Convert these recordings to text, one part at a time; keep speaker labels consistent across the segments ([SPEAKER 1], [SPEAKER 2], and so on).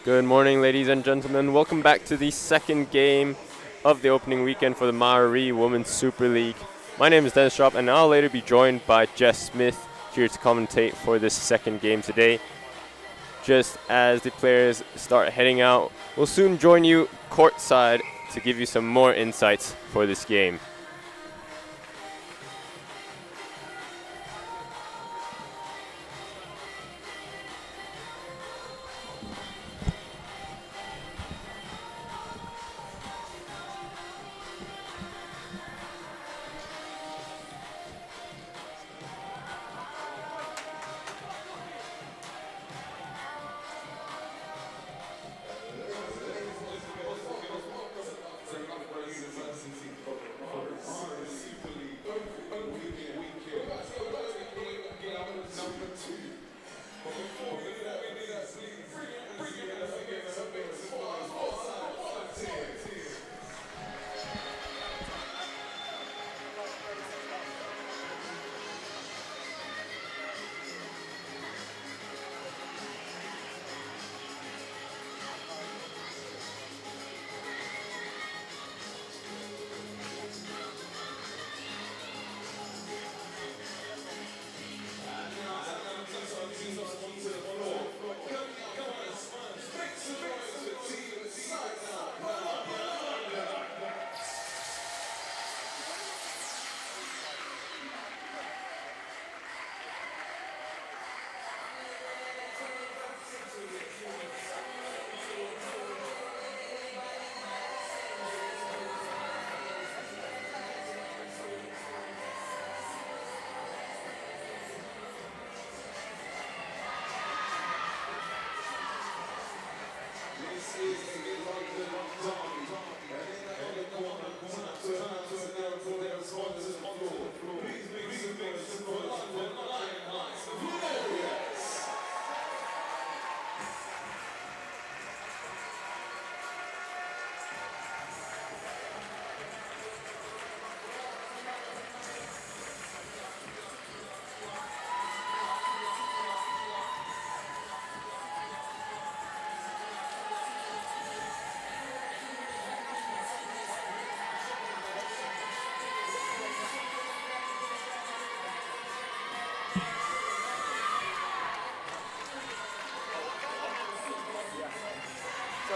[SPEAKER 1] Good morning, ladies and gentlemen. Welcome back to the second game of the opening weekend for the Maori Women's Super League. My name is Dennis Schraub, and I'll later be joined by Jess Smith here to commentate for this second game today. Just as the players start heading out, we'll soon join you courtside to give you some more insights for this game.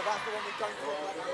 [SPEAKER 2] That's the one we don't talk about.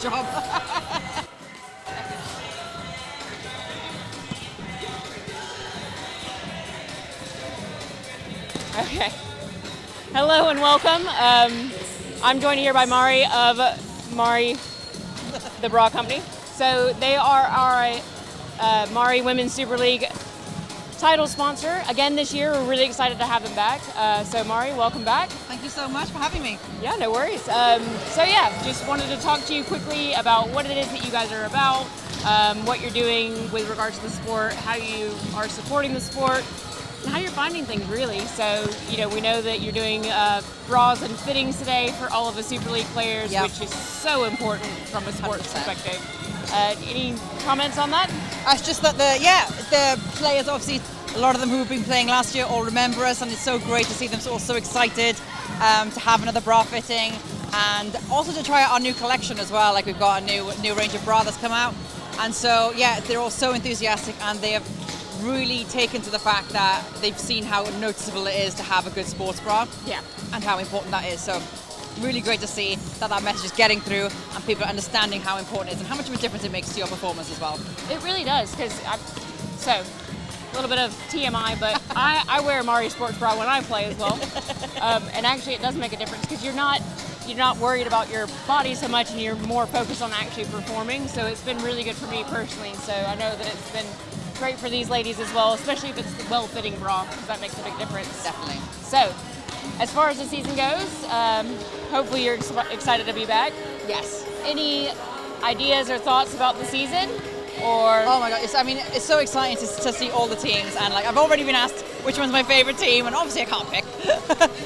[SPEAKER 3] job.
[SPEAKER 4] Okay. Hello and welcome. I'm joined here by Mari of Mari, the bra company. So they are our Mari Women's Super League title sponsor. Again this year, we're really excited to have them back. So Mari, welcome back.
[SPEAKER 3] Thank you so much for having me.
[SPEAKER 4] Yeah, no worries. So yeah, just wanted to talk to you quickly about what it is that you guys are about, what you're doing with regards to the sport, how you are supporting the sport, and how you're finding things really. So, you know, we know that you're doing bras and fittings today for all of the Super League players,
[SPEAKER 3] Yep.
[SPEAKER 4] which is so important from a sports
[SPEAKER 3] 100%.
[SPEAKER 4] perspective. Any comments on that?
[SPEAKER 3] It's just that the players, obviously, a lot of them who have been playing last year all remember us, and it's so great to see them all so excited to have another bra fitting, and also to try out our new collection as well. Like, we've got a new range of bra that's come out, and so yeah, they're all so enthusiastic, and they have really taken to the fact that they've seen how noticeable it is to have a good sports bra.
[SPEAKER 4] Yeah.
[SPEAKER 3] And how important that is. So really great to see that message is getting through and people are understanding how important it is and how much of a difference it makes to your performance as well.
[SPEAKER 4] It really does, because so a little bit of TMI, but I wear a Mari sports bra when I play as well, and actually it does make a difference because you're not worried about your body so much and you're more focused on actually performing. So it's been really good for me personally. So I know that it's been great for these ladies as well, especially if it's the well-fitting bra, because that makes a big difference.
[SPEAKER 3] Definitely.
[SPEAKER 4] So as far as the season goes, hopefully you're excited to be back.
[SPEAKER 3] Yes.
[SPEAKER 4] Any ideas or thoughts about the season? Or
[SPEAKER 3] Oh my god, it's so exciting to see all the teams, and like I've already been asked which one's my favourite team, and obviously I can't pick.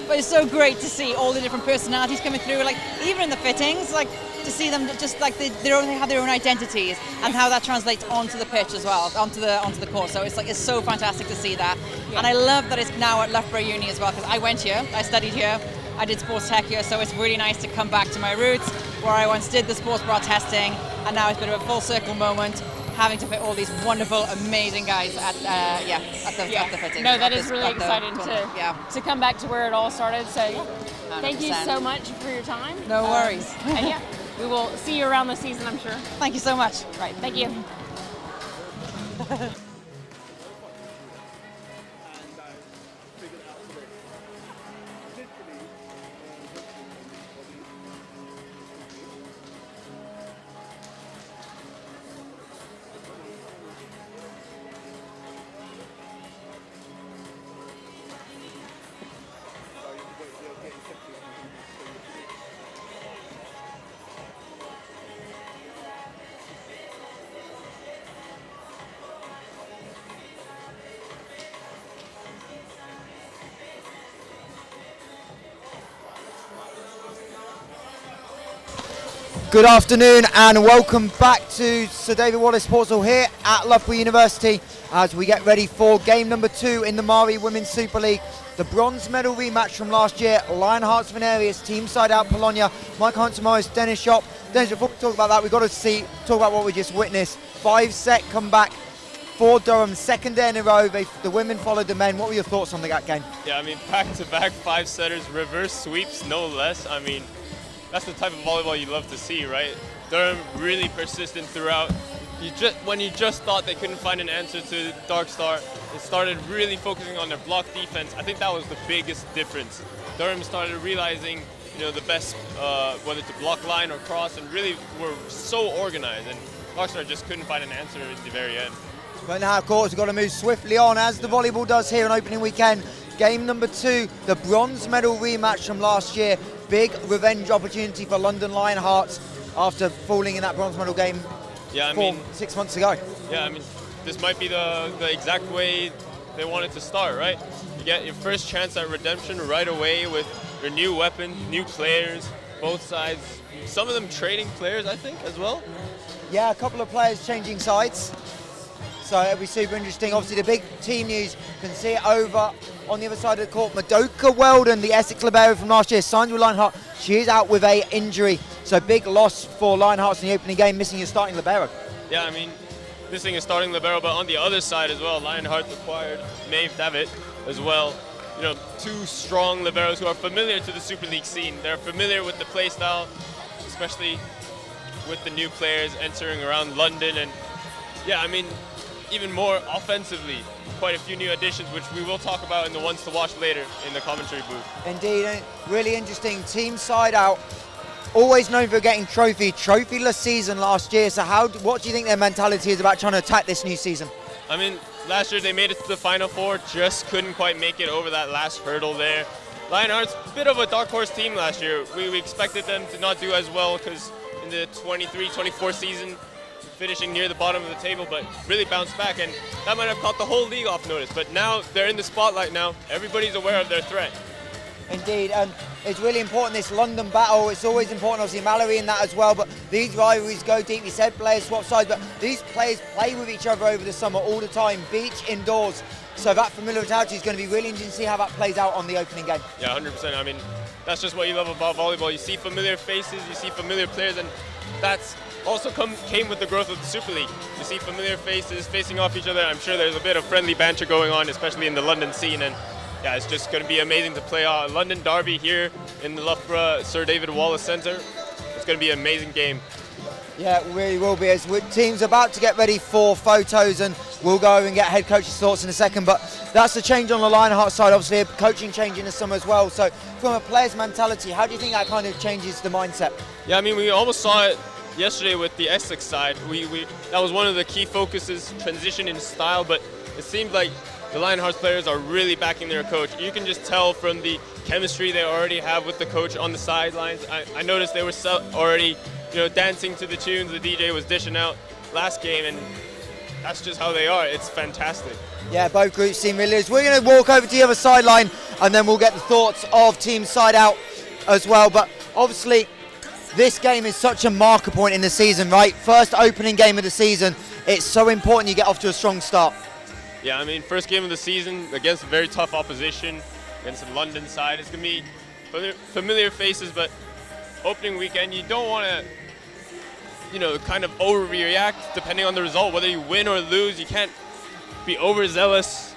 [SPEAKER 3] But it's so great to see all the different personalities coming through, like even in the fittings, like to see them just like they have their own identities and how that translates onto the pitch as well, onto the court. So it's so fantastic to see that.
[SPEAKER 4] Yeah.
[SPEAKER 3] And I love that it's now at Loughborough Uni as well, because I went here, I studied here, I did sports tech here, so it's really nice to come back to my roots where I once did the sports bra testing, and now it's been a full circle moment, having to fit all these wonderful, amazing guys at the fitting.
[SPEAKER 4] No, that is
[SPEAKER 3] At
[SPEAKER 4] really
[SPEAKER 3] the
[SPEAKER 4] exciting
[SPEAKER 3] tournament.
[SPEAKER 4] to come back to where it all started. So yeah. Thank you
[SPEAKER 3] 100%.
[SPEAKER 4] so much for your time.
[SPEAKER 3] No worries.
[SPEAKER 4] And yeah, we will see you around the season, I'm sure.
[SPEAKER 3] Thank you so much.
[SPEAKER 4] Right, thank you.
[SPEAKER 2] Good afternoon and welcome back to Sir David Wallace Sports Hall here at Loughborough University as we get ready for game number 2 in the Mari Women's Super League. The bronze medal rematch from last year, Lionhearts Vinarius, team SideOut Polonia, Mike Hunter Morris, Dennis Shop. Dennis, before we talk about that, we've got to talk about what we just witnessed. 5-set comeback for Durham, second day in a row. The women followed the men. What were your thoughts on that game?
[SPEAKER 1] Yeah, I mean, back-to-back 5-setters, reverse sweeps, no less. I mean, that's the type of volleyball you love to see, right? Durham really persistent throughout. When you just thought they couldn't find an answer to Dark Star, they started really focusing on their block defense. I think that was the biggest difference. Durham started realizing, the best, whether to block line or cross, and really were so organized. And Dark Star just couldn't find an answer at the very end.
[SPEAKER 2] But now, of course, we've got to move swiftly on, as the volleyball does here on opening weekend. Game number 2, the bronze medal rematch from last year. Big revenge opportunity for London Lionhearts after falling in that bronze medal game 6 months ago.
[SPEAKER 1] Yeah, I mean, this might be the exact way they wanted to start, right? You get your first chance at redemption right away with your new weapon, new players, both sides. Some of them trading players, I think, as well.
[SPEAKER 2] Yeah, a couple of players changing sides. So it'll be super interesting. Obviously, the big team news, can see it over on the other side of the court. Madoka Weldon, the Essex libero from last year, signed with Lionheart. She is out with a injury. So big loss for Lionhearts in the opening game, missing your starting libero.
[SPEAKER 1] Yeah, I mean, missing a starting libero, but on the other side as well, Lionhearts acquired Maeve Davitt as well. Two strong liberos who are familiar to the Super League scene. They're familiar with the play style, especially with the new players entering around London, and yeah, I mean, even more offensively, quite a few new additions, which we will talk about in the ones to watch later in the commentary booth.
[SPEAKER 2] Indeed, and really interesting. Team SideOut, always known for getting trophyless season last year. So what do you think their mentality is about trying to attack this new season?
[SPEAKER 1] I mean, last year they made it to the Final Four, just couldn't quite make it over that last hurdle there. Lionhearts, bit of a dark horse team last year. We expected them to not do as well because in the 23-24 season, finishing near the bottom of the table, but really bounced back, and that might have caught the whole league off notice. But now they're in the spotlight now. Everybody's aware of their threat.
[SPEAKER 2] Indeed, and it's really important, this London battle. It's always important, obviously Mallory in that as well, but these rivalries go deep. You said players swap sides, but these players play with each other over the summer all the time, beach, indoors. So that familiarity is going to be really interesting to see how that plays out on the opening game.
[SPEAKER 1] Yeah, 100%. I mean, that's just what you love about volleyball. You see familiar faces, you see familiar players, and that's also came with the growth of the Super League. You see familiar faces facing off each other. I'm sure there's a bit of friendly banter going on, especially in the London scene, and yeah, it's just going to be amazing to play a London derby here in the Loughborough Sir David Wallace Centre. It's going to be an amazing game.
[SPEAKER 2] Yeah, it really will be. As team's about to get ready for photos, and we'll go and get head coach's thoughts in a second, but that's the change on the Lionhearts side, obviously a coaching change in the summer as well. So from a player's mentality, how do you think that kind of changes the mindset?
[SPEAKER 1] Yeah, I mean, we almost saw it yesterday with the Essex side. That was one of the key focuses, transition in style, but it seemed like the Lionhearts players are really backing their coach. You can just tell from the chemistry they already have with the coach on the sidelines. I noticed they were already, dancing to the tunes the DJ was dishing out last game, and that's just how they are. It's fantastic.
[SPEAKER 2] Yeah, both groups seem really loose. We're going to walk over to the other sideline, and then we'll get the thoughts of Team SideOut as well. But obviously, this game is such a marker point in the season, right? First opening game of the season. It's so important you get off to a strong start.
[SPEAKER 1] Yeah, I mean, first game of the season against a very tough opposition, against the London side. It's going to be familiar faces, but opening weekend, you don't want to, kind of overreact depending on the result. Whether you win or lose, you can't be overzealous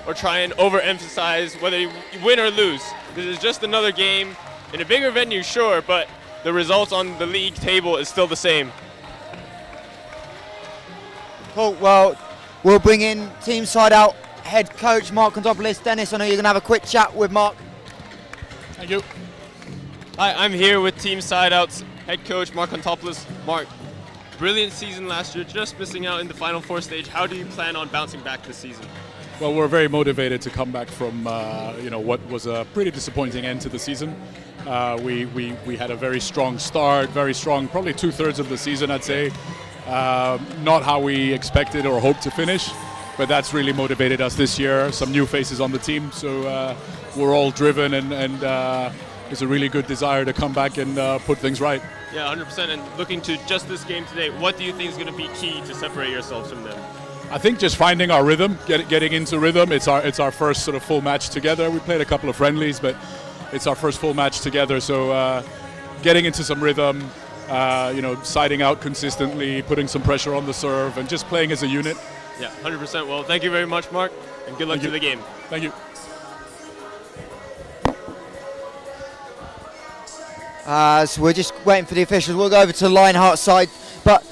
[SPEAKER 1] or try and overemphasize whether you win or lose. This is just another game in a bigger venue, sure, but the results on the league table is still the same.
[SPEAKER 2] Cool. Well, we'll bring in Team SideOut head coach Mark Kontopoulos. Dennis, I know you're going to have a quick chat with Mark.
[SPEAKER 5] Thank you.
[SPEAKER 1] Hi, I'm here with Team SideOut's head coach Mark Kontopoulos. Mark, brilliant season last year, just missing out in the Final Four stage. How do you plan on bouncing back this season?
[SPEAKER 5] Well, we're very motivated to come back from what was a pretty disappointing end to the season. We had a very strong start, very strong, probably 2/3 of the season, I'd say. Not how we expected or hoped to finish, but that's really motivated us this year. Some new faces on the team, so we're all driven, and there's a really good desire to come back and put things right.
[SPEAKER 1] Yeah, 100%. And looking to just this game today, what do you think is going to be key to separate yourselves from them?
[SPEAKER 5] I think just finding our rhythm, getting into rhythm. It's our first sort of full match together. We played a couple of friendlies, but it's our first full match together. So getting into some rhythm, siding out consistently, putting some pressure on the serve, and just playing as a unit.
[SPEAKER 1] Yeah, 100%. Well, thank you very much, Mark, and good luck to the game.
[SPEAKER 5] Thank you.
[SPEAKER 2] So we're just waiting for the officials. We'll go over to the Lionhearts side, but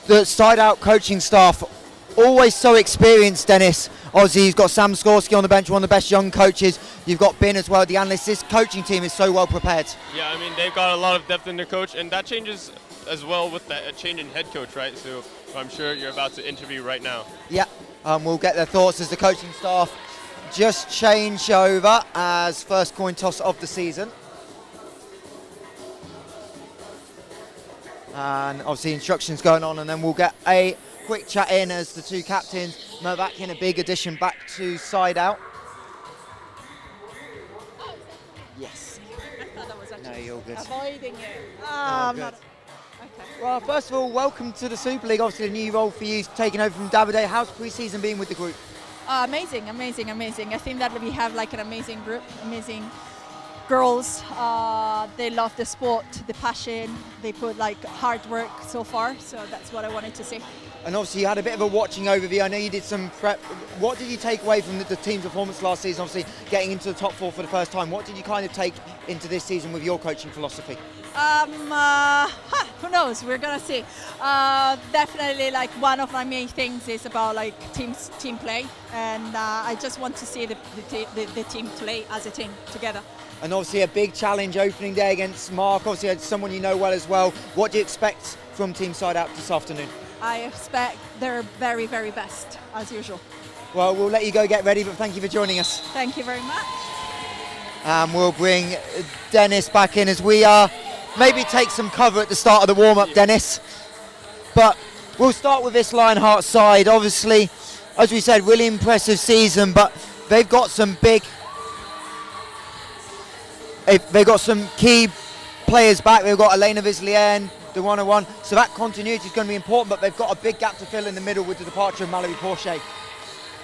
[SPEAKER 2] the SideOut coaching staff, always so experienced, Dennis. Obviously, you've got Sam Skorsky on the bench, one of the best young coaches. You've got Ben as well, the analyst. This coaching team is so well prepared.
[SPEAKER 1] Yeah, I mean, they've got a lot of depth in their coach, and that changes as well with that change in head coach, right? So I'm sure you're about to interview right now.
[SPEAKER 2] Yeah, we'll get their thoughts as the coaching staff just change over as first coin toss of the season. And obviously instructions going on, and then we'll get a quick chat in as the two captains. Novakin, a big addition back to SideOut. Yes.
[SPEAKER 6] I thought that was actually
[SPEAKER 2] No, you're good.
[SPEAKER 6] avoiding it.
[SPEAKER 2] I'm
[SPEAKER 6] I'm
[SPEAKER 2] good.
[SPEAKER 6] not. Okay.
[SPEAKER 2] Well, first of all, welcome to the Super League. Obviously a new role for you, taking over from Davide. How's pre-season been with the group?
[SPEAKER 6] Amazing. I think that we have like an amazing group, amazing girls. They love the sport, the passion. They put like hard work so far. So that's what I wanted to see.
[SPEAKER 2] And obviously you had a bit of a watching overview. I know you did some prep. What did you take away from the team's performance last season? Obviously getting into the top four for the first time. What did you kind of take into this season with your coaching philosophy?
[SPEAKER 6] Who knows? We're gonna see. Definitely, like one of my main things is about like team play, and I just want to see the team play as a team together.
[SPEAKER 2] And obviously a big challenge opening day against Mark. Obviously, it's someone you know well as well. What do you expect from Team SideOut this afternoon?
[SPEAKER 6] I expect their very, very best as usual.
[SPEAKER 2] Well, we'll let you go get ready, but thank you for joining us.
[SPEAKER 6] Thank you very much.
[SPEAKER 2] We'll bring Dennis back in as we maybe take some cover at the start of the warm-up, Dennis. But we'll start with this Lionhearts side. Obviously, as we said, really impressive season, but they've got some they've got some key players back. They've got Elena Vislien, the 101. So that continuity is going to be important, but they've got a big gap to fill in the middle with the departure of Mallory Porsche.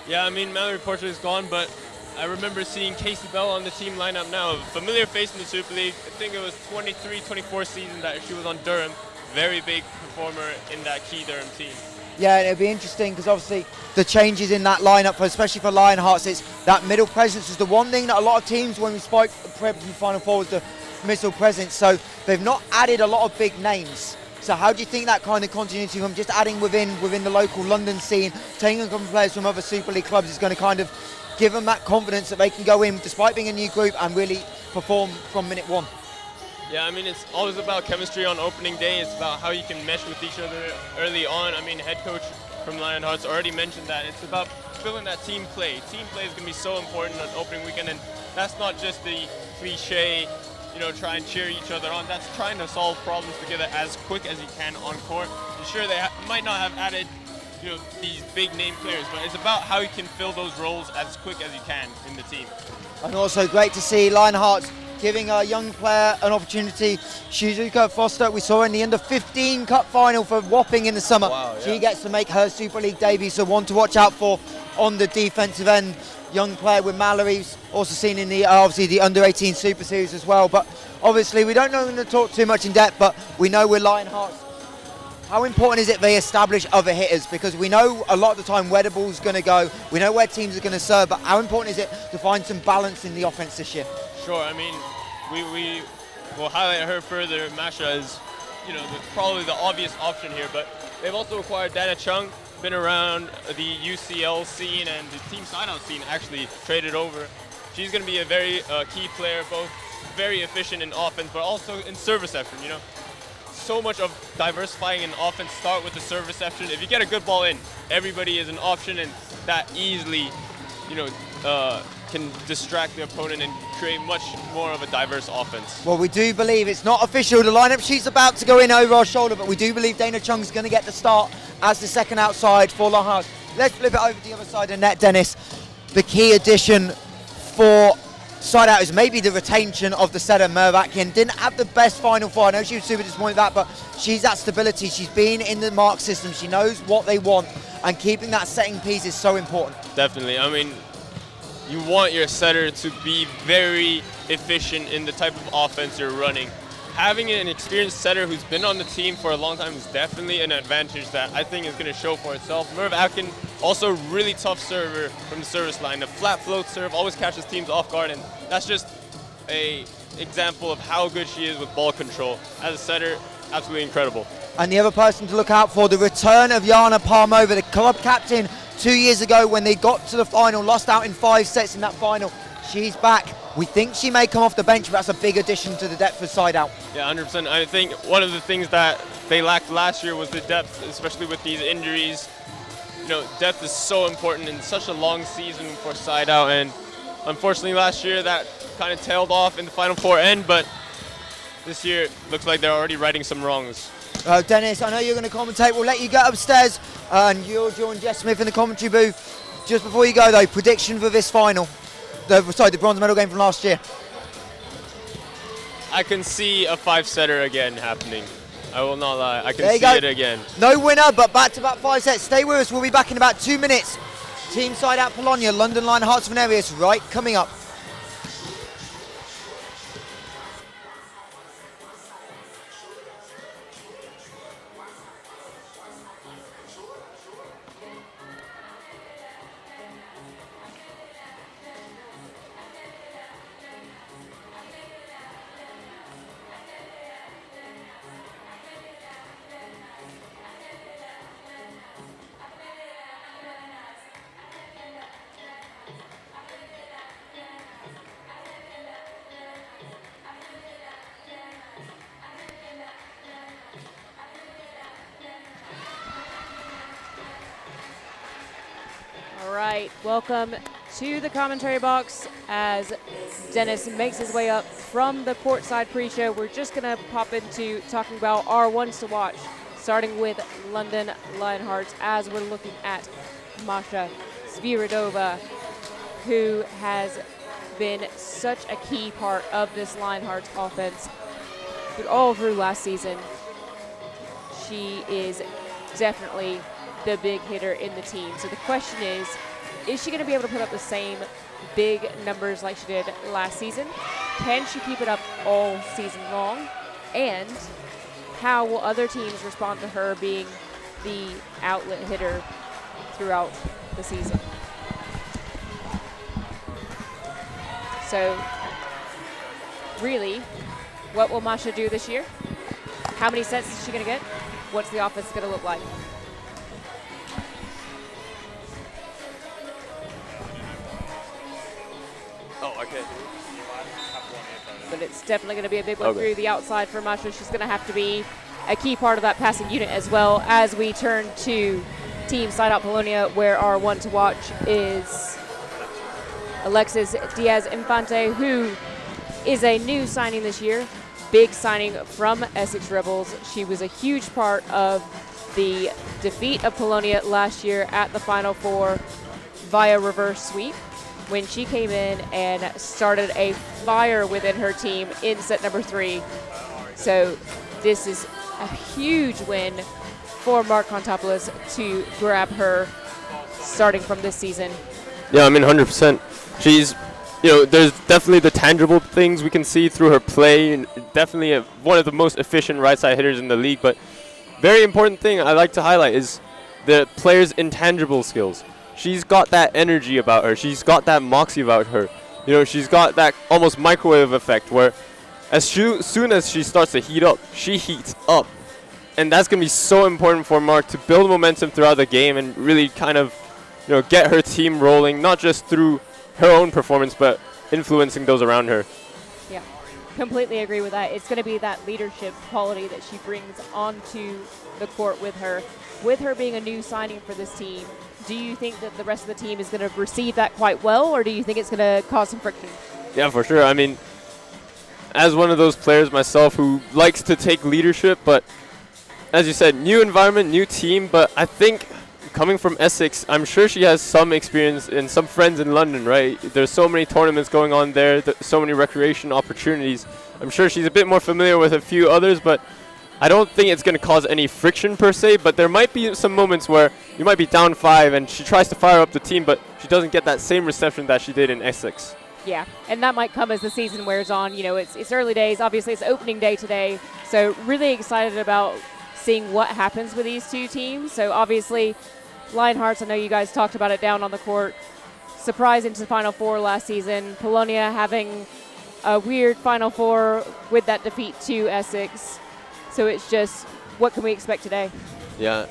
[SPEAKER 1] Yeah, I mean, Mallory Porsche is gone, but I remember seeing Casey Bell on the team lineup now. A familiar face in the Super League. I think it was 23-24 season that she was on Durham. Very big performer in that key Durham team.
[SPEAKER 2] Yeah, and it'll be interesting because obviously the changes in that lineup, especially for Lionhearts, it's that middle presence is the one thing that a lot of teams, when we spoke from Final Four, was the middle presence. So they've not added a lot of big names. So how do you think that kind of continuity from just adding within the local London scene, taking a couple of players from other Super League clubs is going to kind of give them that confidence that they can go in despite being a new group and really perform from minute one?
[SPEAKER 1] Yeah, I mean, it's always about chemistry on opening day. It's about how you can mesh with each other early on. I mean, head coach from Lionhearts already mentioned that. It's about filling that team play. Team play is going to be so important on opening weekend, and that's not just the cliche, try and cheer each other on. That's trying to solve problems together as quick as you can on court. And sure, they might not have added these big name players, but it's about how you can fill those roles as quick as you can in the team.
[SPEAKER 2] And also great to see Lionhearts giving a young player an opportunity. Shizuka Foster, we saw in the under-15 cup final for Wapping in the summer.
[SPEAKER 1] Wow, yeah.
[SPEAKER 2] She gets to make her Super League debut, so one to watch out for on the defensive end. Young player with Mallory's also seen in the obviously the under-18 Super Series as well. But obviously we don't know to talk too much in depth, but we know with Lionhearts, how important is it they establish other hitters? Because we know a lot of the time where the ball's going to go, we know where teams are going to serve, but how important is it to find some balance in the offense this year?
[SPEAKER 1] Sure, I mean, we will highlight her further. Masha is, probably the obvious option here, but they've also acquired Dana Chung, been around the UCL scene and the Team SideOut scene, actually traded over. She's going to be a very key player, both very efficient in offense, but also in serve reception, So much of diversifying in offense start with the serve reception. If you get a good ball in, everybody is an option, and that easily, can distract the opponent and create much more of a diverse offense.
[SPEAKER 2] Well, we do believe it's not official. The lineup sheet's about to go in over our shoulder, but we do believe Dana Chung's going to get the start as the second outside for Lionhearts. Let's flip it over to the other side of net, Dennis. The key addition for SideOut is maybe the retention of the setter Mervakian. Didn't have the best Final Four. I know she was super disappointed with that, but she's that stability. She's been in the mark system. She knows what they want, and keeping that setting piece is so important.
[SPEAKER 1] Definitely. I mean, you want your setter to be very efficient in the type of offense you're running. Having an experienced setter who's been on the team for a long time is definitely an advantage that I think is going to show for itself. Merv Atkin, also really tough server from the service line. The flat float serve always catches teams off guard, and that's just a example of how good she is with ball control. As a setter, absolutely incredible.
[SPEAKER 2] And the other person to look out for, the return of Jana Parmova, the club captain 2 years ago when they got to the final, lost out in 5 sets in that final. She's back. We think she may come off the bench, but that's a big addition to the depth of SideOut.
[SPEAKER 1] Yeah, 100%. I think one of the things that they lacked last year was the depth, especially with these injuries. Depth is so important in such a long season for SideOut, and unfortunately last year that kind of tailed off in the Final Four end, but this year it looks like they're already righting some wrongs.
[SPEAKER 2] Dennis, I know you're going to commentate. We'll let you get upstairs, and you'll join Jess Smith in the commentary booth. Just before you go, though, prediction for this final. The bronze medal game from last year.
[SPEAKER 1] I can see a 5-setter again happening. I will not lie. I can see it again.
[SPEAKER 2] No winner, but back-to-back 5 sets. Stay with us. We'll be back in about 2 minutes. Team SideOut Polonia, London Lionhearts Vinarius, right coming up.
[SPEAKER 4] right, welcome to the commentary box as Dennis makes his way up from the courtside pre-show. We're just going to pop into talking about our ones to watch, starting with London Lionhearts as we're looking at Masha Spiridova, who has been such a key part of this Lionhearts offense all through last season. She is definitely the big hitter in the team. So the question is she going to be able to put up the same big numbers like she did last season? Can she keep it up all season long? And how will other teams respond to her being the outlet hitter throughout the season? So really, what will Masha do this year? How many sets is she going to get? What's the offense going to look like?
[SPEAKER 1] Oh, okay.
[SPEAKER 4] But it's definitely going to be a big one through the outside for Masha. She's going to have to be a key part of that passing unit as well. As we turn to Team SideOut Polonia, where our one to watch is Alexis Diaz-Infante, who is a new signing this year. Big signing from Essex Rebels. She was a huge part of the defeat of Polonia last year at the Final Four via reverse sweep, when she came in and started a fire within her team in set number 3. So this is a huge win for Mark Kontopoulos to grab her starting from this season.
[SPEAKER 1] Yeah, I mean, 100%. She's, there's definitely the tangible things we can see through her play, and definitely one of the most efficient right side hitters in the league. But very important thing I like to highlight is the player's intangible skills. She's got that energy about her. She's got that moxie about her. She's got that almost microwave effect where as soon as she starts to heat up, she heats up. And that's going to be so important for Mark to build momentum throughout the game and really kind of, get her team rolling, not just through her own performance, but influencing those around her.
[SPEAKER 4] Yeah, completely agree with that. It's going to be that leadership quality that she brings onto the court with her. With her being a new signing for this team, do you think that the rest of the team is going to receive that quite well, or do you think it's going to cause some friction?
[SPEAKER 1] Yeah, for sure. I mean, as one of those players myself who likes to take leadership, but as you said, new environment, new team, but I think coming from Essex, I'm sure she has some experience and some friends in London, right? There's so many tournaments going on there, so many recreation opportunities. I'm sure she's a bit more familiar with a few others, but I don't think it's going to cause any friction per se, but there might be some moments where you might be down 5 and she tries to fire up the team, but she doesn't get that same reception that she did in Essex.
[SPEAKER 4] Yeah, and that might come as the season wears on. It's early days. Obviously, it's opening day today, so really excited about seeing what happens with these two teams. So obviously, Lionhearts, I know you guys talked about it down on the court. Surprise into the Final Four last season. Polonia having a weird Final Four with that defeat to Essex. So it's just, what can we expect today?
[SPEAKER 1] Yeah,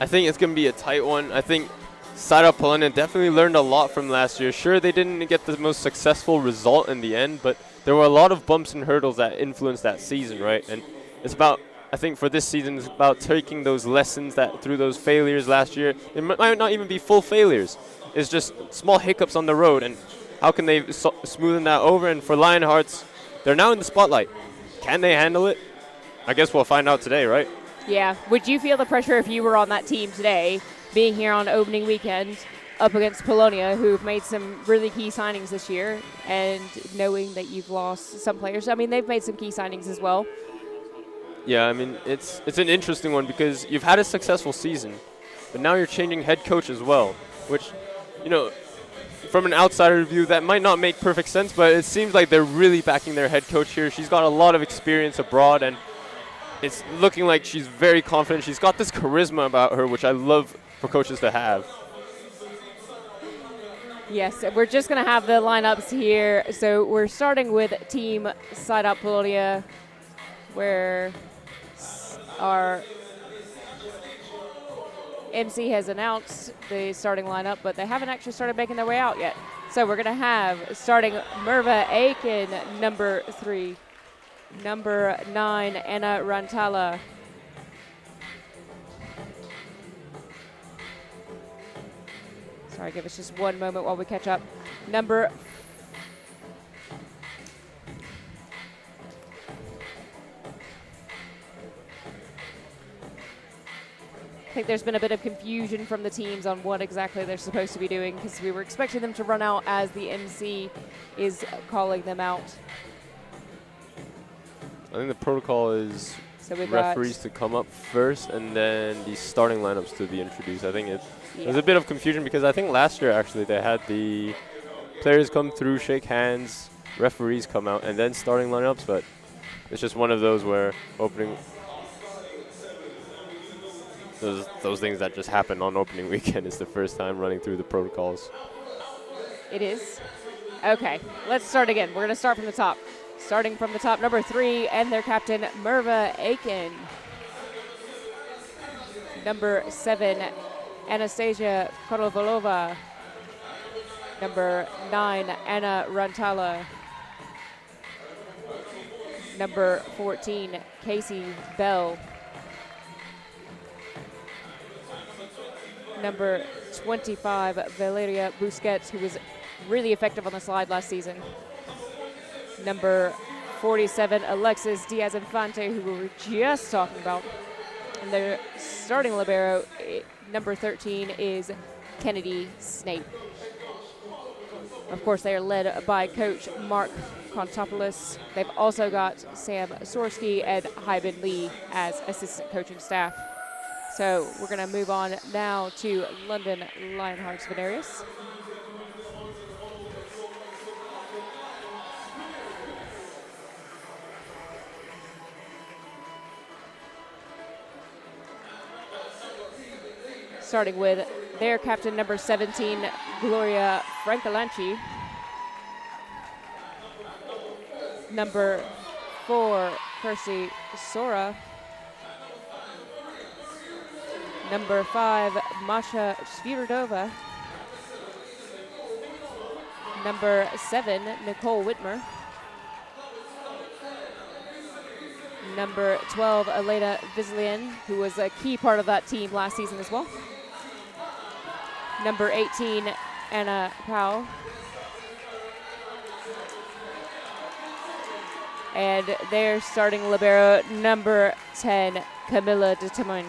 [SPEAKER 1] I think it's going to be a tight one. I think SideOut Polonia definitely learned a lot from last year. Sure, they didn't get the most successful result in the end, but there were a lot of bumps and hurdles that influenced that season, right? And it's about, I think for this season, it's about taking those lessons that through those failures last year. It might not even be full failures. It's just small hiccups on the road, and how can they smoothen that over? And for Lionhearts, they're now in the spotlight. Can they handle it? I guess we'll find out today, right?
[SPEAKER 4] Yeah. Would you feel the pressure if you were on that team today, being here on opening weekend up against Polonia, who've made some really key signings this year, and knowing that you've lost some players? I mean, they've made some key signings as well.
[SPEAKER 1] Yeah, I mean, it's an interesting one because you've had a successful season, but now you're changing head coach as well, which, from an outsider view, that might not make perfect sense, but it seems like they're really backing their head coach here. She's got a lot of experience abroad, and it's looking like she's very confident. She's got this charisma about her, which I love for coaches to have.
[SPEAKER 4] Yes, we're just going to have the lineups here. So we're starting with Team SideOut Polonia, where our MC has announced the starting lineup, but they haven't actually started making their way out yet. So we're going to have starting Merva Aiken, number 3. Number 9, Anna Rantala. So Sorry, give us just one moment while we catch up. Number I think there's been a bit of confusion from the teams on what exactly they're supposed to be doing, because we were expecting them to run out as the MC is calling them out.
[SPEAKER 1] I think the protocol is referees to come up first and then the starting lineups to be introduced. I think there's a bit of confusion because I think last year actually they had the players come through, shake hands, referees come out, and then starting lineups, but it's just one of those where opening those things that just happen on opening weekend. Is the first time running through the protocols.
[SPEAKER 4] It is. Okay, let's start again. We're going to start from the top. Starting from the top, number 3, and their captain, Merva Aiken. Number 7, Anastasia Korovolova. Number 9, Anna Rantala. Number 14, Casey Bell. Number 25, Valeria Busquets, who was really effective on the slide last season. Number 47, Alexis Diaz-Infante, who we were just talking about. And their starting libero, number 13, is Kennedy Snape. Of course, they are led by coach Mark Kontopoulos. They've also got Sam Sorsky and Hyben Lee as assistant coaching staff. So we're going to move on now to London Lionhearts Vinarius. Starting with their captain, number 17, Gloria Francalanci. Number 4, Kirsty Sora. Number 5, Masha Sviridova. Number 7, Nicole Whitmer. Number 12, Elena Vizlian, who was a key part of that team last season as well. Number 18, Anna Powell. And their starting libero, number 10, Camilla de Timon.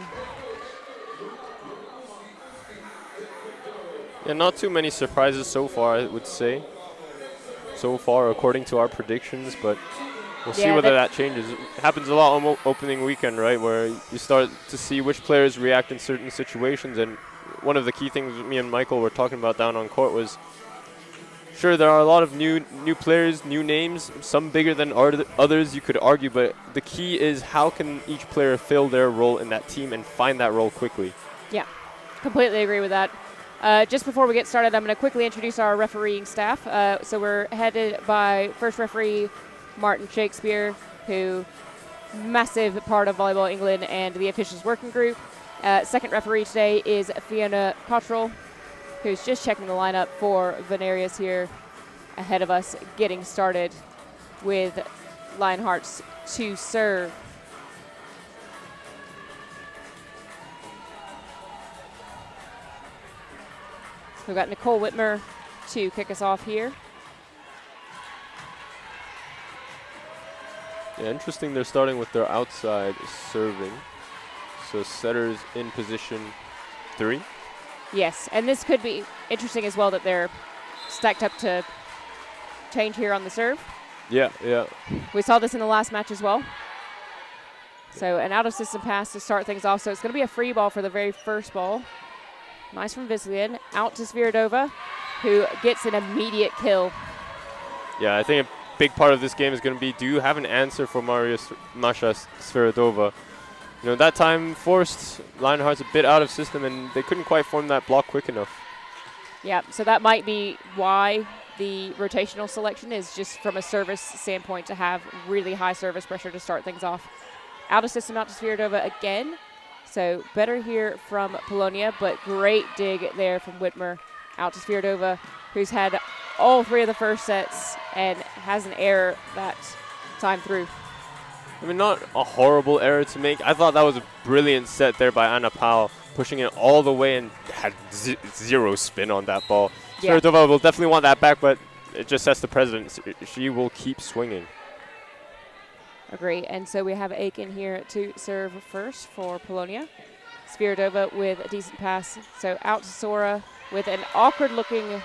[SPEAKER 1] Yeah, not too many surprises so far, I would say. So far, according to our predictions, but we'll see whether that changes. It happens a lot on opening weekend, right, where you start to see which players react in certain situations. And one of the key things me and Michael were talking about down on court was, sure, there are a lot of new players, new names, some bigger than others, you could argue, but the key is how can each player fill their role in that team and find that role quickly.
[SPEAKER 4] Yeah, completely agree with that. Just before we get started, I'm going to quickly introduce our refereeing staff. So we're headed by first referee Martin Shakespeare, who massive part of Volleyball England and the officials working group. Second referee today is Fiona Cottrell, who's just checking the lineup for Vinarius here ahead of us getting started with Lionhearts to serve. We've got Nicole Whitmer to kick us off here.
[SPEAKER 1] Yeah, interesting they're starting with their outside serving. So setters in position 3.
[SPEAKER 4] Yes, and this could be interesting as well that they're stacked up to change here on the serve.
[SPEAKER 1] Yeah.
[SPEAKER 4] We saw this in the last match as well. So an out-of-system pass to start things off. So it's going to be a free ball for the very first ball. Nice from Vizlian. Out to Sviridova, who gets an immediate kill.
[SPEAKER 1] Yeah, I think a big part of this game is going to be, do you have an answer for Masha Sviridova? You know, that time forced Lionhearts a bit out of system, and they couldn't quite form that block quick enough.
[SPEAKER 4] Yeah, so that might be why the rotational selection is just from a service standpoint to have really high service pressure to start things off. Out of system, out to Sviridova again. So better here from Polonia, but great dig there from Whitmer. Out to Sviridova, who's had all 3 of the first sets and has an error that time through.
[SPEAKER 1] I mean, not a horrible error to make. I thought that was a brilliant set there by Anna Powell, pushing it all the way and had zero spin on that ball.
[SPEAKER 4] Yeah.
[SPEAKER 1] Sviridova will definitely want that back, but it just sets the precedent. She will keep swinging.
[SPEAKER 4] Agree. And so we have Aiken here to serve first for Polonia. Sviridova with a decent pass. So out to Sora with an awkward-looking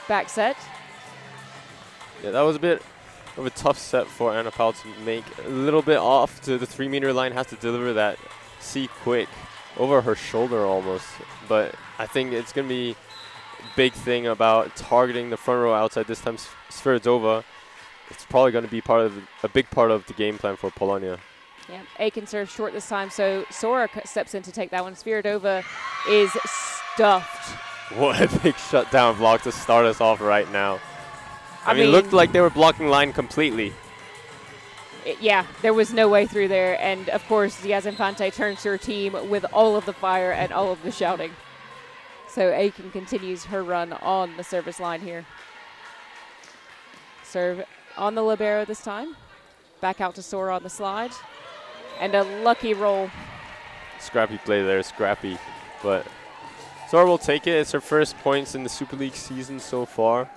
[SPEAKER 4] back set.
[SPEAKER 1] Yeah, that was a bit of a tough set for Anna Powell to make. A little bit off to the 3-meter line, has to deliver that C quick over her shoulder almost. But I think it's going to be a big thing about targeting the front row outside this time. Sviridova, it's probably going to be a big part of the game plan for Polonia.
[SPEAKER 4] Yeah, Aiken serves short this time, so Sora steps in to take that one. Sviridova is stuffed.
[SPEAKER 1] What a big shutdown block to start us off right now. I mean, it
[SPEAKER 4] mean,
[SPEAKER 1] looked like they were blocking line completely.
[SPEAKER 4] Yeah, there was no way through there. And, of course, Diaz Infante turns to her team with all of the fire and all of the shouting. So Aiken continues her run on the service line here. Serve on the libero this time. Back out to Sora on the slide. And a lucky roll.
[SPEAKER 1] Scrappy play there, scrappy. But Sora will take it. It's her first points in the Super League season so far.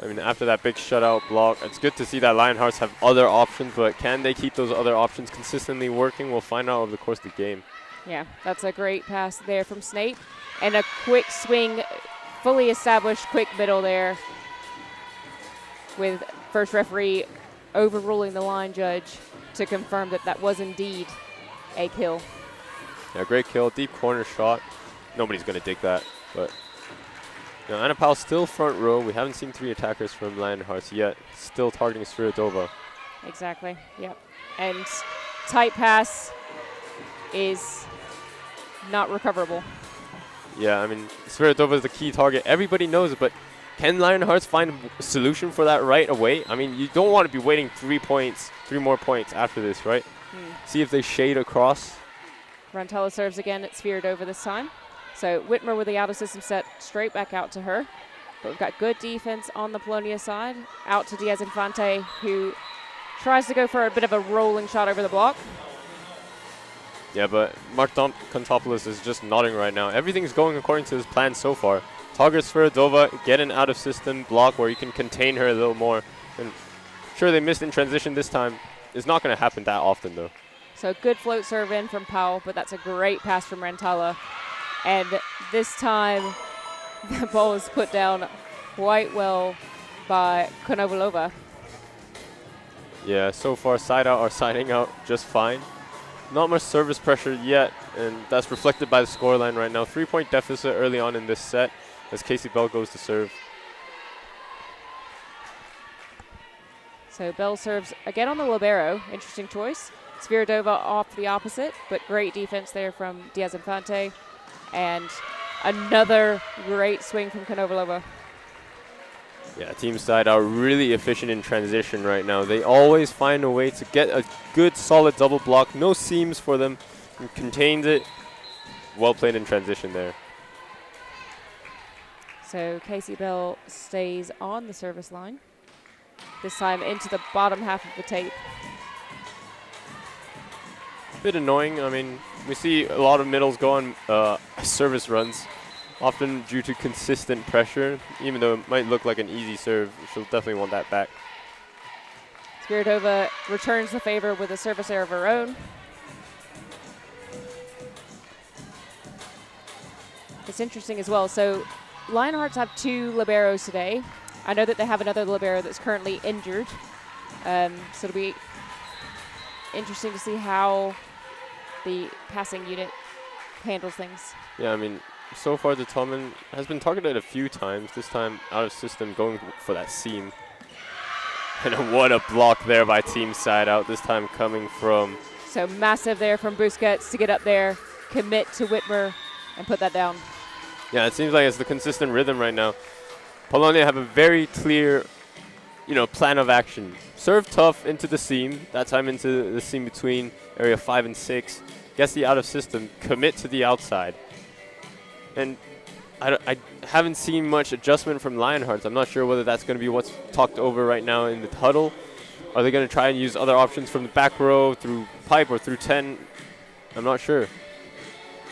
[SPEAKER 1] I mean, after that big shutout block, it's good to see that Lionhearts have other options, but can they keep those other options consistently working? We'll find out over the course of the game.
[SPEAKER 4] Yeah, that's a great pass there from Snape. And a quick swing, fully established quick middle there, with first referee overruling the line judge to confirm that that was indeed a kill.
[SPEAKER 1] Yeah, great kill, deep corner shot. Nobody's going to dig that, but you know, Anna Powell still front row. We haven't seen 3 attackers from Lionhearts yet. Still targeting Sviridova.
[SPEAKER 4] Exactly, yep. And tight pass is not recoverable.
[SPEAKER 1] Yeah, I mean, Sviridova is the key target. Everybody knows it, but can Lionhearts find a solution for that right away? I mean, you don't want to be waiting 3 more points after this, right? See if they shade across.
[SPEAKER 4] Rantala serves again at Sviridova this time. So Whitmer with the out-of-system set straight back out to her. But we've got good defense on the Polonia side. Out to Diaz Infante, who tries to go for a bit of a rolling shot over the block.
[SPEAKER 1] Yeah, but Mark Kontopoulos is just nodding right now. Everything's going according to his plan so far. Target Sviridova, get an out-of-system block where you can contain her a little more. And sure, they missed in transition this time. It's not going to happen that often, though.
[SPEAKER 4] So good float serve in from Powell, but that's a great pass from Rantala. And this time, the ball is put down quite well by Konovalova.
[SPEAKER 1] Yeah, so far SideOut are siding out just fine. Not much service pressure yet, and that's reflected by the scoreline right now. 3-point deficit early on in this set as Casey Bell goes to serve.
[SPEAKER 4] So Bell serves again on the libero. Interesting choice. Sviridova off the opposite, but great defense there from Diaz Infante. And another great swing from Konovalova.
[SPEAKER 1] Yeah, Team SideOut really efficient in transition right now. They always find a way to get a good solid double block. No seams for them. And contains it. Well played in transition there.
[SPEAKER 4] So Casey Bell stays on the service line. This time into the bottom half of the tape.
[SPEAKER 1] Bit annoying. I mean, we see a lot of middles go on service runs, often due to consistent pressure. Even though it might look like an easy serve, she'll definitely want that back.
[SPEAKER 4] Sviridova returns the favor with a service error of her own. It's interesting as well. So Lionhearts have 2 liberos today. I know that they have another libero that's currently injured. So it'll be interesting to see how the passing unit handles things.
[SPEAKER 1] Yeah, I mean, so far the Tommen has been targeted a few times. This time out of system, going for that seam. And what a block there by Team SideOut, this time coming from...
[SPEAKER 4] So massive there from Busquets to get up there, commit to Whitmer, and put that down.
[SPEAKER 1] Yeah, it seems like it's the consistent rhythm right now. Polonia have a very clear, plan of action. Serve tough into the seam, that time into the seam between area 5 and 6. Gets the out of system, commit to the outside. And I haven't seen much adjustment from Lionhearts. I'm not sure whether that's going to be what's talked over right now in the huddle. Are they going to try and use other options from the back row through pipe or through 10? I'm not sure.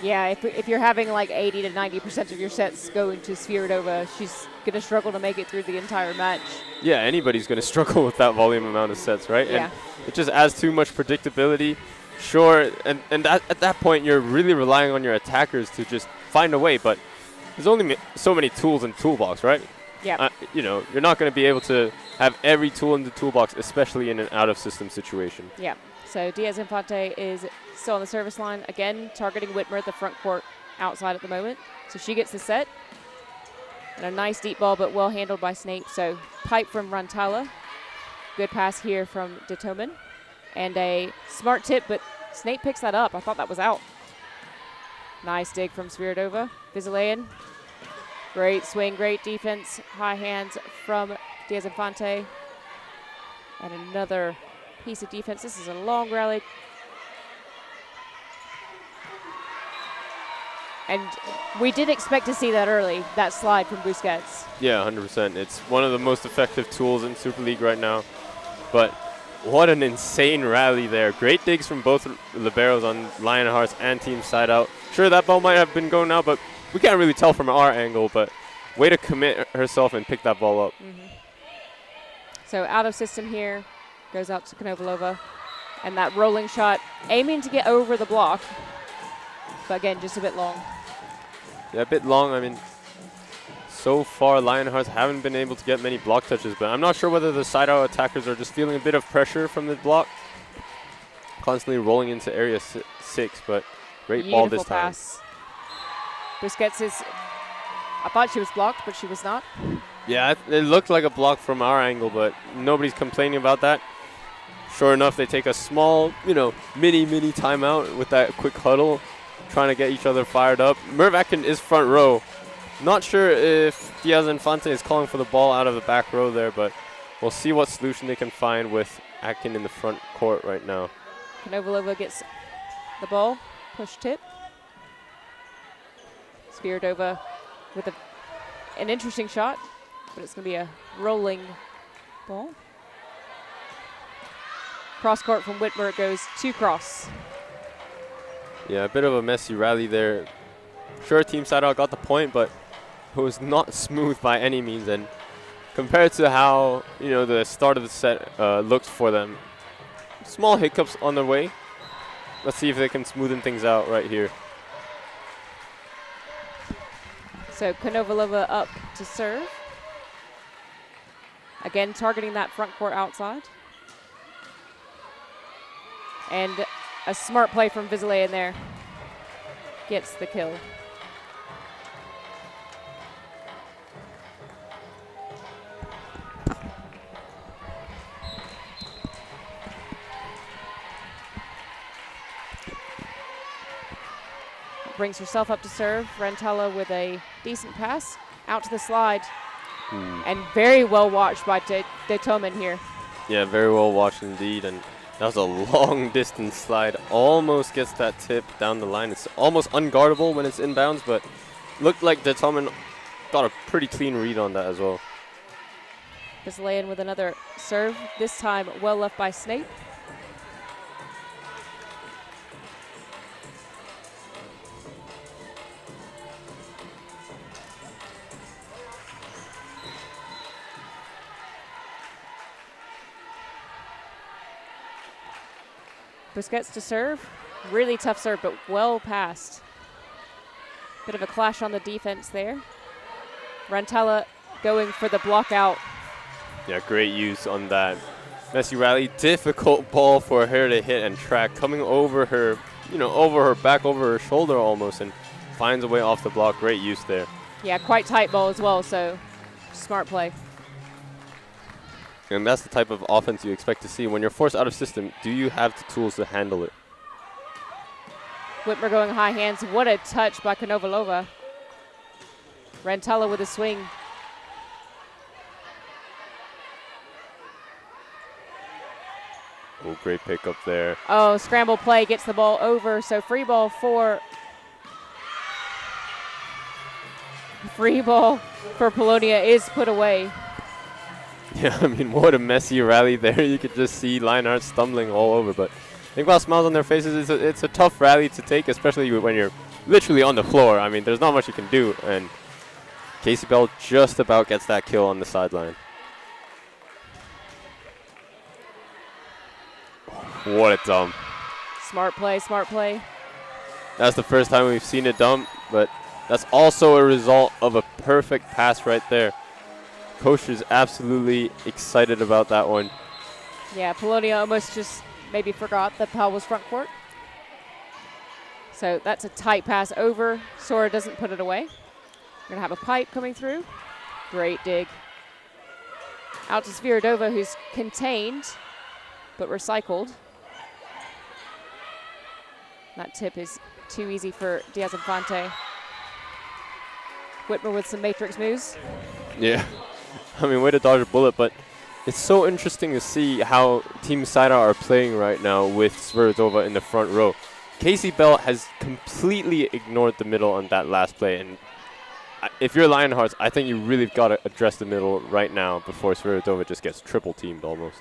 [SPEAKER 4] Yeah, if you're having like 80 to 90% of your sets going to Sviridova, she's going to struggle to make it through the entire match.
[SPEAKER 1] Yeah, anybody's going to struggle with that volume amount of sets, right?
[SPEAKER 4] Yeah.
[SPEAKER 1] And it just adds too much predictability. Sure, and at that point, you're really relying on your attackers to just find a way, but there's only so many tools in the toolbox, right?
[SPEAKER 4] Yeah.
[SPEAKER 1] You know, you're not going to be able to have every tool in the toolbox, especially in an out-of-system situation.
[SPEAKER 4] Yeah. So Diaz Infante is still on the service line. Again, targeting Whitmer at the front court outside at the moment. So she gets the set. And a nice deep ball, but well handled by Snape. So pipe from Rantala. Good pass here from De Toman. And a smart tip, but Snape picks that up. I thought that was out. Nice dig from Sviridova. Vizelayan. Great swing, great defense. High hands from Diaz Infante. And another piece of defense. This is a long rally. And we did expect to see that early, that slide from Busquets.
[SPEAKER 1] Yeah, 100%. It's one of the most effective tools in Super League right now. But what an insane rally there. Great digs from both liberos on Lionhearts and Team SideOut. Sure, that ball might have been going out, but we can't really tell from our angle. But way to commit herself and pick that ball up.
[SPEAKER 4] Mm-hmm. So out of system here. Goes out to Konovalova. And that rolling shot, aiming to get over the block. But again, just a bit long.
[SPEAKER 1] Yeah, a bit long. I mean, so far, Lionhearts haven't been able to get many block touches, but I'm not sure whether the SideOut attackers are just feeling a bit of pressure from the block. Constantly rolling into area 6, but great ball this time.
[SPEAKER 4] Pass. Busquets is, I thought she was blocked, but she was not.
[SPEAKER 1] Yeah, it looked like a block from our angle, but nobody's complaining about that. Sure enough, they take a small, mini timeout with that quick huddle, trying to get each other fired up. Merv Atkin is front row. Not sure if Diaz Infante is calling for the ball out of the back row there, but we'll see what solution they can find with Atkin in the front court right now.
[SPEAKER 4] Konovalova gets the ball, push tip. Sviridova with an interesting shot, but it's going to be a rolling ball. Cross court from Whitmer, it goes to cross.
[SPEAKER 1] Yeah, a bit of a messy rally there. Sure, Team SideOut got the point, but it was not smooth by any means. And compared to how, the start of the set looked for them, small hiccups on their way. Let's see if they can smoothen things out right here.
[SPEAKER 4] So Konovalova up to serve. Again, targeting that front court outside. And a smart play from Vizelayan there. Gets the kill. Brings herself up to serve. Rantala with a decent pass. Out to the slide. And very well watched by De Toman here.
[SPEAKER 1] Yeah, very well watched indeed. And that was a long distance slide. Almost gets that tip down the line. It's almost unguardable when it's inbounds, but looked like De Toman got a pretty clean read on that as well.
[SPEAKER 4] Vizelayan with another serve. This time well left by Snape. Busquets to serve. Really tough serve, but well passed. Bit of a clash on the defense there. Rantala going for the block out.
[SPEAKER 1] Yeah, great use on that messy rally. Difficult ball for her to hit and track. Coming over her, over her back, over her shoulder almost, and finds a way off the block. Great use there.
[SPEAKER 4] Yeah, quite tight ball as well, so smart play.
[SPEAKER 1] And that's the type of offense you expect to see. When you're forced out of system, do you have the tools to handle it?
[SPEAKER 4] Whitmer going high hands. What a touch by Konovalova. Rantala with a swing.
[SPEAKER 1] Oh, great pickup there.
[SPEAKER 4] Oh, scramble play gets the ball over. So free ball for Polonia is put away.
[SPEAKER 1] Yeah, I mean, what a messy rally there. You could just see Lionhearts stumbling all over. But I think while smiles on their faces, it's a tough rally to take, especially when you're literally on the floor. I mean, there's not much you can do. And Casey Bell just about gets that kill on the sideline. What a dump.
[SPEAKER 4] Smart play, smart play.
[SPEAKER 1] That's the first time we've seen a dump, but that's also a result of a perfect pass right there. Coach is absolutely excited about that one.
[SPEAKER 4] Yeah, Polonia almost just maybe forgot that Powell was front court. So that's a tight pass over. Sora doesn't put it away. We're going to have a pipe coming through. Great dig. Out to Sviridova, who's contained, but recycled. That tip is too easy for Diaz-Infante. Whitmer with some matrix moves.
[SPEAKER 1] Yeah. I mean, way to dodge a bullet, but it's so interesting to see how Team SideOut are playing right now with Sviridova in the front row. Casey Bell has completely ignored the middle on that last play, and if you're Lionhearts, I think you really got to address the middle right now before Sviridova just gets triple teamed almost.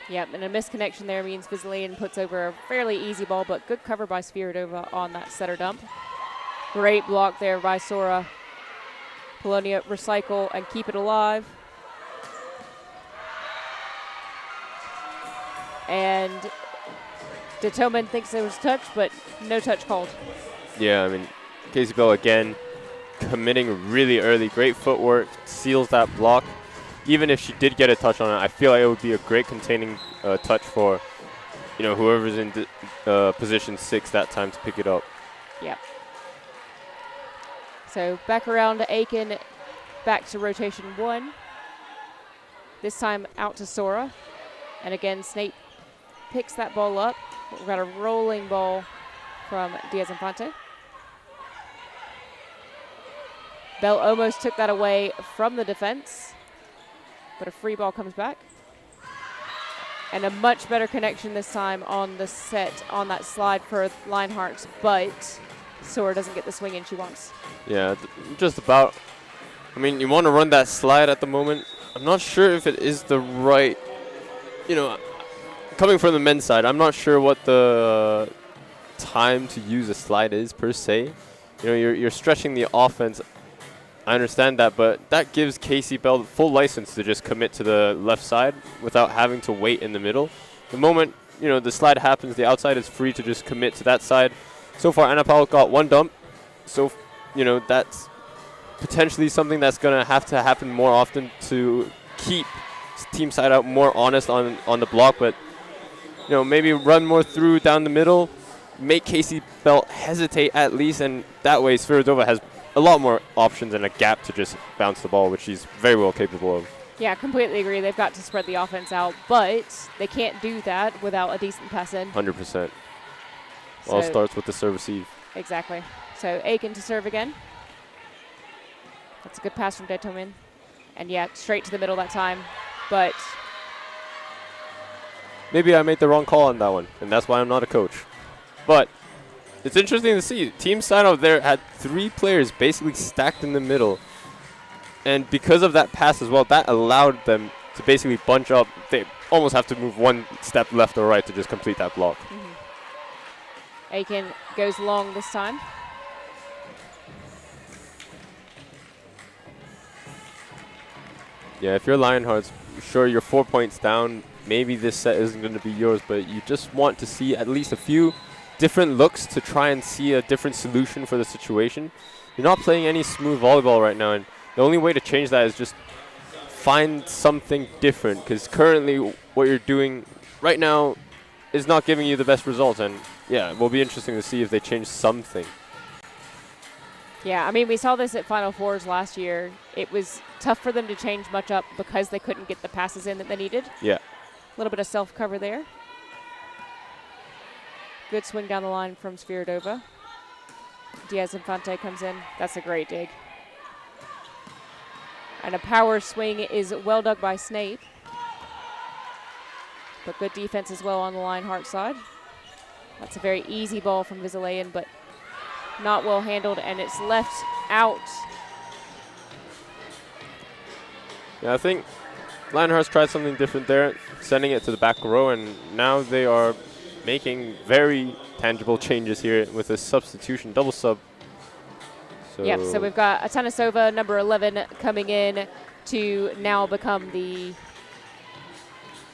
[SPEAKER 4] Yep, and a misconnection there means Vizelayan puts over a fairly easy ball, but good cover by Sviridova on that setter dump. Great block there by Sora. Polonia recycle and keep it alive. And Detoman thinks there was touch, but no touch called.
[SPEAKER 1] Yeah, I mean, Casey Bell again committing really early. Great footwork, seals that block. Even if she did get a touch on it, I feel like it would be a great containing touch for, whoever's in position 6 that time to pick it up.
[SPEAKER 4] Yep. So back around to Aiken, back to rotation 1. This time out to Sora. And again, Snape picks that ball up. We've got a rolling ball from Diaz-Infante. Bell almost took that away from the defense, but a free ball comes back. And a much better connection this time on the set, on that slide for Lionhearts, but Sora doesn't get the swing in she wants.
[SPEAKER 1] Yeah, just about. I mean, you want to run that slide at the moment. I'm not sure if it is the right, coming from the men's side, I'm not sure what the time to use a slide is per se. You're stretching the offense. I understand that, but that gives Casey Bell full license to just commit to the left side without having to wait in the middle. The moment, the slide happens, the outside is free to just commit to that side. So far, Anna Powell got one dump. So, that's potentially something that's going to have to happen more often to keep Team SideOut more honest on the block. But, maybe run more through down the middle, make Casey Bell hesitate at least, and that way Sviridova has a lot more options and a gap to just bounce the ball, which she's very well capable of.
[SPEAKER 4] Yeah, completely agree. They've got to spread the offense out, but they can't do that without a decent pass in.
[SPEAKER 1] 100%. All starts with the serve receive.
[SPEAKER 4] Exactly. So Aiken to serve again. That's a good pass from Detoman. And yeah, straight to the middle that time. But
[SPEAKER 1] maybe I made the wrong call on that one, and that's why I'm not a coach. But it's interesting to see. Team SideOut there had 3 players basically stacked in the middle. And because of that pass as well, that allowed them to basically bunch up. They almost have to move one step left or right to just complete that block.
[SPEAKER 4] Mm-hmm. Aiken goes long this time.
[SPEAKER 1] Yeah, if you're Lionhearts, sure, you're 4 points down. Maybe this set isn't going to be yours, but you just want to see at least a few different looks to try and see a different solution for the situation. You're not playing any smooth volleyball right now, and the only way to change that is just find something different, because currently what you're doing right now is not giving you the best results, and yeah, it will be interesting to see if they change something.
[SPEAKER 4] Yeah, I mean, we saw this at Final Fours last year. It was tough for them to change much up because they couldn't get the passes in that they needed.
[SPEAKER 1] Yeah.
[SPEAKER 4] A little bit of self-cover there. Good swing down the line from Sviridova. Diaz-Infante comes in. That's a great dig. And a power swing is well dug by Snape. But good defense as well on the Lionheart side. That's a very easy ball from Vizelayan, but not well handled, and it's left out.
[SPEAKER 1] Yeah, I think Lionhearts tried something different there, sending it to the back row, and now they are making very tangible changes here with a substitution, double sub.
[SPEAKER 4] Yep, so we've got Atanasova, number 11, coming in to now become the...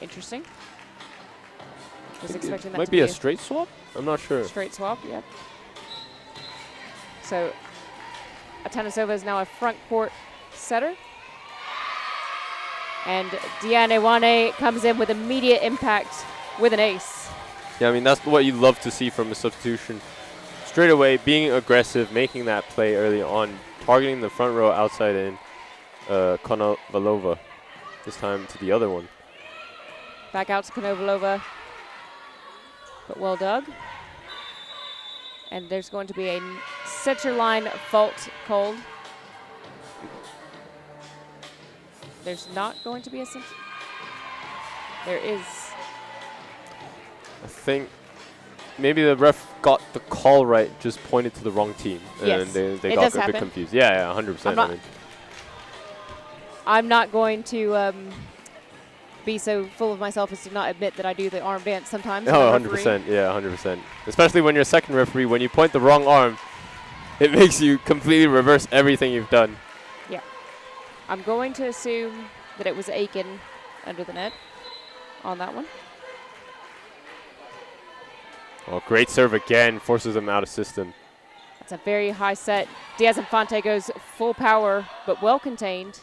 [SPEAKER 4] Interesting. Was expecting that
[SPEAKER 1] might
[SPEAKER 4] to
[SPEAKER 1] be a straight swap? I'm not sure.
[SPEAKER 4] Straight swap, yep. So Atanasova is now a front court setter. And Diane Wane comes in with immediate impact with an ace.
[SPEAKER 1] Yeah, I mean, that's what you love to see from a substitution. Straight away, being aggressive, making that play early on, targeting the front row outside in Konovalova. This time to the other one.
[SPEAKER 4] Back out to Konovalova, but well dug. And there's going to be a center line fault called. There's not going to be a center. There is.
[SPEAKER 1] I think maybe the ref got the call right, just pointed to the wrong team.
[SPEAKER 4] Yes,
[SPEAKER 1] and they
[SPEAKER 4] it
[SPEAKER 1] got
[SPEAKER 4] does
[SPEAKER 1] a bit
[SPEAKER 4] happen.
[SPEAKER 1] confused. Yeah, 100%.
[SPEAKER 4] I'm not going to be so full of myself as to not admit that I do the arm dance sometimes.
[SPEAKER 1] Oh, 100%. Yeah, 100%. Especially when you're a second referee, when you point the wrong arm, it makes you completely reverse everything you've done.
[SPEAKER 4] Yeah. I'm going to assume that it was Aiken under the net on that one.
[SPEAKER 1] Oh, great serve again, forces him out of system.
[SPEAKER 4] That's a very high set. Diaz Infante goes full power, but well contained.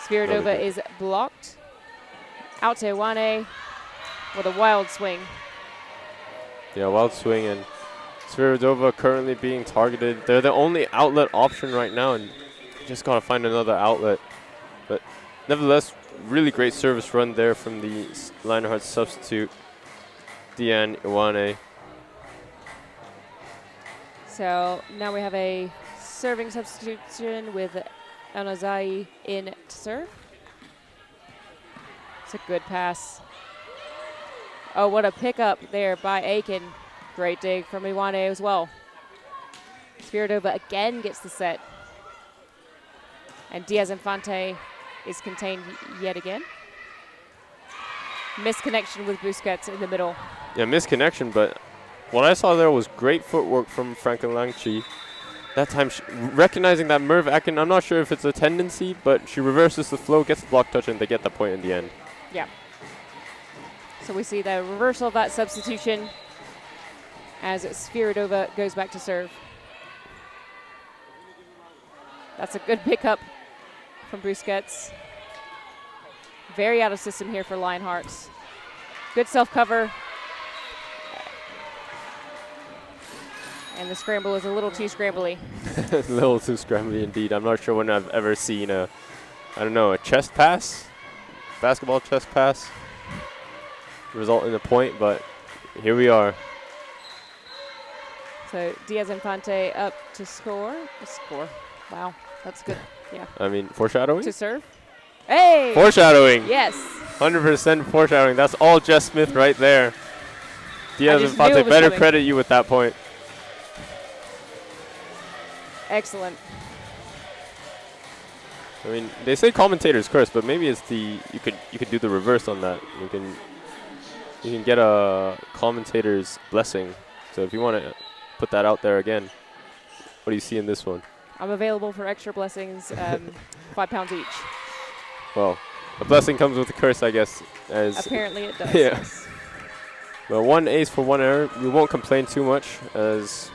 [SPEAKER 4] Spiridova is blocked. Out to Iwane with a wild swing.
[SPEAKER 1] Yeah, wild swing, and Spiridova currently being targeted. They're the only outlet option right now, and just got to find another outlet. But nevertheless, really great service run there from the Lionhearts substitute, Diane Iwane.
[SPEAKER 4] So now we have a serving substitution with Anozai in to serve. It's a good pass. Oh, what a pickup there by Aiken. Great dig from Iwane as well. Spiridova again gets the set. And Diaz Infante is contained yet again. Misconnection with Busquets in the middle.
[SPEAKER 1] Yeah, misconnection, but what I saw there was great footwork from Frankelangchi. That time, recognizing that Merv Akin, I'm not sure if it's a tendency, but she reverses the flow, gets the block touch, and they get the point in the end.
[SPEAKER 4] Yeah. So we see the reversal of that substitution as Spiridova goes back to serve. That's a good pickup from Busquets. Very out of system here for Lionhearts. Good self-cover. And the scramble is a little too scrambly.
[SPEAKER 1] A little too scrambly indeed. I'm not sure when I've ever seen a chest pass, basketball chest pass, result in a point, but here we are.
[SPEAKER 4] So Diaz Infante up to score. Wow, that's good. Yeah.
[SPEAKER 1] I mean, foreshadowing?
[SPEAKER 4] To serve. Hey!
[SPEAKER 1] Foreshadowing.
[SPEAKER 4] Yes.
[SPEAKER 1] 100% foreshadowing. That's all Jess Smith right there. Diaz Infante better credit you with that point.
[SPEAKER 4] Excellent.
[SPEAKER 1] I mean, they say commentators curse, but maybe it's you could do the reverse on that. You can get a commentator's blessing. So if you want to put that out there again, what do you see in this one?
[SPEAKER 4] I'm available for extra blessings, £5 each.
[SPEAKER 1] Well, a blessing comes with a curse, I guess. As
[SPEAKER 4] apparently it does.
[SPEAKER 1] Yeah.
[SPEAKER 4] Yes.
[SPEAKER 1] Well, one ace for one error. We won't complain too much as.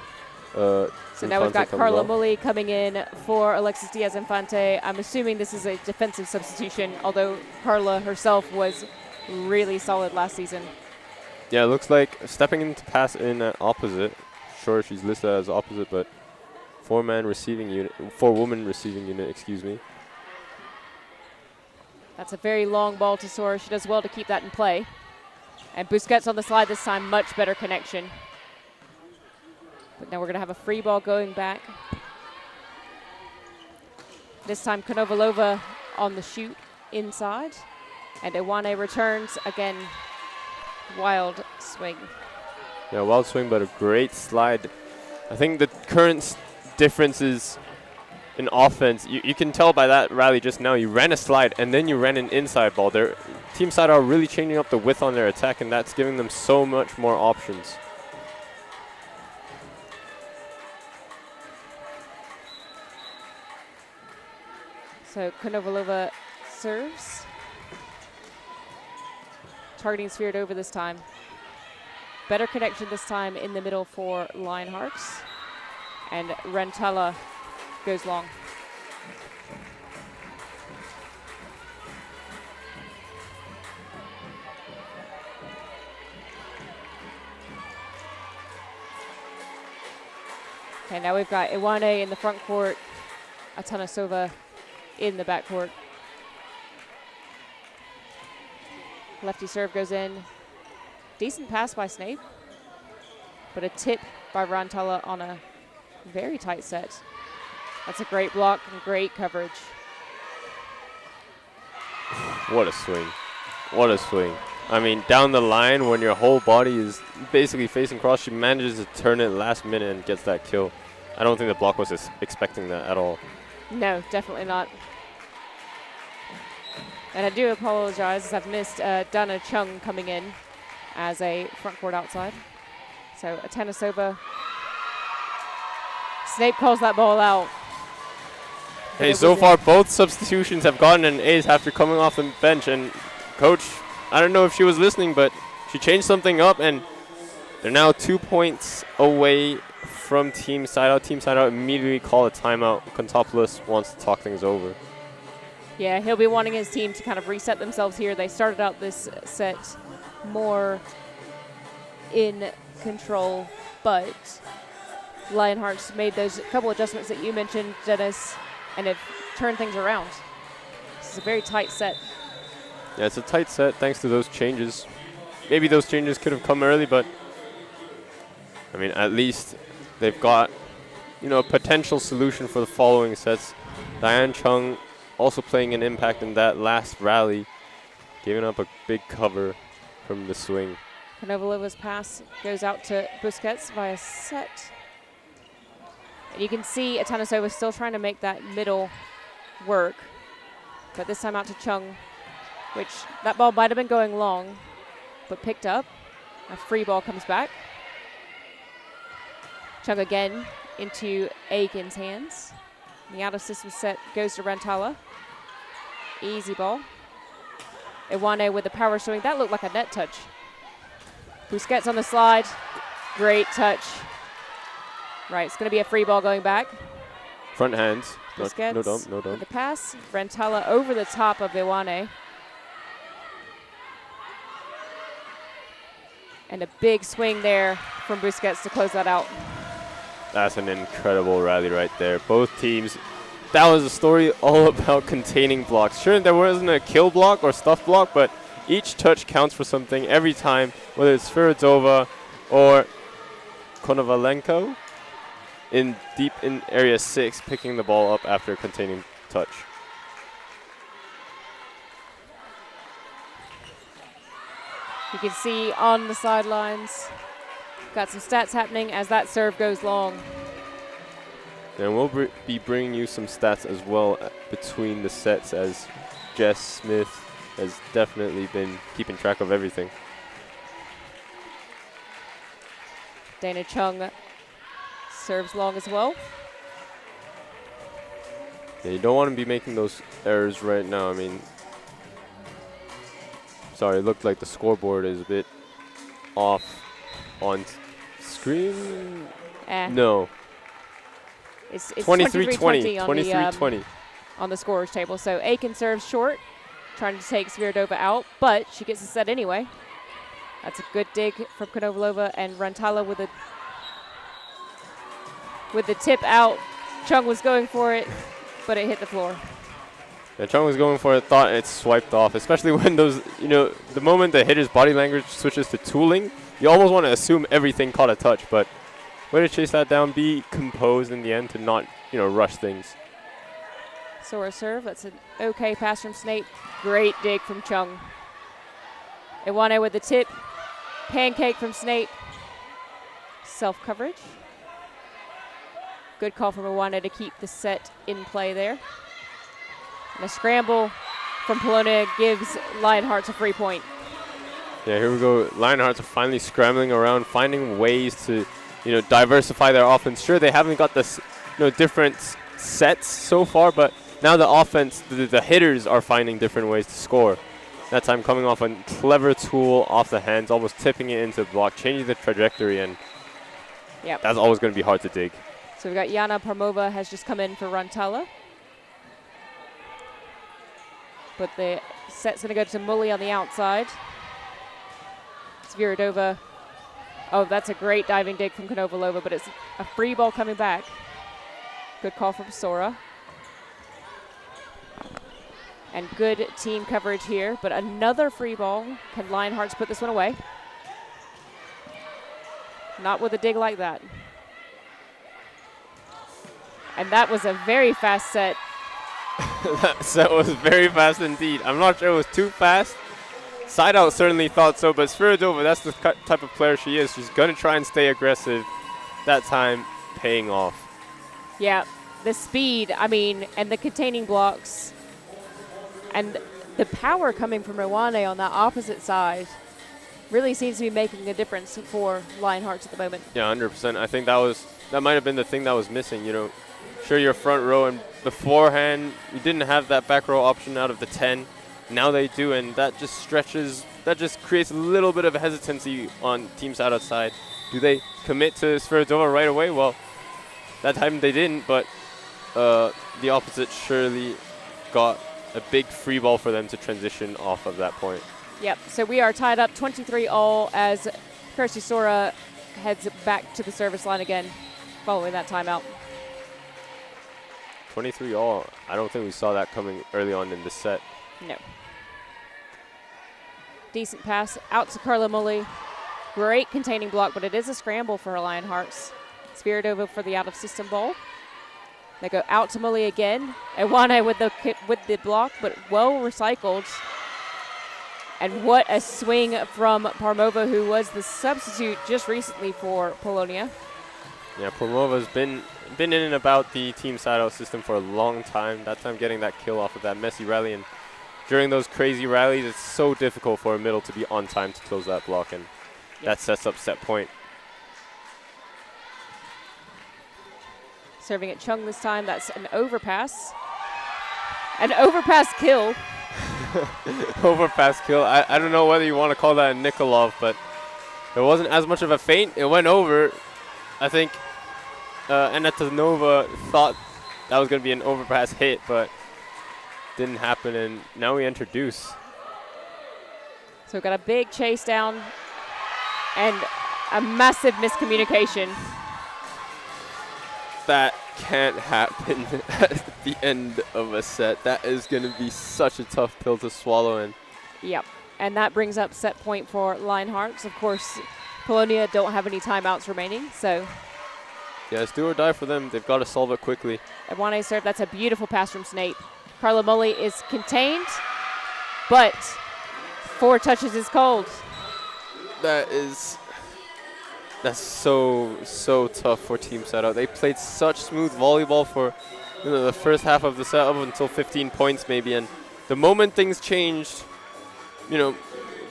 [SPEAKER 4] So now we've got Carla Mully coming in for Alexis Diaz Infante. I'm assuming this is a defensive substitution, although Carla herself was really solid last season.
[SPEAKER 1] Yeah, it looks like stepping into pass in at opposite. Sure, she's listed as opposite, but four-woman receiving unit, excuse me.
[SPEAKER 4] That's a very long ball to Sora. She does well to keep that in play. And Busquets on the slide this time, much better connection. But now we're going to have a free ball going back. This time Konovalova on the shoot inside. And Iwane returns again. Wild swing.
[SPEAKER 1] Yeah, wild swing, but a great slide. I think the current difference is in offense, you can tell by that rally just now, you ran a slide and then you ran an inside ball. Team SideOut are really changing up the width on their attack, and that's giving them so much more options.
[SPEAKER 4] So Konovalova serves. Targeting Sviridova this time. Better connection this time in the middle for Lionhearts. And Rantala goes long. Okay, now we've got Iwane in the front court, Atanasova in the back court. Lefty serve goes in. Decent pass by Snape, but a tip by Rantala on a very tight set. That's a great block and great coverage.
[SPEAKER 1] What a swing. What a swing. I mean, down the line when your whole body is basically facing cross, she manages to turn it last minute and gets that kill. I don't think the block was expecting that at all.
[SPEAKER 4] No, definitely not. And I do apologize as I've missed Dana Chung coming in as a front court outside. So Atanasova. Snape calls that ball out.
[SPEAKER 1] Hey, so far both substitutions have gotten an ace after coming off the bench, and coach, I don't know if she was listening, but she changed something up, and they're now 2 points away from Team SideOut. Team SideOut immediately call a timeout. Kontopoulos wants to talk things over.
[SPEAKER 4] Yeah, he'll be wanting his team to kind of reset themselves here. They started out this set more in control, but Lionhearts made those couple adjustments that you mentioned, Dennis, and have turned things around. This is a very tight set.
[SPEAKER 1] Yeah, it's a tight set thanks to those changes. Maybe those changes could have come early, but I mean, at least they've got, you know, a potential solution for the following sets. Diane Chung also playing an impact in that last rally, giving up a big cover from the swing.
[SPEAKER 4] Konovalova's pass goes out to Busquets via set. And you can see Atanasova still trying to make that middle work, but this time out to Chung, which that ball might have been going long, but picked up. A free ball comes back. Chung again into Aiken's hands. The out-of-system set goes to Rantala. Easy ball. Iwane with the power swing. That looked like a net touch. Busquets on the slide. Great touch. Right, it's going to be a free ball going back.
[SPEAKER 1] Front hands.
[SPEAKER 4] Busquets
[SPEAKER 1] No dump, no
[SPEAKER 4] with
[SPEAKER 1] dump.
[SPEAKER 4] the pass. Rantala over the top of Iwane. And a big swing there from Busquets to close that out.
[SPEAKER 1] That's an incredible rally right there. Both teams, that was a story all about containing blocks. Sure, there wasn't a kill block or stuff block, but each touch counts for something every time, whether it's Sviridova or Konovalenko in deep in area 6, picking the ball up after a containing touch.
[SPEAKER 4] You can see on the sidelines, got some stats happening as that serve goes long.
[SPEAKER 1] And we'll be bringing you some stats as well between the sets, as Jess Smith has definitely been keeping track of everything.
[SPEAKER 4] Dana Chung serves long as well.
[SPEAKER 1] Yeah, you don't want to be making those errors right now. I mean, sorry, it looked like the scoreboard is a bit off on screen. No.
[SPEAKER 4] It's
[SPEAKER 1] 23-20.
[SPEAKER 4] 23-20 on the scorer's table. So Aiken serves short, trying to take Sviridova out, but she gets the set anyway. That's a good dig from Konovalova, and Rantala with the tip out. Chung was going for it, but it hit the floor.
[SPEAKER 1] Yeah, Chung was going for it, thought it swiped off, especially when those, you know, the moment the hitter's body language switches to tooling, you almost want to assume everything caught a touch, but way to chase that down, be composed in the end to not, you know, rush things.
[SPEAKER 4] Sora serve, that's an okay pass from Snape. Great dig from Chung. Iwane with the tip, pancake from Snape. Self-coverage. Good call from Iwana to keep the set in play there. And a scramble from Polonia gives Lionhearts a free point.
[SPEAKER 1] Yeah, here we go. Lionhearts are finally scrambling around, finding ways to, diversify their offense. Sure, they haven't got this, different sets so far, but now the offense, the hitters are finding different ways to score. That time coming off a clever tool off the hands, almost tipping it into the block, changing the trajectory, and that's always going to be hard to dig.
[SPEAKER 4] So we've got Yana Parmova has just come in for Rantala. But the set's going to go to Mully on the outside. Sviridova. Oh, that's a great diving dig from Konovalova, but it's a free ball coming back. Good call from Sora. And good team coverage here, but another free ball. Can Lionhearts put this one away? Not with a dig like that. And that was a very fast set.
[SPEAKER 1] That set was very fast indeed. I'm not sure it was too fast. SideOut certainly thought so, but Sviridova, that's the type of player she is. She's going to try and stay aggressive. That time paying off.
[SPEAKER 4] Yeah, the speed, and the containing blocks. And the power coming from Rwane on that opposite side really seems to be making a difference for Lionhearts at the moment.
[SPEAKER 1] Yeah, 100%. I think that might have been the thing that was missing. Sure, your front row, and beforehand you didn't have that back row option out of the 10. Now they do, and that just creates a little bit of hesitancy on Team SideOut side. Do they commit to Sviridova right away? Well, that time they didn't, but the opposite surely got a big free ball for them to transition off of that point.
[SPEAKER 4] Yep, so we are tied up 23-all as Kirsty Sora heads back to the service line again following that timeout.
[SPEAKER 1] 23-all. I don't think we saw that coming early on in the set.
[SPEAKER 4] No. Decent pass out to Carla Mully. Great containing block, but it is a scramble for Lionhearts. Sviridova for the out-of-system ball. They go out to Mully again. Iwane with the block, but well recycled. And what a swing from Parmova, who was the substitute just recently for Polonia.
[SPEAKER 1] Yeah, Parmova's been in and about the Team SideOut system for a long time. That time getting that kill off of that messy rally, and during those crazy rallies, it's so difficult for a middle to be on time to close that block, and that sets up set point.
[SPEAKER 4] Serving at Chung this time, that's an overpass. An overpass kill.
[SPEAKER 1] Overpass kill. I don't know whether you want to call that a Nikolov, but it wasn't as much of a feint. It went over. I think Anatonova thought that was going to be an overpass hit, but didn't happen, and now we introduce.
[SPEAKER 4] So we've got a big chase down and a massive miscommunication.
[SPEAKER 1] That can't happen at the end of a set. That is going to be such a tough pill to swallow in.
[SPEAKER 4] Yep, and that brings up set point for Lionhearts. Of course, Polonia don't have any timeouts remaining, so.
[SPEAKER 1] Yeah, it's do or die for them. They've got to solve it quickly.
[SPEAKER 4] Iwane serve, that's a beautiful pass from Snape. Carla Mully is contained, but 4 touches is cold.
[SPEAKER 1] That's so tough for Team SideOut. They played such smooth volleyball for the first half of the set up until 15 points maybe, and the moment things changed,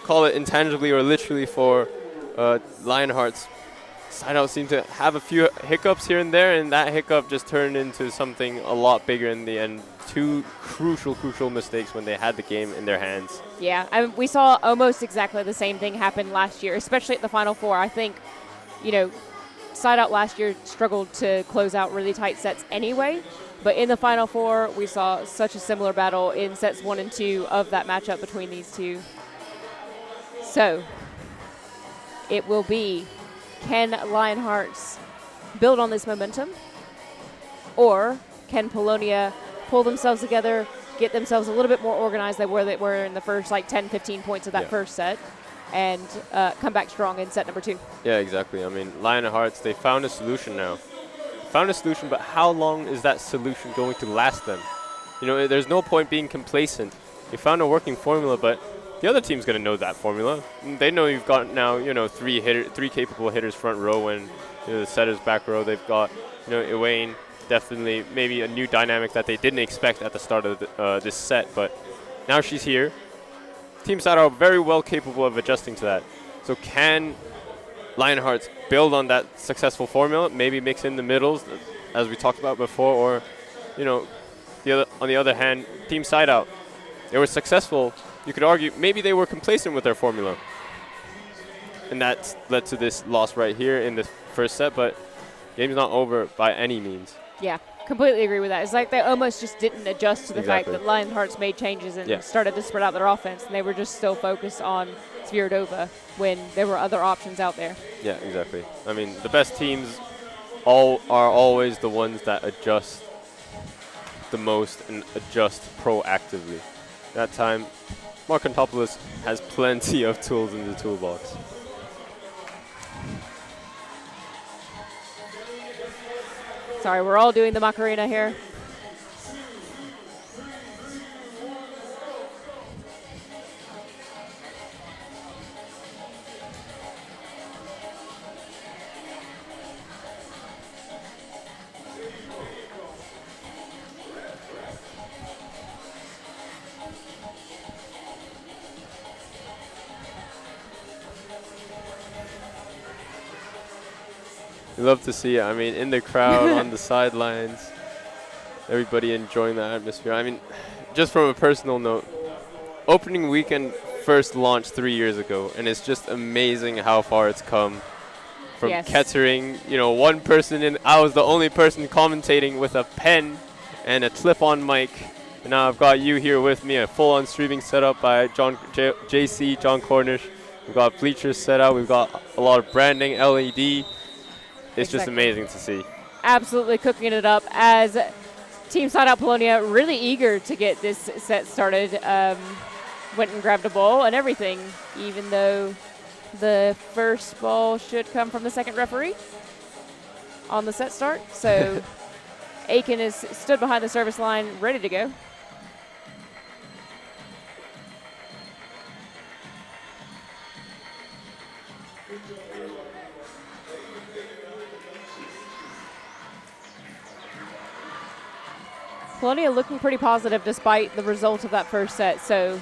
[SPEAKER 1] call it intangibly or literally for Lionhearts, SideOut seemed to have a few hiccups here and there, and that hiccup just turned into something a lot bigger in the end. 2 crucial mistakes when they had the game in their hands.
[SPEAKER 4] Yeah, we saw almost exactly the same thing happen last year, especially at the Final Four. I think, SideOut last year struggled to close out really tight sets anyway, but in the Final Four, we saw such a similar battle in sets 1 and 2 of that matchup between these two. So, it will be, can Lionhearts build on this momentum, or can Polonia pull themselves together, get themselves a little bit more organized than where they were in the first 10, 15 points of that first set, and come back strong in set number 2.
[SPEAKER 1] Yeah, exactly. I mean, Lionhearts, they found a solution now. But how long is that solution going to last them? There's no point being complacent. You found a working formula, but the other team's going to know that formula. They know you've got now, 3 capable hitters front row, and the setters back row. They've got Elaine, definitely maybe a new dynamic that they didn't expect at the start of this set, but now she's here. Team SideOut very well capable of adjusting to that. So can Lionhearts build on that successful formula, maybe mix in the middles, as we talked about before, or, on the other hand, Team SideOut, they were successful. You could argue maybe they were complacent with their formula. And that led to this loss right here in the first set, but game's not over by any means.
[SPEAKER 4] Yeah, completely agree with that. It's like they almost just didn't adjust to the fact that Lionhearts made changes and started to spread out their offense, and they were just still focused on Sviridova when there were other options out there.
[SPEAKER 1] Yeah, exactly. I mean, the best teams are always the ones that adjust the most and adjust proactively. That time, Markantopoulos has plenty of tools in the toolbox.
[SPEAKER 4] Sorry, we're all doing the Macarena here.
[SPEAKER 1] You love to see it. I mean, in the crowd, on the sidelines, everybody enjoying the atmosphere. I mean, just from a personal note, opening weekend first launched 3 years ago, and it's just amazing how far it's come. From Kettering, one person in. I was the only person commentating with a pen and a clip-on mic. And now I've got you here with me, a full-on streaming setup by JC, John Cornish. We've got bleachers set out. We've got a lot of branding, LED. It's just amazing to see.
[SPEAKER 4] Absolutely cooking it up as Team SideOut Polonia really eager to get this set started. Went and grabbed a ball and everything, even though the first ball should come from the second referee on the set start. So Aiken is stood behind the service line, ready to go. Polonia looking pretty positive despite the result of that first set. So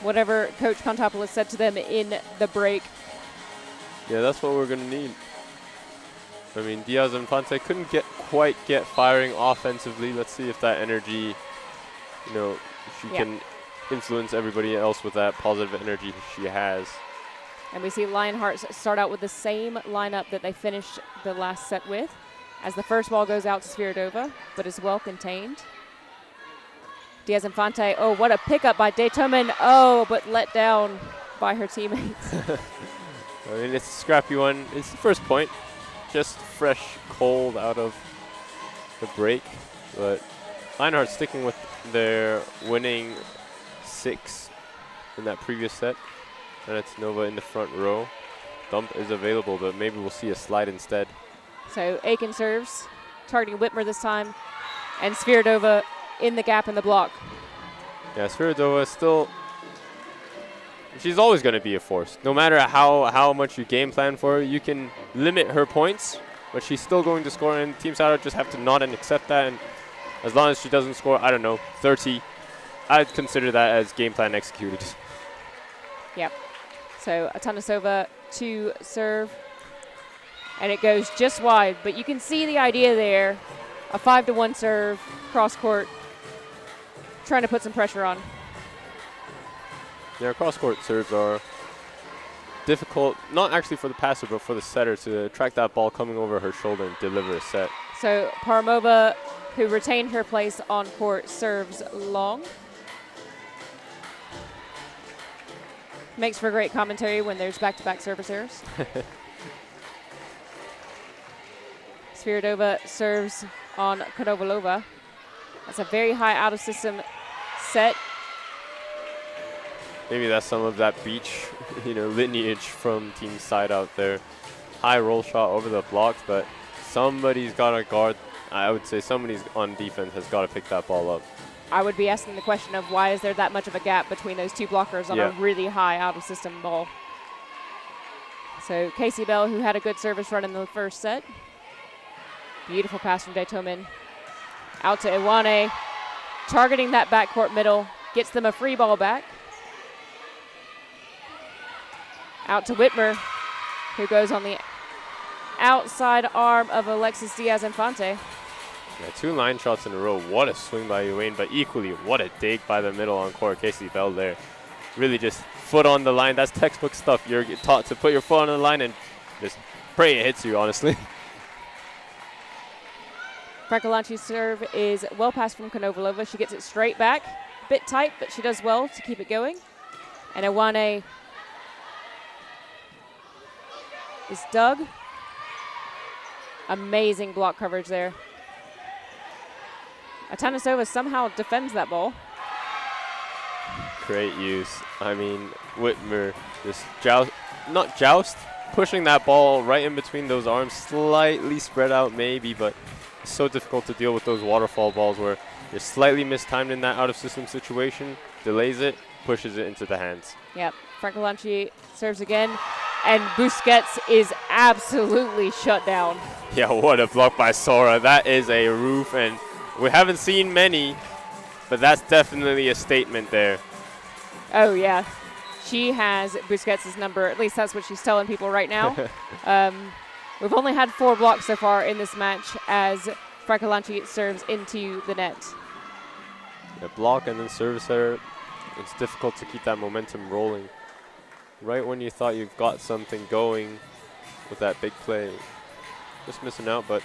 [SPEAKER 4] whatever Coach Kontopoulos said to them in the break.
[SPEAKER 1] Yeah, that's what we're going to need. I mean, Diaz and Infante couldn't quite get firing offensively. Let's see if that energy, she can influence everybody else with that positive energy she has.
[SPEAKER 4] And we see Lionhearts start out with the same lineup that they finished the last set with, as the first ball goes out to Sviridova, but is well contained. Diaz Infante, oh, what a pickup by Daytomen. Oh, but let down by her teammates.
[SPEAKER 1] I mean, it's a scrappy one. It's the first point. Just fresh, cold out of the break. But Lionheart sticking with their winning 6 in that previous set. And it's Nova in the front row. Dump is available, but maybe we'll see a slide instead.
[SPEAKER 4] So Aiken serves, targeting Whitmer this time. And Sviridova in the gap in the block.
[SPEAKER 1] Yeah, Sviridova still, she's always going to be a force. No matter how much you game plan for her, you can limit her points, but she's still going to score, and Team SideOut just have to nod and accept that. And as long as she doesn't score, 30, I'd consider that as game plan executed.
[SPEAKER 4] Yep. So Atanasova to serve, and it goes just wide, but you can see the idea there. A 5-1 serve, cross court, trying to put some pressure on.
[SPEAKER 1] Yeah, cross-court serves are difficult, not actually for the passer, but for the setter to track that ball coming over her shoulder and deliver a set.
[SPEAKER 4] So Paramova, who retained her place on court, serves long. Makes for great commentary when there's back-to-back service errors. Sviridova serves on Konovalova. That's a very high out-of-system set.
[SPEAKER 1] Maybe that's some of that beach, lineage from Team SideOut there. High roll shot over the blocks, but somebody's got to guard. I would say somebody's on defense has got to pick that ball up.
[SPEAKER 4] I would be asking the question of why is there that much of a gap between those two blockers on a really high out-of-system ball. So Casey Bell, who had a good service run in the first set. Beautiful pass from Daytomin. Out to Iwane, targeting that backcourt middle, gets them a free ball back. Out to Whitmer, who goes on the outside arm of Alexis Diaz-Infante.
[SPEAKER 1] Yeah, 2 line shots in a row. What a swing by Uwain, but equally, what a dig by the middle on court. Casey Bell there. Really just foot on the line. That's textbook stuff. You're taught to put your foot on the line and just pray it hits you, honestly.
[SPEAKER 4] Frankolanci's serve is well passed from Konovalova. She gets it straight back. Bit tight, but she does well to keep it going. And Iwane is dug. Amazing block coverage there. Atanasova somehow defends that ball.
[SPEAKER 1] Great use. I mean, Whitmer just pushing that ball right in between those arms, slightly spread out maybe, but it's so difficult to deal with those waterfall balls where you're slightly mistimed in that out-of-system situation, delays it, pushes it into the hands.
[SPEAKER 4] Yep, Francolanci serves again, and Busquets is absolutely shut down.
[SPEAKER 1] Yeah, what a block by Sora. That is a roof, and we haven't seen many, but that's definitely a statement there.
[SPEAKER 4] Oh, yeah. She has Busquets' number. At least that's what she's telling people right now. We've only had 4 blocks so far in this match as Francolanci serves into the net.
[SPEAKER 1] Yeah, block and then service error. It's difficult to keep that momentum rolling. Right when you thought you've got something going with that big play. Just missing out, but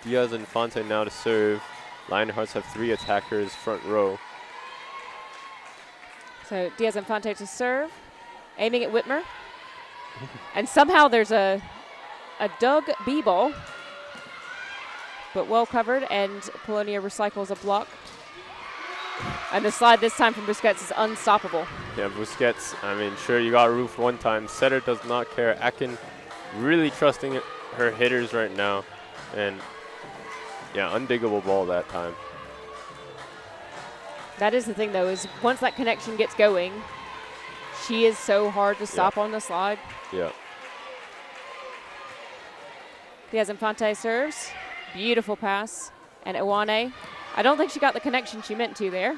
[SPEAKER 1] Diaz-Infante now to serve. Lionhearts have 3 attackers front row.
[SPEAKER 4] So Diaz-Infante to serve, aiming at Whitmer. And somehow there's a dug B-ball, but well covered, and Polonia recycles a block. And the slide this time from Busquets is unstoppable.
[SPEAKER 1] Yeah, Busquets, I mean, sure, you got roofed one time. Setter does not care. Akin really trusting her hitters right now. And, yeah, undiggable ball that time.
[SPEAKER 4] That is the thing, though, is once that connection gets going, she is so hard to stop on the slide.
[SPEAKER 1] Yeah.
[SPEAKER 4] Diaz-Infante serves. Beautiful pass. And Iwane, I don't think she got the connection she meant to there.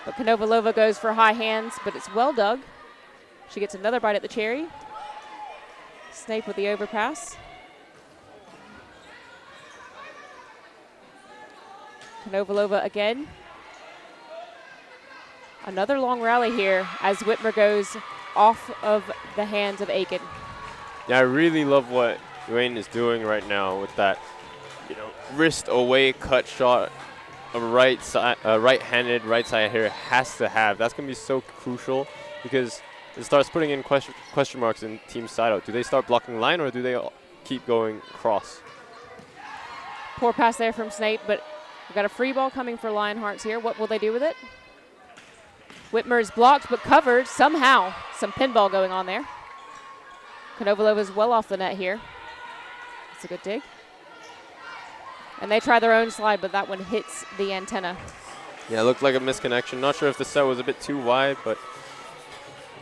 [SPEAKER 4] But Konovalova goes for high hands, but it's well dug. She gets another bite at the cherry. Snape with the overpass. Konovalova again. Another long rally here as Whitmer goes off of the hands of Aiken.
[SPEAKER 1] Yeah, I really love what Wayne is doing right now with that, wrist away cut shot. A right-handed right side hitter has to have. That's going to be so crucial because it starts putting in question marks in Team SideOut. Do they start blocking line or do they keep going cross?
[SPEAKER 4] Poor pass there from Snape, but we've got a free ball coming for Lionhearts here. What will they do with it? Whitmer is blocked but covered somehow. Some pinball going on there. Konovalova is well off the net here. It's a good dig. And they try their own slide, but that one hits the antenna.
[SPEAKER 1] Yeah, it looked like a misconnection. Not sure if the set was a bit too wide, but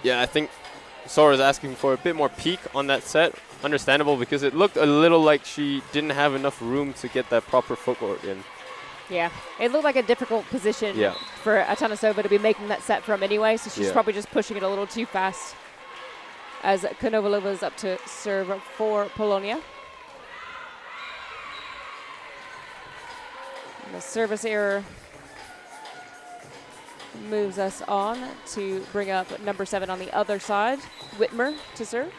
[SPEAKER 1] yeah, I think Sora's asking for a bit more peak on that set. Understandable because it looked a little like she didn't have enough room to get that proper footwork in.
[SPEAKER 4] Yeah, it looked like a difficult position for Atanasova to be making that set from anyway, so she's probably just pushing it a little too fast as Konovalova is up to serve for Polonia. The service error moves us on to bring up number 7 on the other side, Whitmer to serve.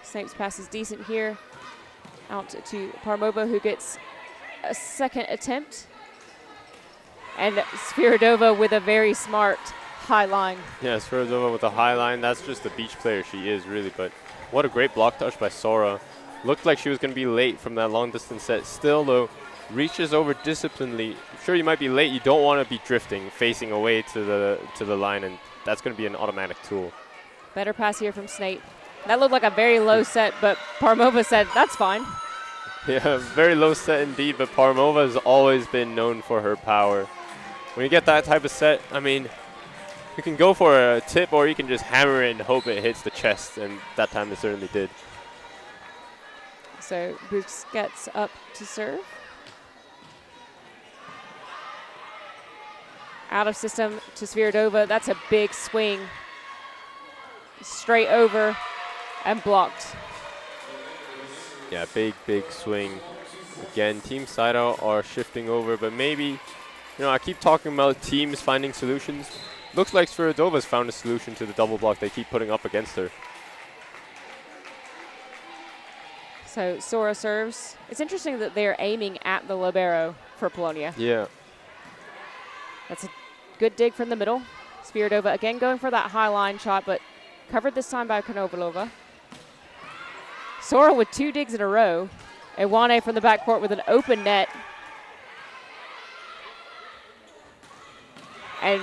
[SPEAKER 4] Snape's pass is decent here. Out to Parmova, who gets a second attempt. And Sviridova with a very smart high line. Yeah,
[SPEAKER 1] Sviridova with a high line. That's just the beach player she is, really, but what a great block touch by Sora. Looked like she was going to be late from that long distance set. Still, though, reaches over disciplinedly. Sure, you might be late. You don't want to be drifting, facing away to the line, and that's going to be an automatic tool.
[SPEAKER 4] Better pass here from Snape. That looked like a very low set, but Parmova said, that's fine.
[SPEAKER 1] Yeah, very low set indeed, but Parmova has always been known for her power. When you get that type of set, I mean, You can go for a tip, or you can just hammer it and hope it hits the chest, and that time it certainly did.
[SPEAKER 4] So Busquets up to serve. Out of system to Sviridova. That's a big swing. Straight over and blocked.
[SPEAKER 1] Yeah, big swing. Again, Team SideOut are shifting over, but maybe, I keep talking about teams finding solutions. Looks like Sviridova's found a solution to the double block they keep putting up against her.
[SPEAKER 4] So Sora serves. It's interesting that they're aiming at the libero for Polonia.
[SPEAKER 1] Yeah.
[SPEAKER 4] That's a good dig from the middle. Sviridova again going for that high line shot, but covered this time by Konovalova. Sora with 2 digs in a row. Iwane from the backcourt with an open net. And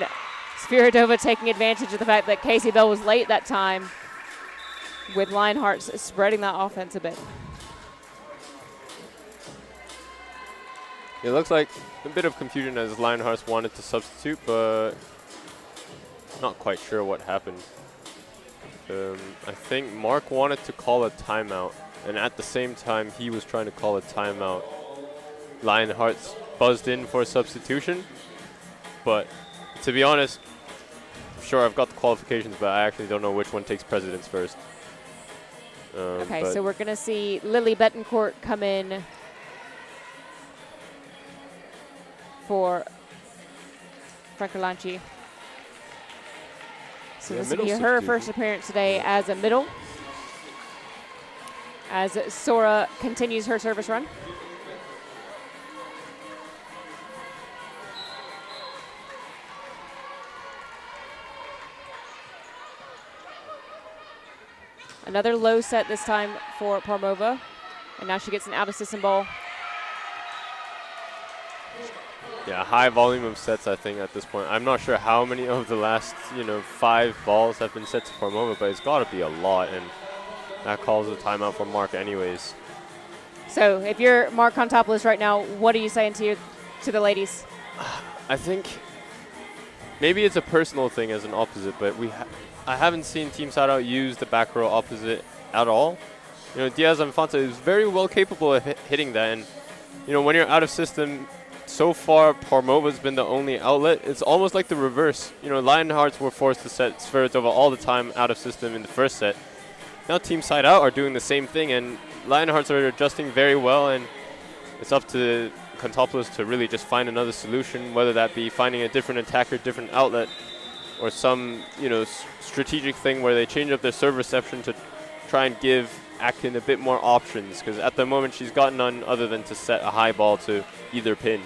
[SPEAKER 4] Sviridova taking advantage of the fact that Casey Bell was late that time, with Lionhearts spreading that offense a bit.
[SPEAKER 1] It looks like a bit of confusion as Lionhearts wanted to substitute, but not quite sure what happened. I think Mark wanted to call a timeout, and at the same time he was trying to call a timeout. Lionhearts buzzed in for a substitution, but to be honest, sure, I've got the qualifications, but I actually don't know which one takes precedence first.
[SPEAKER 4] Okay, so we're going to see Lily Betancourt come in for Francolanchi. So
[SPEAKER 1] Yeah,
[SPEAKER 4] this will be her first appearance today as a middle, as Sora continues her service run. Another low set this time for Parmova, and now she gets an out-of-system ball.
[SPEAKER 1] Yeah, high volume of sets, I think, at this point. I'm not sure how many of the last, 5 balls have been set to Parmova, but it's got to be a lot, and that calls a timeout for Mark anyways.
[SPEAKER 4] So if you're Mark Kontopoulos right now, what are you saying to the ladies?
[SPEAKER 1] I think maybe it's a personal thing as an opposite, but I haven't seen Team SideOut use the back row opposite at all. Diaz Infante is very well capable of hitting that, and when you're out of system, so far Parmova's been the only outlet. It's almost like the reverse. Lionhearts were forced to set Sviridova all the time out of system in the first set. Now Team SideOut are doing the same thing, and Lionhearts are adjusting very well, and it's up to Kontopoulos to really just find another solution, whether that be finding a different attacker, different outlet, or some strategic thing where they change up their serve reception to try and give Akin a bit more options, because at the moment she's got none other than to set a high ball to either pin.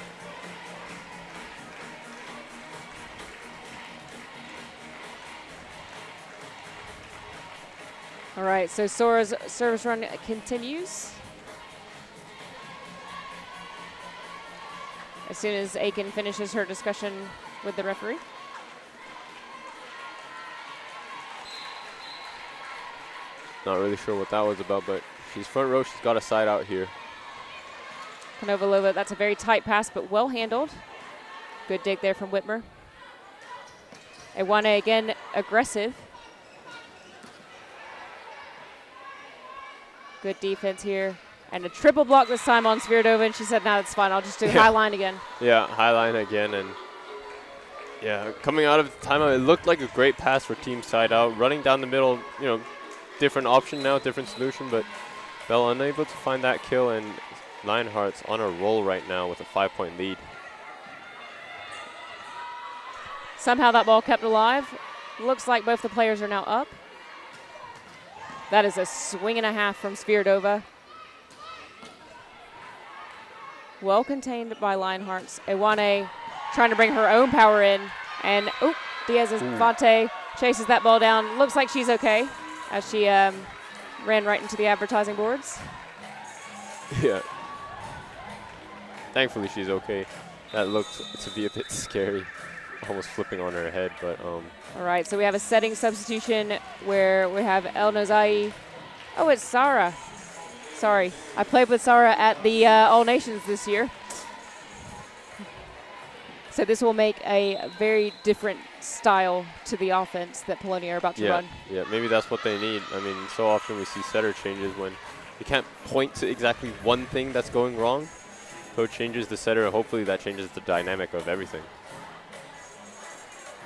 [SPEAKER 4] All right, so Sora's service run continues. As soon as Aiken finishes her discussion with the referee.
[SPEAKER 1] Not really sure what that was about, but she's front row. She's got a side out here.
[SPEAKER 4] Konovalova, that's a very tight pass, but well handled. Good dig there from Whitmer. Iwane again aggressive. Good defense here. And a triple block this time on Sviridova, and she said, no, it's fine. I'll just do high line again.
[SPEAKER 1] Yeah, high line again. And yeah, coming out of the timeout, it looked like a great pass for Team SideOut. Running down the middle, different option now, different solution, but Bell unable to find that kill, and Lionhearts on a roll right now with a 5-point lead.
[SPEAKER 4] Somehow that ball kept alive. Looks like both the players are now up. That is a swing and a half from Sviridova. Well contained by Lionhearts. Iwane trying to bring her own power in. And, Diaz Infante chases that ball down. Looks like she's okay as she ran right into the advertising boards.
[SPEAKER 1] Yeah. Thankfully, she's okay. That looked to be a bit scary. Almost flipping on her head, but
[SPEAKER 4] All right, so we have a setting substitution where we have El Nozai. Oh, it's Sarah. Sorry, I played with Sarah at the All Nations this year. So this will make a very different style to the offense that Polonia are about to run.
[SPEAKER 1] Yeah, maybe that's what they need. I mean, so often we see setter changes when you can't point to exactly one thing that's going wrong. Coach changes the setter, and hopefully that changes the dynamic of everything.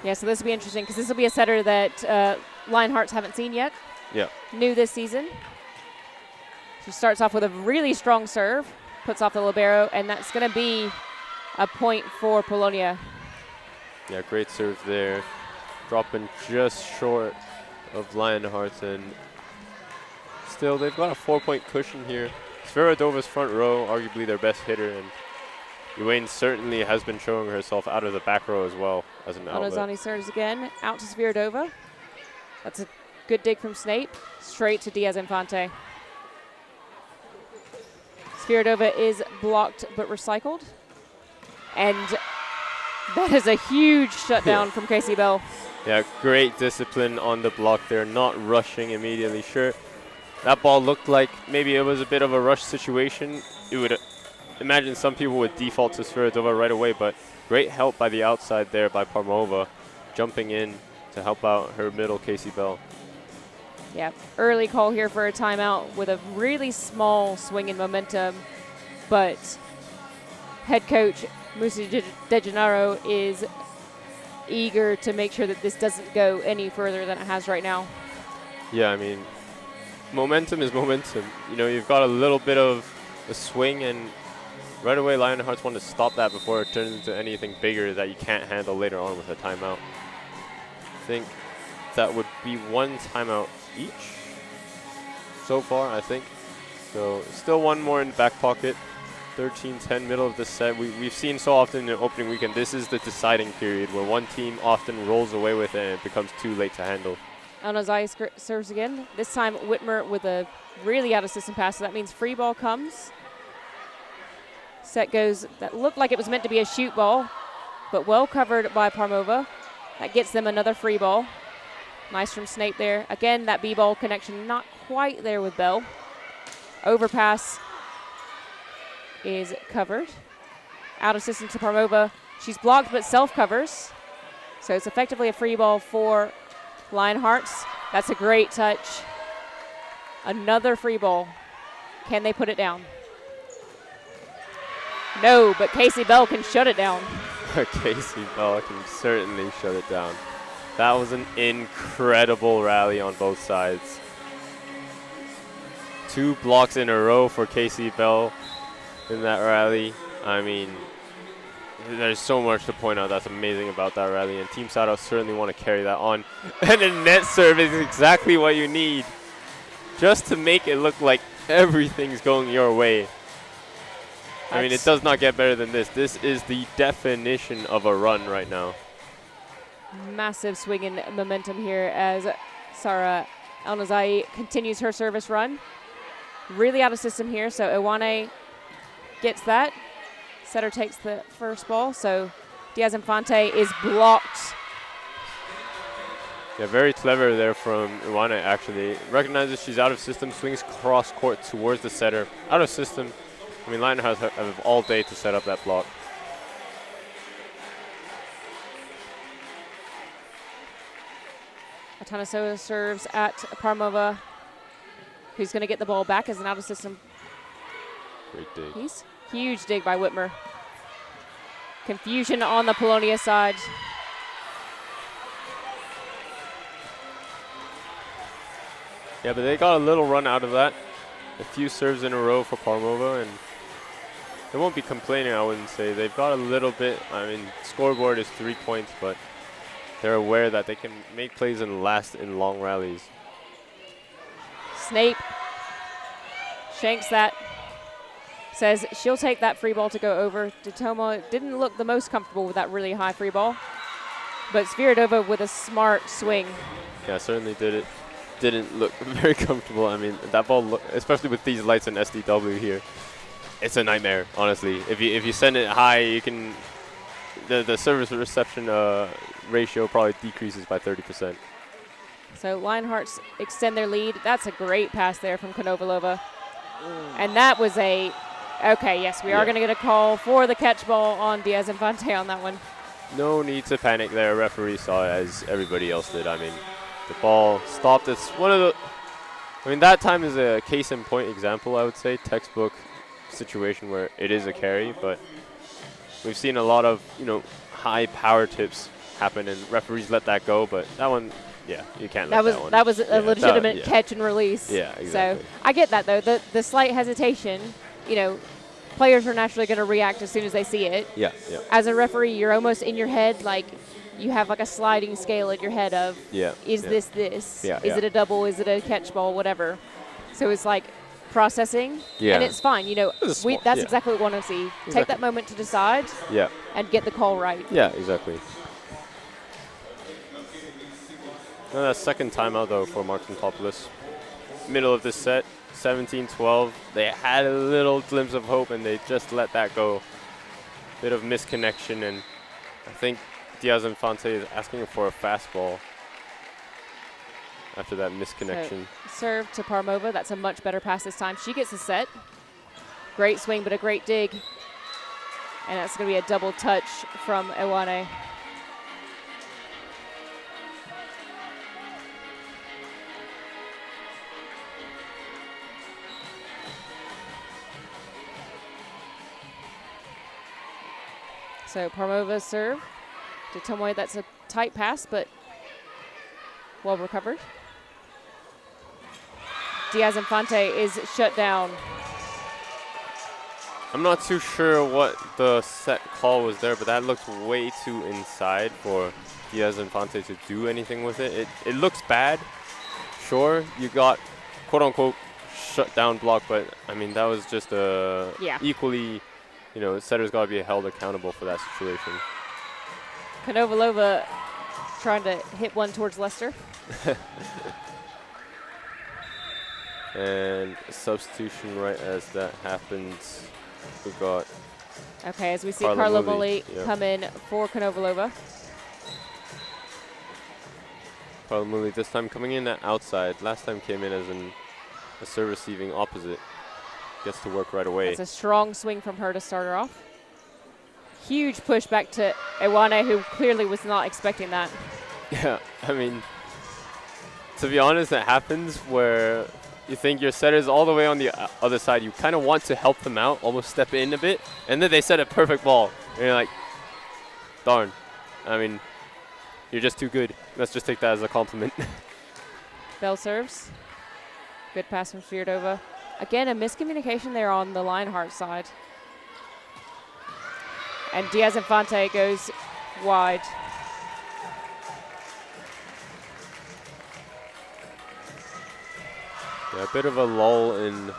[SPEAKER 4] Yeah, so this will be interesting because this will be a setter that Lionhearts haven't seen yet.
[SPEAKER 1] Yeah.
[SPEAKER 4] New this season. She starts off with a really strong serve, puts off the libero, and that's going to be a point for Polonia.
[SPEAKER 1] Yeah, great serve there. Dropping just short of Lionhearts, and still they've got a 4-point cushion here. Sviradova's front row, arguably their best hitter, and Yuane certainly has been showing herself out of the back row as well as an outlet.
[SPEAKER 4] Onozani serves again, out to Sviridova. That's a good dig from Snape, straight to Diaz Infante. Sviridova is blocked but recycled. And that is a huge shutdown from Casey Bell.
[SPEAKER 1] Yeah, great discipline on the block there, not rushing immediately. Sure, that ball looked like maybe it was a bit of a rush situation. You would imagine some people would default to Sviridova right away, but great help by the outside there by Parmova, jumping in to help out her middle, Casey Bell.
[SPEAKER 4] Yeah, early call here for a timeout with a really small swing in momentum, but head coach Musa De Gennaro is eager to make sure that this doesn't go any further than it has right now.
[SPEAKER 1] Yeah, I mean, momentum is momentum. You know, you've got a little bit of a swing, and right away Lionhearts want to stop that before it turns into anything bigger that you can't handle later on with a timeout. I think that would be one timeout each so far, I think. So still one more in the back pocket. 13-10, middle of the set. We've seen so often in the opening weekend, this is the deciding period where one team often rolls away with it and it becomes too late to handle.
[SPEAKER 4] Onozai serves again. This time Whitmer with a really out-of-system pass, so that means free ball comes. Set goes, that looked like it was meant to be a shoot ball, but well covered by Parmova. That gets them another free ball. Nice from Snape there. Again, that B-ball connection not quite there with Bell. Overpass is covered. Out of system to Parmova. She's blocked but self-covers. So it's effectively a free ball for Lionhearts. That's a great touch. Another free ball. Can they put it down? No, but Casey Bell can shut it down.
[SPEAKER 1] Casey Bell can certainly shut it down. That was an incredible rally on both sides. 2 blocks in a row for Casey Bell in that rally. I mean, there's so much to point out that's amazing about that rally, and Team SideOut certainly want to carry that on. And a net serve is exactly what you need, just to make it look like everything's going your way. I mean, it does not get better than this. This is the definition of a run right now.
[SPEAKER 4] Massive swing in momentum here as Sara Elnazai continues her service run. Really out of system here, so Iwane gets that. Setter takes the first ball, so Diaz Infante is blocked.
[SPEAKER 1] Yeah, very clever there from Iwane, actually. Recognizes she's out of system, swings cross court towards the setter. Out of system. I mean, Lionhearts have all day to set up that block.
[SPEAKER 4] Atanasoa serves at Parmova, who's going to get the ball back as an out of system.
[SPEAKER 1] Great dig.
[SPEAKER 4] Piece. Huge dig by Whitmer. Confusion on the Polonia side.
[SPEAKER 1] Yeah, but they got a little run out of that. A few serves in a row for Parmova, and they won't be complaining, I wouldn't say. They've got a little bit, I mean, scoreboard is 3 points, but they're aware that they can make plays and last in long rallies.
[SPEAKER 4] Snape shanks that. Says she'll take that free ball to go over. Dotoma didn't look the most comfortable with that really high free ball, but Sviridova with a smart swing.
[SPEAKER 1] Yeah, certainly didn't look very comfortable. I mean, that ball, especially with these lights in SDW here, it's a nightmare, honestly. If you send it high, you can, the service reception ratio probably decreases by 30%.
[SPEAKER 4] So Lionhearts extend their lead. That's a great pass there from Konovalova. And that was a, okay, yes, we are going to get a call for the catch ball on Diaz Infante on that one.
[SPEAKER 1] No need to panic there. Referee saw it as everybody else did. I mean, the ball stopped. It's one of the... I mean, that time is a case in point example, I would say. Textbook situation where it is a carry, but we've seen a lot of, high power tips happen, and referees let that go, but that one... Yeah, you can't let that one.
[SPEAKER 4] That was a legitimate catch and release.
[SPEAKER 1] Yeah, exactly.
[SPEAKER 4] So I get that, though. The slight hesitation, players are naturally going to react as soon as they see it.
[SPEAKER 1] Yeah, yeah.
[SPEAKER 4] As a referee, you're almost in your head, like you have like a sliding scale in your head of, is this?
[SPEAKER 1] Yeah,
[SPEAKER 4] is it a double? Is it a catch ball? Whatever. So it's like processing, and it's fine. That's exactly what we want to see.
[SPEAKER 1] Exactly.
[SPEAKER 4] Take that moment to decide and get the call right.
[SPEAKER 1] Yeah, exactly. Now that second timeout, though, for Marks and Populous. Middle of this set, 17-12. They had a little glimpse of hope, and they just let that go. Bit of misconnection, and I think Diaz Infante is asking for a fastball after that misconnection.
[SPEAKER 4] So, serve to Parmova. That's a much better pass this time. She gets a set. Great swing, but a great dig. And that's going to be a double touch from Ewane. So Parmova's serve to Tomoe. That's a tight pass, but well recovered. Diaz Infante is shut down.
[SPEAKER 1] I'm not too sure what the set call was there, but that looks way too inside for Diaz Infante to do anything with it. It looks bad. Sure, you got quote-unquote shut down block, but I mean, that was just a equally... setter's got to be held accountable for that situation.
[SPEAKER 4] Konovalova trying to hit one towards Lester.
[SPEAKER 1] And a substitution right as that happens. We got...
[SPEAKER 4] Okay, as we see Carla Mully come in for Konovalova.
[SPEAKER 1] Carla Mully this time coming in at outside. Last time came in as a serve receiving opposite. Gets to work right away.
[SPEAKER 4] That's a strong swing from her to start her off. Huge push back to Ewane, who clearly was not expecting that.
[SPEAKER 1] Yeah, I mean, to be honest, it happens where you think your setter's all the way on the other side. You kind of want to help them out, almost step in a bit, and then they set a perfect ball. And you're like, darn. I mean, you're just too good. Let's just take that as a compliment.
[SPEAKER 4] Bell serves. Good pass from Svirdova. Again, a miscommunication there on the Lionhearts side. And Diaz Infante goes wide.
[SPEAKER 1] Yeah, a bit of a lull in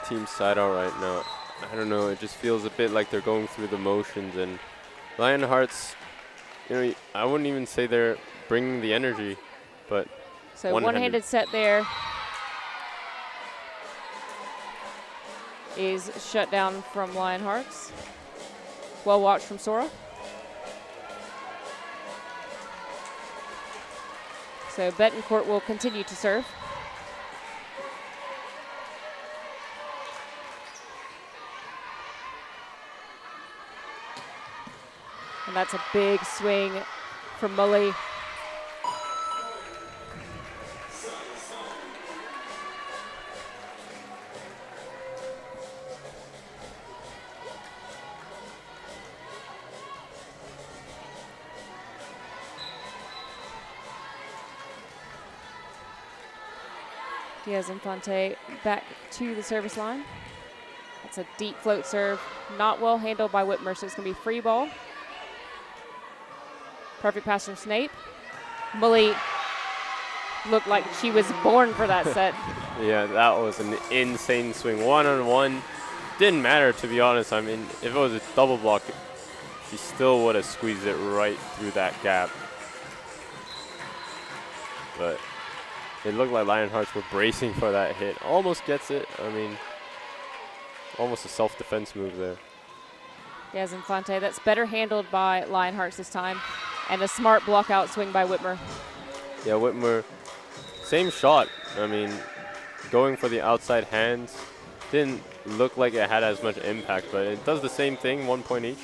[SPEAKER 1] Team SideOut right now. I don't know, it just feels a bit like they're going through the motions. And Lionhearts, I wouldn't even say they're bringing the energy, but
[SPEAKER 4] so one-handed set there. Is shut down from Lionhearts. Well watched from Sora. So Betancourt will continue to serve. And that's a big swing from Mully. Diaz Infante back to the service line. That's a deep float serve. Not well handled by Whitmer, so it's going to be free ball. Perfect pass from Snape. Mully looked like she was born for that set.
[SPEAKER 1] Yeah, that was an insane swing. One-on-one. Didn't matter, to be honest. I mean, if it was a double block, she still would have squeezed it right through that gap. But it looked like Lionhearts were bracing for that hit. Almost gets it. I mean, almost a self-defense move there.
[SPEAKER 4] Diaz Infante, that's better handled by Lionhearts this time. And a smart block out swing by Whitmer.
[SPEAKER 1] Yeah, Whitmer, same shot. I mean, going for the outside hands. Didn't look like it had as much impact, but it does the same thing, 1 point each.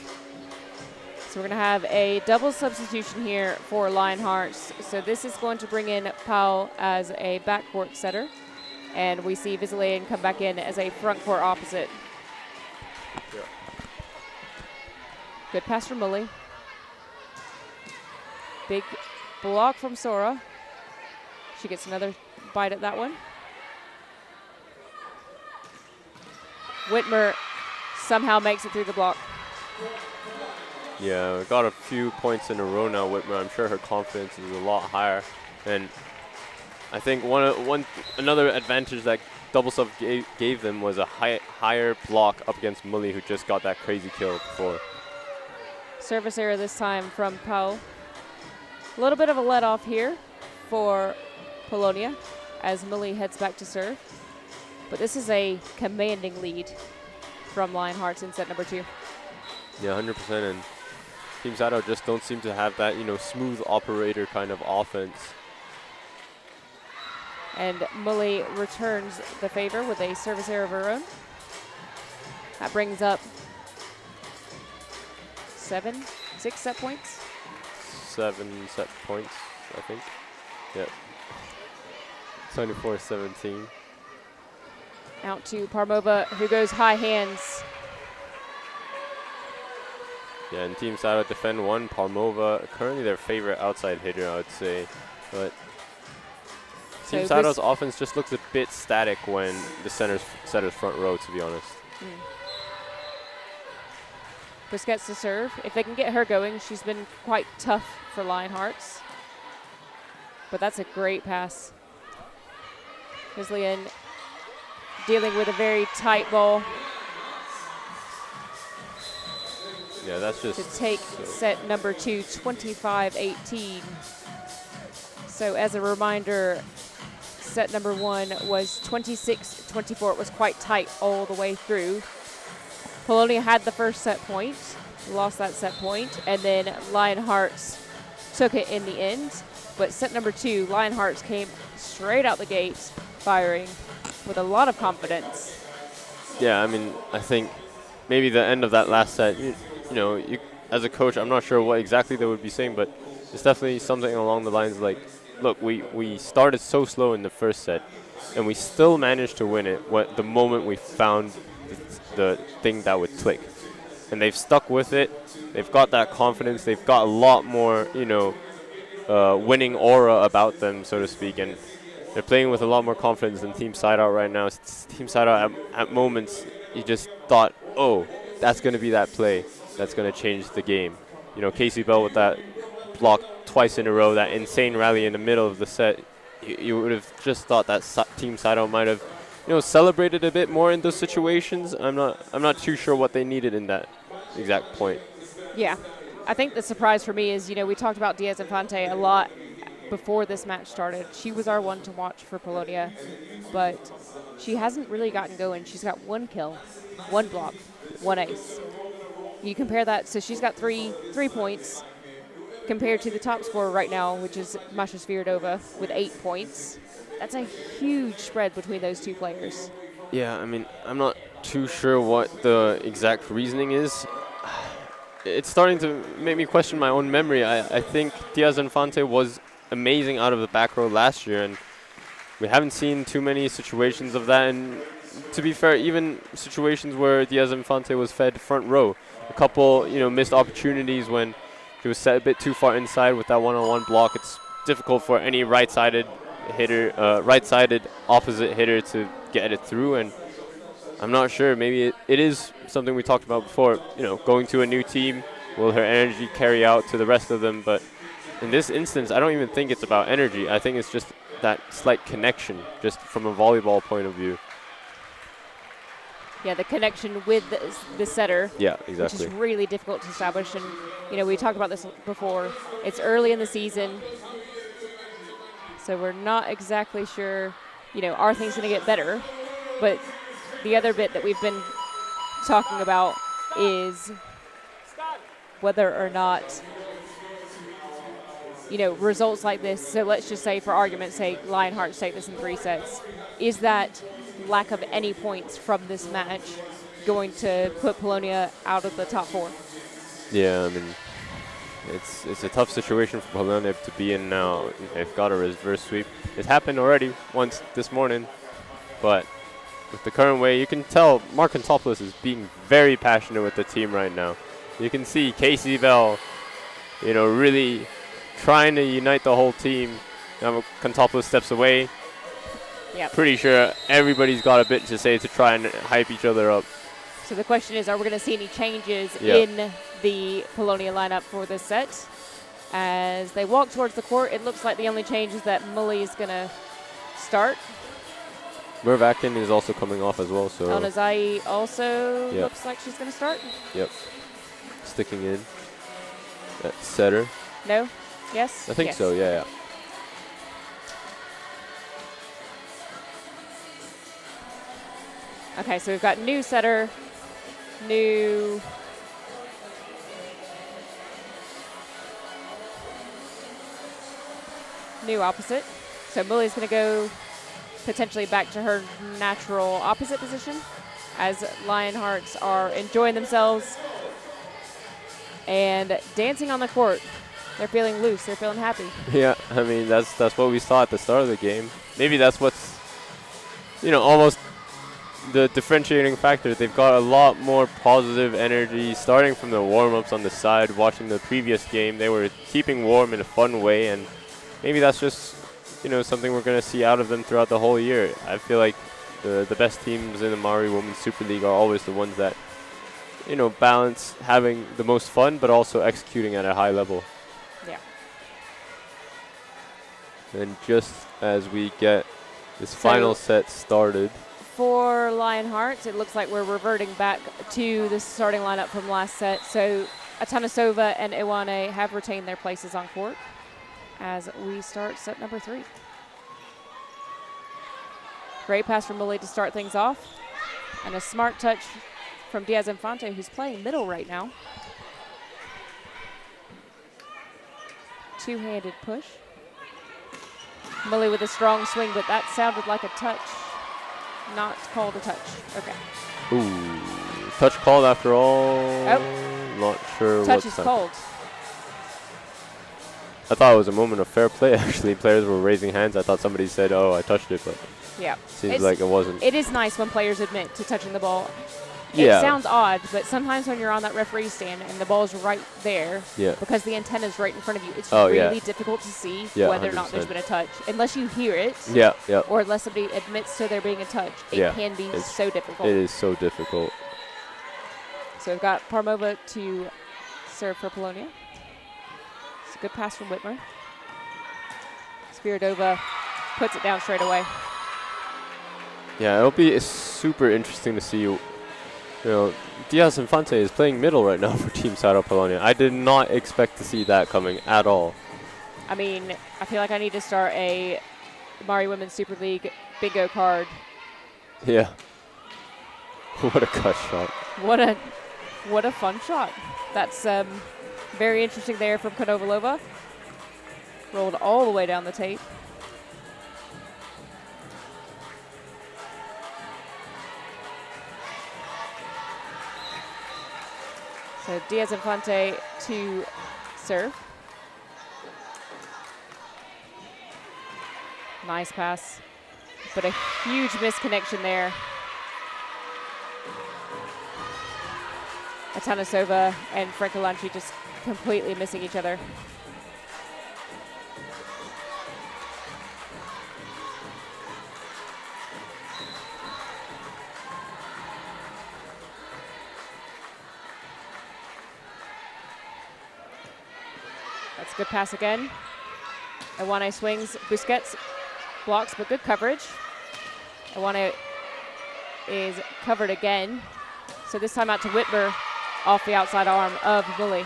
[SPEAKER 4] So we're going to have a double substitution here for Lionhearts. So this is going to bring in Powell as a backcourt setter. And we see Vizelayan come back in as a front court opposite.
[SPEAKER 1] Yeah.
[SPEAKER 4] Good pass from Mully. Big block from Sora. She gets another bite at that one. Whitmer somehow makes it through the block.
[SPEAKER 1] Yeah, got a few points in a row now, Whitmer. I'm sure her confidence is a lot higher. And I think another advantage that double sub gave them was a higher block up against Mully, who just got that crazy kill before.
[SPEAKER 4] Service error this time from Powell. A little bit of a let off here for Polonia as Mully heads back to serve. But this is a commanding lead from Lionhearts in set number 2.
[SPEAKER 1] Yeah, 100%. And Team SideOut just don't seem to have that, smooth operator kind of offense.
[SPEAKER 4] And Mully returns the favor with a service error of her own. That brings up 6 set points.
[SPEAKER 1] 7 set points, I think. Yep. 24-17.
[SPEAKER 4] Out to Parmova, who goes high hands.
[SPEAKER 1] Yeah, and Team SideOut defend 1. Parmova, currently their favorite outside hitter, I would say. But Team SideOut's offense just looks a bit static when the setter's front row, to be honest.
[SPEAKER 4] Busquets to serve. If they can get her going, she's been quite tough for Lionhearts. But that's a great pass. Vizelayan dealing with a very tight ball.
[SPEAKER 1] Yeah, that's just
[SPEAKER 4] to take set number 2, 25-18. So as a reminder, set number 1 was 26-24. It was quite tight all the way through. Polonia had the first set point, lost that set point, and then Lionhearts took it in the end. But set number 2, Lionhearts came straight out the gate, firing with a lot of confidence.
[SPEAKER 1] Yeah, I mean, I think maybe the end of that last set, you as a coach, I'm not sure what exactly they would be saying, but it's definitely something along the lines like, look, we started so slow in the first set, and we still managed to win it the moment we found the thing that would click. And they've stuck with it. They've got that confidence. They've got a lot more, winning aura about them, so to speak, and they're playing with a lot more confidence than Team SideOut right now. Team SideOut at moments, you just thought, oh, that's going to be that play that's going to change the game. Casey Bell with that block twice in a row, that insane rally in the middle of the set, you would have just thought that Team SideOut might have, celebrated a bit more in those situations. I'm not too sure what they needed in that exact point.
[SPEAKER 4] Yeah, I think the surprise for me is, we talked about Diaz Infante a lot before this match started. She was our one to watch for Polonia, but she hasn't really gotten going. She's got 1 kill, 1 block, 1 ace. You compare that, so she's got 3 points compared to the top scorer right now, which is Masha Sviridova with 8 points. That's a huge spread between those 2 players.
[SPEAKER 1] Yeah, I mean, I'm not too sure what the exact reasoning is. It's starting to make me question my own memory. I think Diaz Infante was amazing out of the back row last year, and we haven't seen too many situations of that. And to be fair, even situations where Diaz Infante was fed front row, a couple, missed opportunities when he was set a bit too far inside with that one-on-one block. It's difficult for any right-sided hitter, right-sided opposite hitter to get it through, and I'm not sure. Maybe it is something we talked about before. Going to a new team, will her energy carry out to the rest of them? But in this instance, I don't even think it's about energy. I think it's just that slight connection, just from a volleyball point of view.
[SPEAKER 4] Yeah, the connection with the setter.
[SPEAKER 1] Yeah, exactly.
[SPEAKER 4] Which is really difficult to establish. And, we talked about this before. It's early in the season, so we're not exactly sure, are things going to get better? But the other bit that we've been talking about is whether or not, results like this. So let's just say, for argument's sake, Lionhearts take this in 3 sets. Is that lack of any points from this match going to put Polonia out of the top 4?
[SPEAKER 1] Yeah, I mean, It's a tough situation for Polonia to be in now. They've got a reverse sweep. It happened already once this morning, but with the current way, you can tell Mark Kontopoulos is being very passionate with the team right now. You can see Casey Bell, really trying to unite the whole team. Now Kontopoulos steps away.
[SPEAKER 4] Yep.
[SPEAKER 1] Pretty sure everybody's got a bit to say to try and hype each other up.
[SPEAKER 4] So the question is, are we going to see any changes in the Polonia lineup for this set? As they walk towards the court, it looks like the only change is that Mully is going to start.
[SPEAKER 1] Mervakin is also coming off as well. So
[SPEAKER 4] Onazai also looks like she's going to start.
[SPEAKER 1] Yep. Sticking in. That's setter.
[SPEAKER 4] No? Yes?
[SPEAKER 1] I think so, yeah.
[SPEAKER 4] Okay, so we've got new setter, new opposite. So Mully's going to go potentially back to her natural opposite position as Lionhearts are enjoying themselves and dancing on the court. They're feeling loose. They're feeling happy.
[SPEAKER 1] Yeah, I mean, that's what we saw at the start of the game. Maybe that's what's, almost the differentiating factor. They've got a lot more positive energy starting from the warm-ups on the side. Watching the previous game, they were keeping warm in a fun way, and maybe that's just something we're going to see out of them throughout the whole year. I feel like the best teams in the Maori Women's Super League are always the ones that balance having the most fun but also executing at a high level.
[SPEAKER 4] Yeah.
[SPEAKER 1] And just as we get this final set started,
[SPEAKER 4] for Lionhearts, it looks like we're reverting back to the starting lineup from last set. So Atanasova and Iwane have retained their places on court as we start set number 3. Great pass from Mully to start things off. And a smart touch from Diaz Infante, who's playing middle right now. Two-handed push. Mully with a strong swing, but that sounded like a touch. Not called a touch. Okay.
[SPEAKER 1] Ooh, touch called after all.
[SPEAKER 4] Oh.
[SPEAKER 1] Not sure.
[SPEAKER 4] Touch is called.
[SPEAKER 1] I thought it was a moment of fair play. Actually, players were raising hands. I thought somebody said, "Oh, I touched it," but seems like it wasn't.
[SPEAKER 4] It is nice when players admit to touching the ball.
[SPEAKER 1] Yeah.
[SPEAKER 4] It sounds odd, but sometimes when you're on that referee stand and the ball's right there, because the antenna's right in front of you, it's really difficult to see whether or not there's been a touch. Unless you hear it, or unless somebody admits to there being a touch, it can be so difficult.
[SPEAKER 1] It is so difficult.
[SPEAKER 4] So we've got Parmova to serve for Polonia. It's a good pass from Whitmer. Spiridova puts it down straight away.
[SPEAKER 1] Yeah, it'll be super interesting to see. Diaz Infante is playing middle right now for Team SideOut Polonia. I did not expect to see that coming at all.
[SPEAKER 4] I mean, I feel like I need to start a Maori Women's Super League bingo card.
[SPEAKER 1] Yeah. What a cut shot.
[SPEAKER 4] What a fun shot. That's very interesting there from Konovalova. Rolled all the way down the tape. So Diaz Infante to serve. Nice pass, but a huge misconnection there. Atanasova and Francolanci just completely missing each other. That's a good pass again. Iwane swings, Busquets blocks, but good coverage. Iwane is covered again. So this time out to Whitmer off the outside arm of Mully.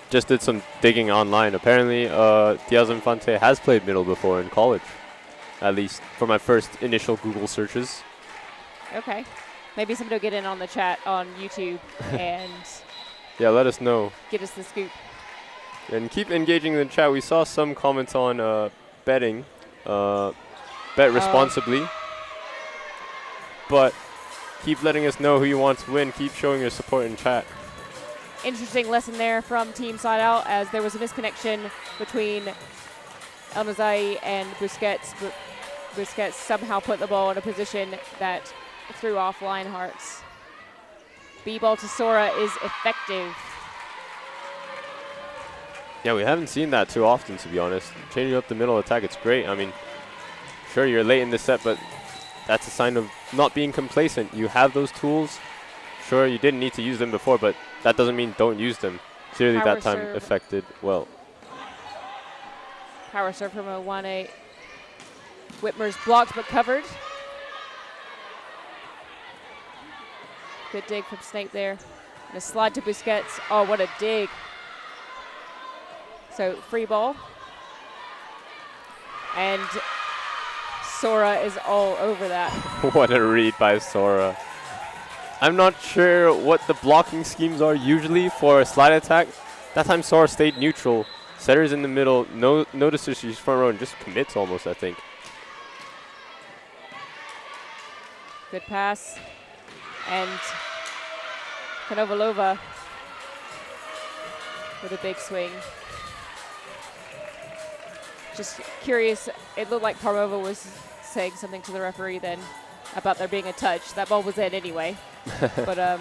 [SPEAKER 1] Just did some digging online. Apparently, Diaz Infante has played middle before in college, at least for my first initial Google searches.
[SPEAKER 4] Okay. Maybe somebody will get in on the chat on YouTube and
[SPEAKER 1] let us know.
[SPEAKER 4] Get us the scoop.
[SPEAKER 1] And keep engaging in the chat. We saw some comments on betting. Bet responsibly. but keep letting us know who you want to win. Keep showing your support in chat.
[SPEAKER 4] Interesting lesson there from Team SideOut, as there was a misconnection between El Nazai and Busquets, but Busquets somehow put the ball in a position that threw off Lionhearts. B-ball to Sora is effective.
[SPEAKER 1] Yeah, we haven't seen that too often, to be honest. Changing up the middle attack, it's great. I mean, sure, you're late in the set, but that's a sign of not being complacent. You have those tools. Sure, you didn't need to use them before, but that doesn't mean don't use them. Clearly,
[SPEAKER 4] Power
[SPEAKER 1] that time
[SPEAKER 4] serve.
[SPEAKER 1] affected well.
[SPEAKER 4] Power serve from a 1-8. Whitmer's blocked but covered. Good dig from Snape there. And a slide to Busquets. Oh, what a dig. So free ball. And Sora is all over that.
[SPEAKER 1] What a read by Sora. I'm not sure what the blocking schemes are usually for a slide attack. That time Sora stayed neutral. Setter's in the middle, notices she's front row and just commits almost, I think.
[SPEAKER 4] Good pass. And Konovalova with a big swing. Just curious, it looked like Parmova was saying something to the referee then about there being a touch. That ball was in anyway. But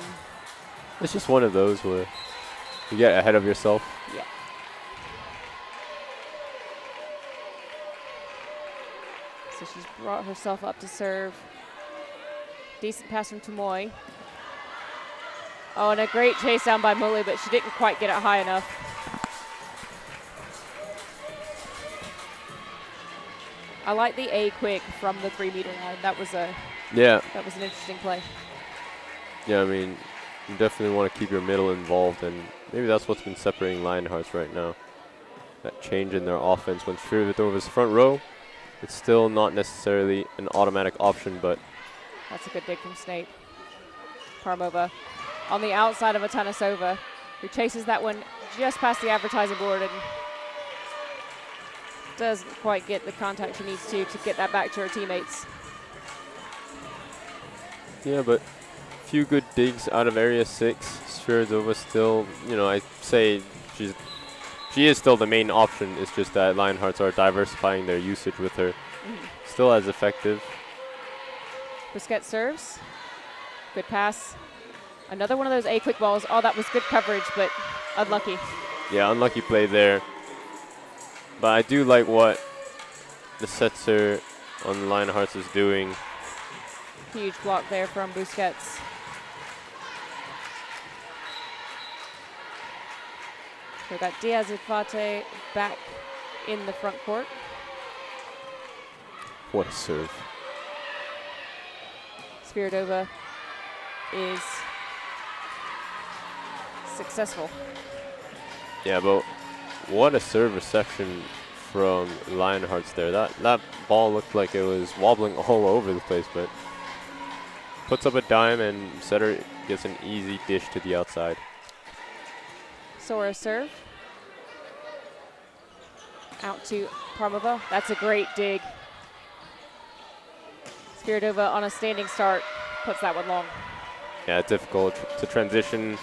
[SPEAKER 1] it's just one of those where you get ahead of yourself.
[SPEAKER 4] yeah. So she's brought herself up to serve. Decent pass from Tomoy. Oh, and a great chase down by Muli, but she didn't quite get it high enough. I like the A quick from the 3-meter line. That was an interesting play.
[SPEAKER 1] Yeah, I mean, you definitely want to keep your middle involved, and maybe that's what's been separating Lionhearts right now. That change in their offense when Svirdova's front row. It's still not necessarily an automatic option, but
[SPEAKER 4] That's a good dig from Snape. Parmova on the outside of Atanasova, who chases that one just past the advertising board and doesn't quite get the contact she needs to get that back to her teammates.
[SPEAKER 1] yeah, but a few good digs out of area 6. Svirdova still, I say she is still the main option. It's just that Lionhearts are diversifying their usage with her. Still as effective.
[SPEAKER 4] Busquets serves. Good pass. Another one of those A quick balls. Oh, that was good coverage, but unlucky.
[SPEAKER 1] Yeah, unlucky play there. But I do like what the setzer on Lionhearts is doing.
[SPEAKER 4] Huge block there from Busquets. We've got Diaz Infante back in the front court.
[SPEAKER 1] What a serve.
[SPEAKER 4] Svirdova is successful.
[SPEAKER 1] Yeah, but what a serve reception from Lionhearts there. That ball looked like it was wobbling all over the place, but puts up a dime and setter gets an easy dish to the outside.
[SPEAKER 4] Sora serve. Out to Parmova. That's a great dig. Svirdova on a standing start puts that one long.
[SPEAKER 1] Yeah, difficult to transition in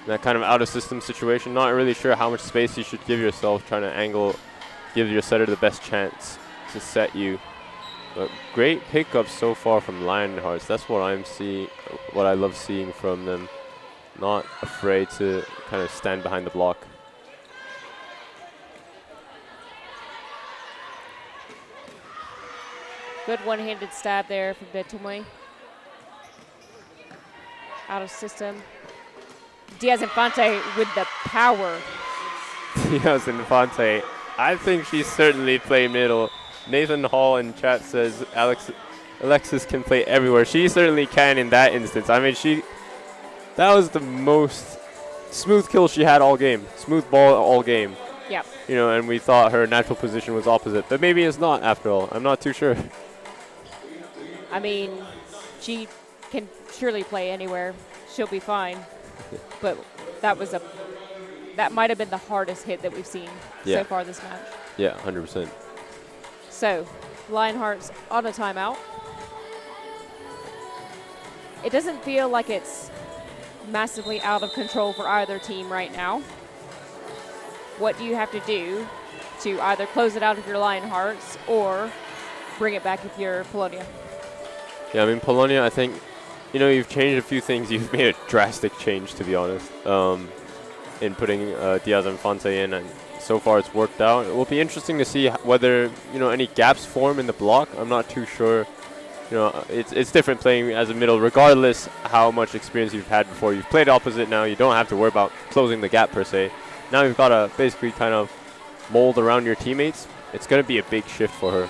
[SPEAKER 1] that kind of out-of-system situation. Not really sure how much space you should give yourself, trying to give your setter the best chance to set you. But great pickups so far from Lionhearts. That's what what I love seeing from them. Not afraid to kind of stand behind the block.
[SPEAKER 4] Good one-handed stab there from Betumwe. Out of system. Diaz Infante with the power.
[SPEAKER 1] Diaz Infante. I think she's certainly play middle. Nathan Hall in chat says Alexis can play everywhere. She certainly can in that instance. I mean, that was the most smooth kill she had all game. Smooth ball all game.
[SPEAKER 4] Yep.
[SPEAKER 1] And we thought her natural position was opposite. But maybe it's not after all. I'm not too sure.
[SPEAKER 4] I mean, she can surely play anywhere. She'll be fine. But that might have been the hardest hit that we've seen so far this match.
[SPEAKER 1] Yeah, 100%.
[SPEAKER 4] So, Lionhearts on a timeout. it doesn't feel like it's massively out of control for either team right now. What do you have to do to either close it out if you're Lionhearts or bring it back if you're Polonia?
[SPEAKER 1] Yeah, I mean, Polonia, I think, you've changed a few things. You've made a drastic change, to be honest, in putting Diaz Infante in, and so far it's worked out. It will be interesting to see whether, any gaps form in the block. I'm not too sure. It's different playing as a middle, regardless how much experience you've had before. You've played opposite now. You don't have to worry about closing the gap, per se. Now you've got to basically kind of mold around your teammates. It's going to be a big shift for her.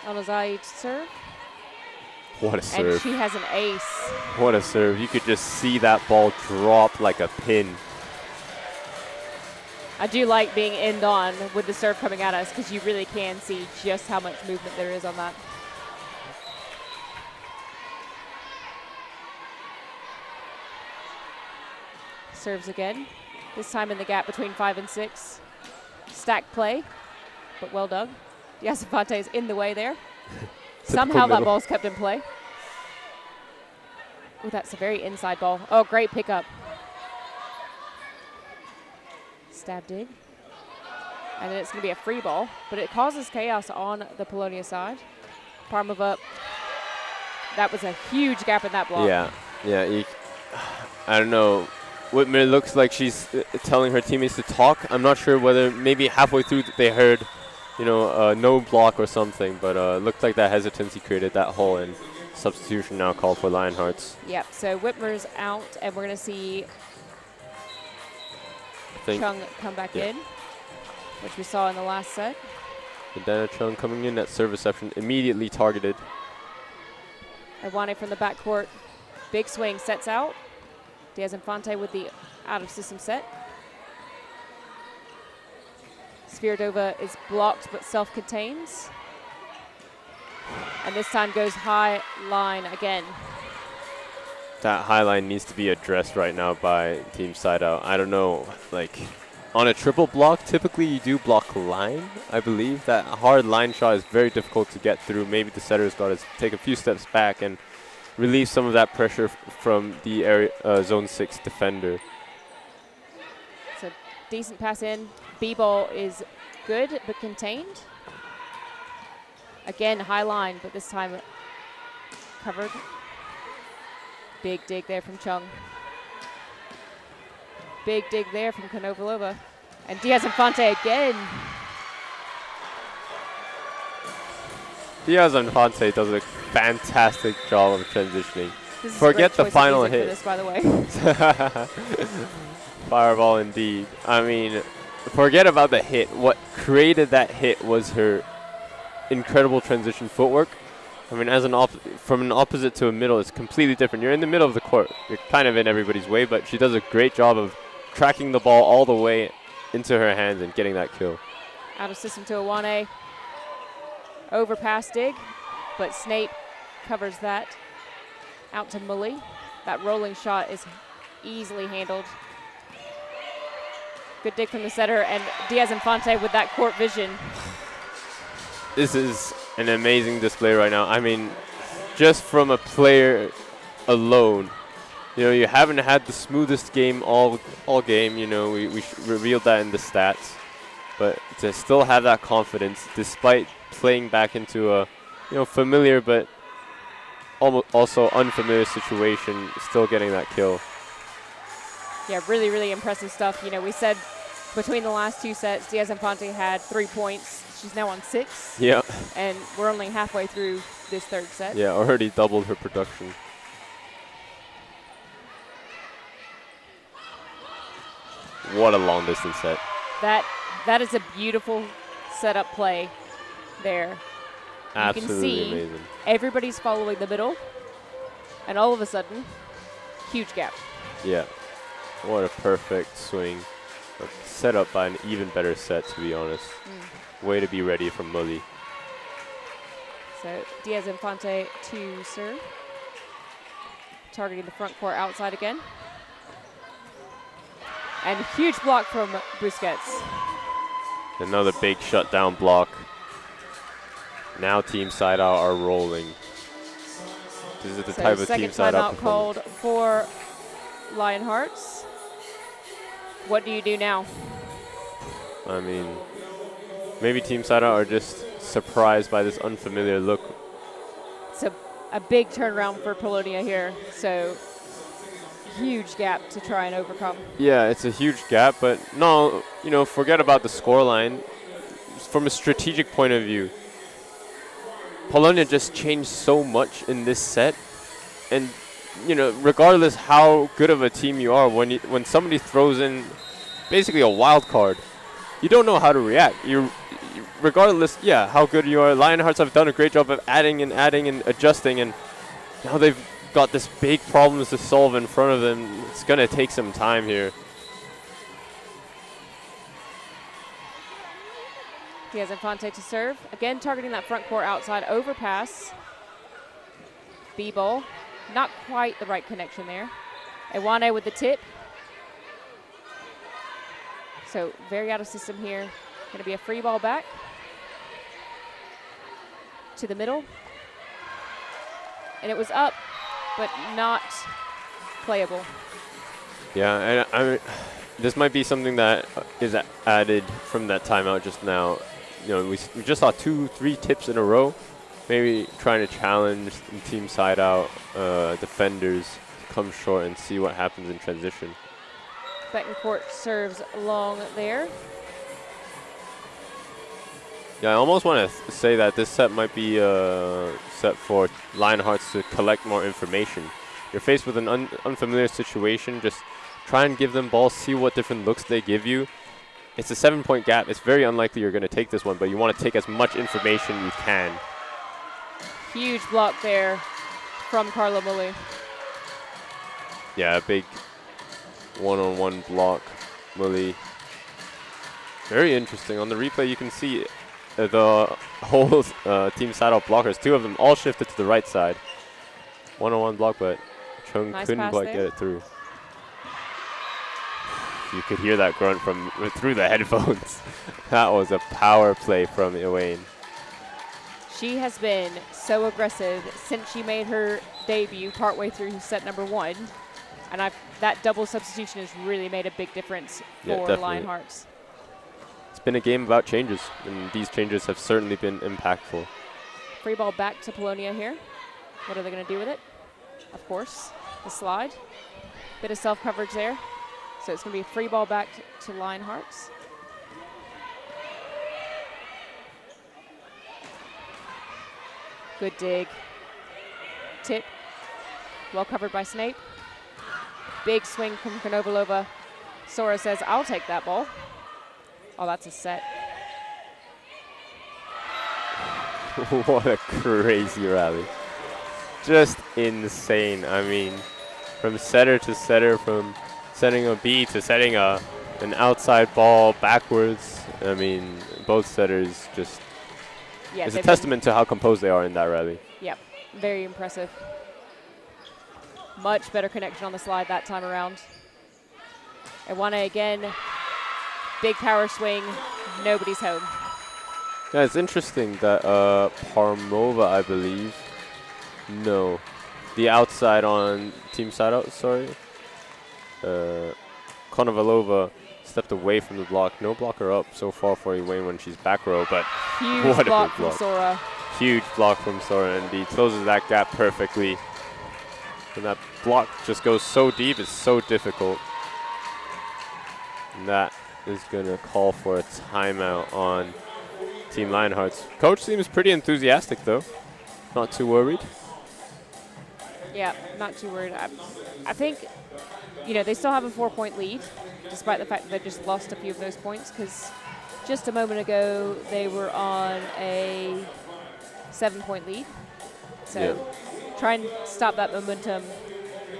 [SPEAKER 4] On a Zaid serve.
[SPEAKER 1] What a serve.
[SPEAKER 4] And she has an ace.
[SPEAKER 1] What a serve. You could just see that ball drop like a pin.
[SPEAKER 4] I do like being end on with the serve coming at us because you really can see just how much movement there is on that. Serves again, this time in the gap between 5 and 6. Stack play, but well done. Diaz Infante is in the way there. Somehow that ball's kept in play. Oh, that's a very inside ball. Oh, great pickup. Stab dig. And then it's going to be a free ball, but it causes chaos on the Polonia side. Parmova, that was a huge gap in that block.
[SPEAKER 1] Yeah. I don't know. Whitmer looks like she's telling her teammates to talk. I'm not sure whether maybe halfway through they heard, no block or something, but looked like that hesitancy created that hole, and substitution now called for Lionhearts.
[SPEAKER 4] Yep, so Whitmer's out, and we're going to see Chung come back in, which we saw in the last set.
[SPEAKER 1] And Dana Chung coming in at serve reception, immediately targeted.
[SPEAKER 4] Iwane from the backcourt, big swing, sets out. Diaz Infante with the out-of-system set. Sviridova is blocked but self-contains. And this time goes high line again.
[SPEAKER 1] That high line needs to be addressed right now by Team SideOut. I don't know, on a triple block, typically you do block line, I believe. That hard line shot is very difficult to get through. Maybe the setter's got to take a few steps back and relieve some of that pressure from the area, zone 6 defender.
[SPEAKER 4] So decent pass in. B-ball is good but contained. Again, high line, but this time covered. Big dig there from Chung. Big dig there from Konovalova. And Diaz Infante again.
[SPEAKER 1] Diaz Infante does a fantastic job of transitioning.
[SPEAKER 4] This is
[SPEAKER 1] Forget the final
[SPEAKER 4] hit.
[SPEAKER 1] hit.
[SPEAKER 4] This, by the way.
[SPEAKER 1] Fireball indeed. I mean, forget about the hit. What created that hit was her incredible transition footwork. I mean, as from an opposite to a middle, it's completely different. You're in the middle of the court. You're kind of in everybody's way, but she does a great job of tracking the ball all the way into her hands and getting that kill.
[SPEAKER 4] Out of system to Iwane. Overpass dig, but Snape covers that. Out to Mully. That rolling shot is easily handled. Good dig from the setter, and Diaz Infante with that court vision.
[SPEAKER 1] This is an amazing display right now. I mean, just from a player alone, you haven't had the smoothest game all game. We revealed that in the stats, but to still have that confidence despite playing back into a familiar but almost also unfamiliar situation, still getting that kill.
[SPEAKER 4] Yeah, really, really impressive stuff. We said between the last two sets, Diaz Infante had 3 points. She's now on 6.
[SPEAKER 1] Yeah.
[SPEAKER 4] And we're only halfway through this third set.
[SPEAKER 1] Yeah, already doubled her production. What a long distance set.
[SPEAKER 4] That is a beautiful setup play there.
[SPEAKER 1] Absolutely
[SPEAKER 4] you can see
[SPEAKER 1] amazing.
[SPEAKER 4] Everybody's following the middle, and all of a sudden, huge gap.
[SPEAKER 1] Yeah. What a perfect swing. Set up by an even better set, to be honest. Way to be ready from Mully.
[SPEAKER 4] So Diaz Infante to serve. Targeting the front court outside again. And huge block from Busquets.
[SPEAKER 1] Another big shutdown block. Now Team SideOut are rolling. This is the type of Team
[SPEAKER 4] second
[SPEAKER 1] SideOut
[SPEAKER 4] timeout
[SPEAKER 1] performance.
[SPEAKER 4] called for Lionhearts. What do you do now?
[SPEAKER 1] I mean, maybe Team SideOut are just surprised by this unfamiliar look.
[SPEAKER 4] It's a big turnaround for Polonia here, so huge gap to try and overcome.
[SPEAKER 1] Yeah, it's a huge gap, but no, forget about the scoreline. From a strategic point of view, Polonia just changed so much in this set, and regardless how good of a team you are, when somebody throws in basically a wild card, you don't know how to react. Regardless, how good you are. Lionhearts have done a great job of adding and adjusting, and now they've got this big problems to solve in front of them. It's gonna take some time here.
[SPEAKER 4] He has Infante to serve. Again, targeting that front court outside overpass. B-ball. Not quite the right connection there. Iwane with the tip. So very out of system here. Going to be a free ball back to the middle. And it was up, but not playable.
[SPEAKER 1] Yeah, and this might be something that is added from that timeout just now. We just saw 2-3 tips in a row. Maybe trying to challenge Team SideOut defenders to come short and see what happens in transition.
[SPEAKER 4] Betancourt serves long there.
[SPEAKER 1] Yeah, I almost want to say that this set might be a set for Lionhearts to collect more information. You're faced with an unfamiliar situation, just try and give them balls, see what different looks they give you. It's a 7-point gap. It's very unlikely you're going to take this one, but you want to take as much information you can.
[SPEAKER 4] Huge block there from Carlo Mully.
[SPEAKER 1] Yeah, a big one-on-one block, Mully. Very interesting. On the replay, you can see the whole Team SideOut blockers. 2 of them all shifted to the right side. One-on-one block, but Chung couldn't quite get it through. You could hear that grunt from through the headphones. That was a power play from Iwane.
[SPEAKER 4] She has been so aggressive since she made her debut partway through set number 1. And that double substitution has really made a big difference for Lionhearts.
[SPEAKER 1] It's been a game about changes, and these changes have certainly been impactful.
[SPEAKER 4] Free ball back to Polonia here. What are they going to do with it? Of course, the slide. Bit of self-coverage there. So it's going to be a free ball back to Lionhearts. Good dig. Tip. Well covered by Snape. Big swing from Konovalova. Sora says, I'll take that ball. Oh, that's a set.
[SPEAKER 1] What a crazy rally. Just insane. I mean, from setter to setter, from setting a B to setting an outside ball backwards. I mean, both setters just, it's a testament to how composed they are in that rally.
[SPEAKER 4] Yep, very impressive. Much better connection on the slide that time around. Iwane again, big power swing, nobody's home.
[SPEAKER 1] Yeah, it's interesting that Parmova, I believe, no, the outside on Team SideOut, sorry. Konovalova stepped away from the block. No blocker up so far for Iwane when she's back row, but
[SPEAKER 4] huge
[SPEAKER 1] what
[SPEAKER 4] block
[SPEAKER 1] a big
[SPEAKER 4] from
[SPEAKER 1] block.
[SPEAKER 4] Sora.
[SPEAKER 1] Huge block from Sora, and he closes that gap perfectly. And that block just goes so deep, it's so difficult. And that is going to call for a timeout on Team Lionhearts. Coach seems pretty enthusiastic, though. Not too worried.
[SPEAKER 4] Yeah, not too worried. I think, they still have a 4-point lead, despite the fact that they've just lost a few of those points, because just a moment ago, they were on a 7-point lead. So try and stop that momentum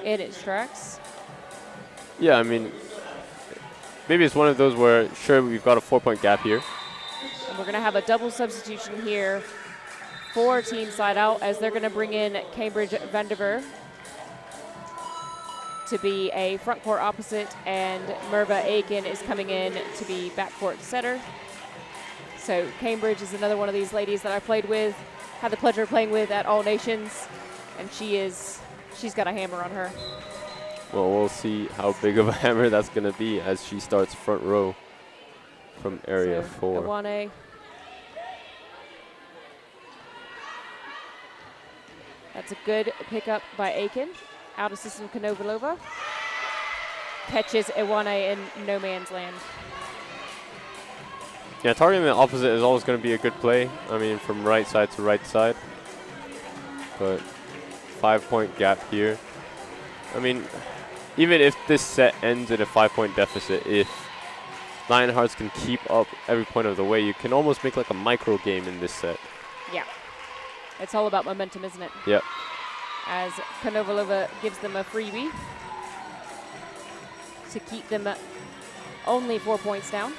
[SPEAKER 4] in its tracks.
[SPEAKER 1] Yeah, I mean, maybe it's one of those where, sure, we've got a 4-point gap here.
[SPEAKER 4] And we're going to have a double substitution here for Team SideOut, as they're going to bring in Cambridge Vandiver to be a front court opposite, and Merva Aiken is coming in to be backcourt setter. So Cambridge is another one of these ladies that I played with, had the pleasure of playing with at All Nations, and she's got a hammer on her.
[SPEAKER 1] Well, we'll see how big of a hammer that's going to be as she starts front row from area 4.
[SPEAKER 4] Iwane. That's a good pickup by Aiken. Out of system Konovalova. Catches Iwane in no man's land.
[SPEAKER 1] Yeah, targeting the opposite is always going to be a good play. I mean, from right side to right side. But 5-point gap here. I mean, even if this set ends in a 5-point deficit, if Lionhearts can keep up every point of the way, you can almost make like a micro game in this set.
[SPEAKER 4] Yeah. It's all about momentum, isn't it?
[SPEAKER 1] Yep.
[SPEAKER 4] As Konovalova gives them a freebie to keep them only 4 points down.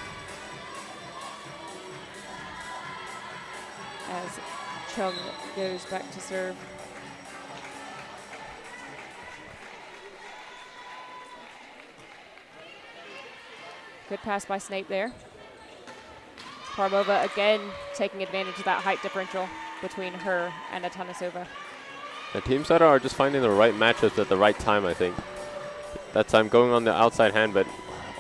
[SPEAKER 4] As Chung goes back to serve. Good pass by Snape there. Parmova again taking advantage of that height differential between her and Atanasova.
[SPEAKER 1] The Team SideOut are just finding the right matchups at the right time, I think. That time going on the outside hand, but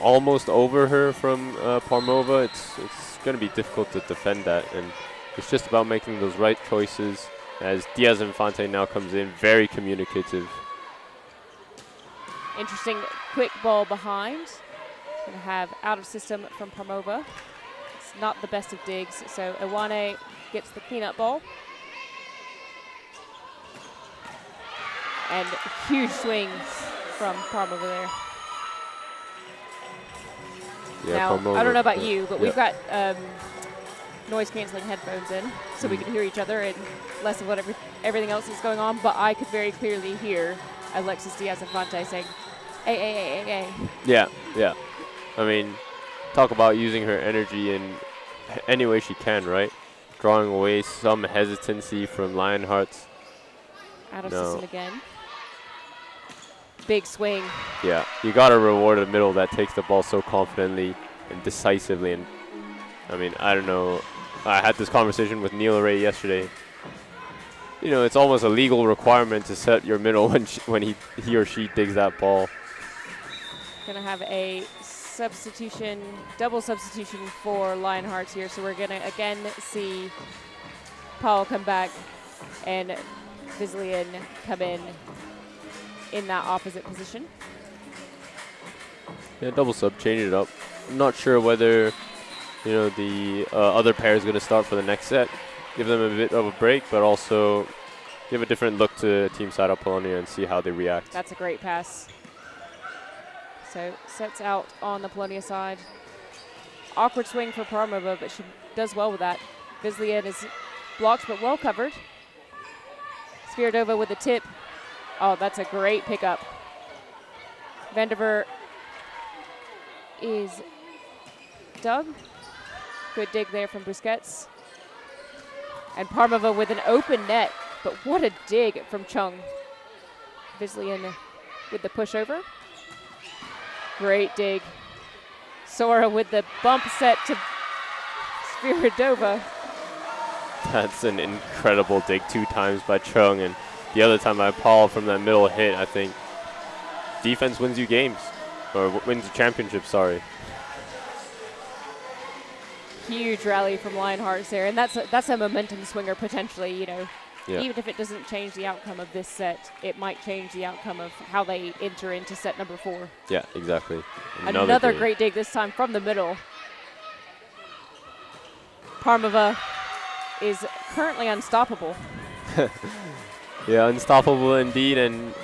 [SPEAKER 1] almost over her from Parmova. It's going to be difficult to defend that, and it's just about making those right choices as Diaz Infante now comes in, very communicative.
[SPEAKER 4] Interesting quick ball behind. Going to have out of system from Parmova. It's not the best of digs, so Iwane gets the cleanup ball. And huge swing from Parmova there.
[SPEAKER 1] Yeah,
[SPEAKER 4] now,
[SPEAKER 1] Parmova,
[SPEAKER 4] I don't know about you, but we've got noise canceling headphones in, so we can hear each other and less of what everything else is going on, but I could very clearly hear Alexis Diaz-Infante saying, "Ay."
[SPEAKER 1] Yeah, yeah. I mean, talk about using her energy in any way she can, right? Drawing away some hesitancy from Lionhearts.
[SPEAKER 4] Out of system again. Big swing.
[SPEAKER 1] Yeah, you got to reward a middle that takes the ball so confidently and decisively. And I mean, I don't know. I had this conversation with Neil Ray yesterday. You know, it's almost a legal requirement to set your middle when he or she digs that ball.
[SPEAKER 4] Gonna have a substitution, double substitution for Lionhearts here. So we're gonna again see Paul come back and Vizlian come in that opposite position.
[SPEAKER 1] Yeah, double sub, change it up. I'm not sure whether, you know, the other pair is going to start for the next set. Give them a bit of a break, but also give a different look to Team SideOut Polonia and see how they react.
[SPEAKER 4] That's a great pass. So sets out on the Polonia side. Awkward swing for Parmova, but she does well with that. Vizlian is blocked, but well covered. Sviridova with the tip. Oh, that's a great pickup. Vandiver is dug. Good dig there from Busquets. And Parmova with an open net, but what a dig from Chung. Vizlian with the pushover. Great dig. Sora with the bump set to Sviridova.
[SPEAKER 1] That's an incredible dig 2 times by Chung, and the other time by Paul from that middle hit. I think defense wins you games, or wins the championship, sorry.
[SPEAKER 4] Huge rally from Lionhearts there, and that's a momentum swinger potentially, you know.
[SPEAKER 1] Yeah.
[SPEAKER 4] Even if it doesn't change the outcome of this set, it might change the outcome of how they enter into set number 4.
[SPEAKER 1] Yeah, exactly.
[SPEAKER 4] Another great dig, this time from the middle. Parmova is currently unstoppable.
[SPEAKER 1] Yeah, unstoppable indeed, and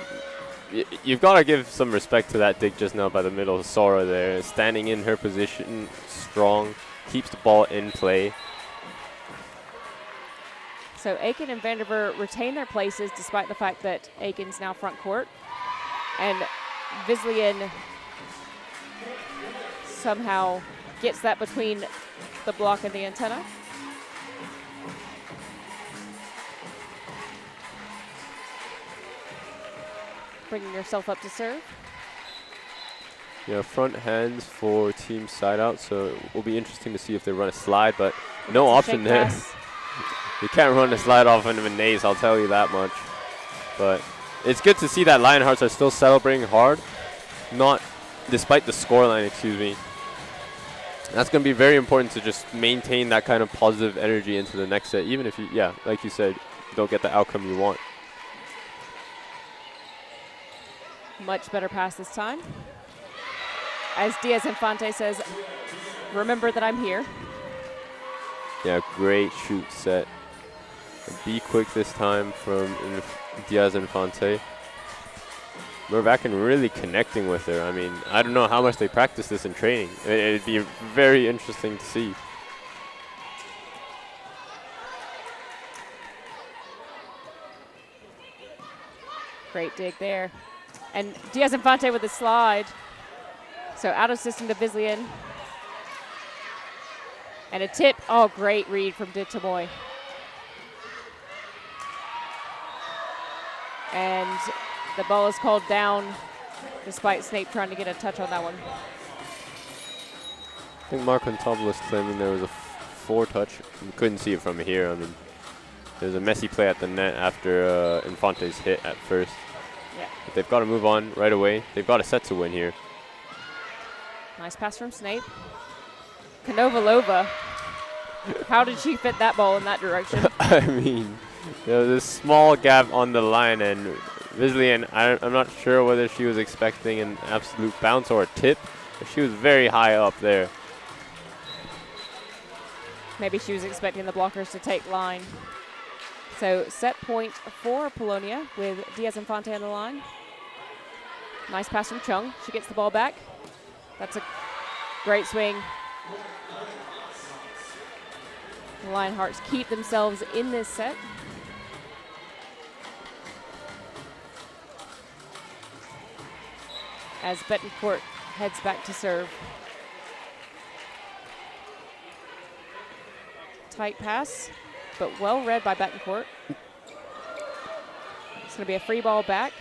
[SPEAKER 1] you've got to give some respect to that dig just now by the middle. Sora there, standing in her position, strong, keeps the ball in play.
[SPEAKER 4] So Aiken and Vandiver retain their places despite the fact that Aiken's now front court. And Vizlian somehow gets that between the block and the antenna. Bringing yourself up to serve.
[SPEAKER 1] Yeah, front hands for Team SideOut, so it will be interesting to see if they run a slide, but no option there. You can't run a slide off of an ace, I'll tell you that much. But it's good to see that Lionhearts are still celebrating hard, not despite the scoreline, excuse me. That's going to be very important to just maintain that kind of positive energy into the next set, even if you, yeah, like you said, don't get the outcome you want.
[SPEAKER 4] Much better pass this time. As Diaz Infante says, remember that I'm here.
[SPEAKER 1] Yeah, great shoot set. Be quick this time from Diaz Infante. Mervakin really connecting with her. I mean, I don't know how much they practice this in training. It'd be very interesting to see.
[SPEAKER 4] Great dig there. And Diaz Infante with the slide. So out of system to Vizlian. And a tip. Oh, great read from Ditamoy. And the ball is called down despite Snape trying to get a touch on that one.
[SPEAKER 1] I think Mark Contobulus claiming there was a four-touch. You couldn't see it from here. I mean, there's a messy play at the net after Infante's hit at first.
[SPEAKER 4] Yeah.
[SPEAKER 1] But they've got to move on right away. They've got a set to win here.
[SPEAKER 4] Nice pass from Snape. Konovalova. How did she fit that ball in that direction?
[SPEAKER 1] I mean, there was a small gap on the line, and Vizlian, I'm not sure whether she was expecting an absolute bounce or a tip, but she was very high up there.
[SPEAKER 4] Maybe she was expecting the blockers to take line. So set point for Polonia with Diaz Infante on the line. Nice pass from Chung. She gets the ball back. That's a great swing. The Lionhearts keep themselves in this set. As Betancourt heads back to serve. Tight pass, but well read by Betancourt. It's going to be a free ball back.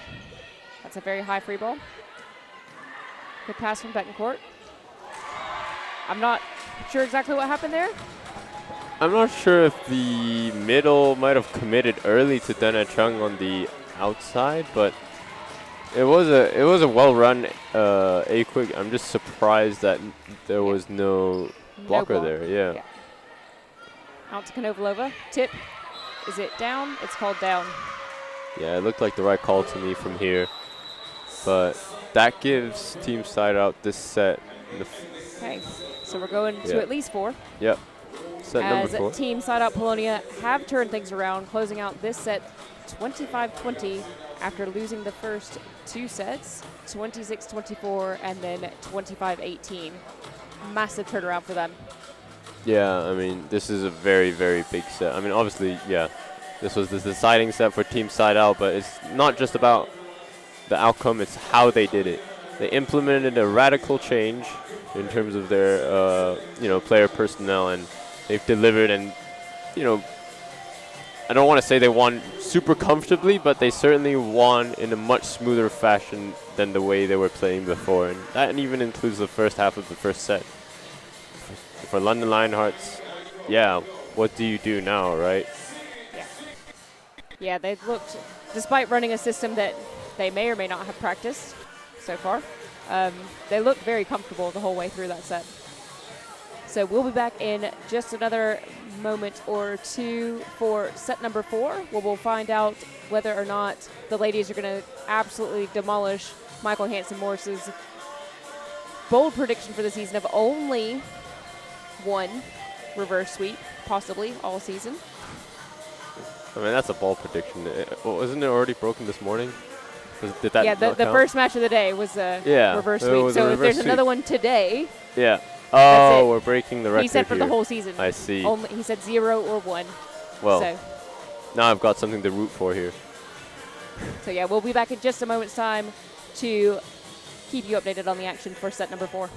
[SPEAKER 4] That's a very high free ball. Good pass from Betancourt. I'm not sure exactly what happened there.
[SPEAKER 1] I'm not sure if the middle might have committed early to Dana Chung on the outside, but it was a well-run A-quick. I'm just surprised that there was no blocker there. Yeah.
[SPEAKER 4] Out to Konovalova. Tip. Is it down? It's called down.
[SPEAKER 1] Yeah, it looked like the right call to me from here. But that gives Team SideOut this set.
[SPEAKER 4] Okay, so we're going to at least 4.
[SPEAKER 1] Yep. Set number 4.
[SPEAKER 4] As Team SideOut Polonia have turned things around, closing out this set 25-20 after losing the first 2 sets, 26-24 and then 25-18. Massive turnaround for them.
[SPEAKER 1] Yeah, I mean, this is a very, very big set. I mean, obviously, yeah, this was the deciding set for Team SideOut, but it's not just about the outcome, it's how they did it. They implemented a radical change in terms of their, player personnel, and they've delivered. And, I don't want to say they won super comfortably, but they certainly won in a much smoother fashion than the way they were playing before. And that even includes the first half of the first set. For London Lionhearts, yeah, what do you do now, right?
[SPEAKER 4] Yeah, they've looked, despite running a system that they may or may not have practiced so far, they looked very comfortable the whole way through that set. So we'll be back in just another moment or two for set number 4, where we'll find out whether or not the ladies are going to absolutely demolish Michael Hansen-Morse's bold prediction for the season of only 1 reverse sweep, possibly all season.
[SPEAKER 1] I mean, that's a bold prediction. Wasn't it already broken this morning? Did that
[SPEAKER 4] yeah, the first match of the day was a reverse sweep. So if there's another one today.
[SPEAKER 1] Yeah. Oh, we're breaking the record.
[SPEAKER 4] He said for
[SPEAKER 1] here.
[SPEAKER 4] the whole season.
[SPEAKER 1] I see.
[SPEAKER 4] He said 0 or 1.
[SPEAKER 1] Well,
[SPEAKER 4] so.
[SPEAKER 1] Now I've got something to root for here.
[SPEAKER 4] So yeah, we'll be back in just a moment's time to keep you updated on the action for set number 4.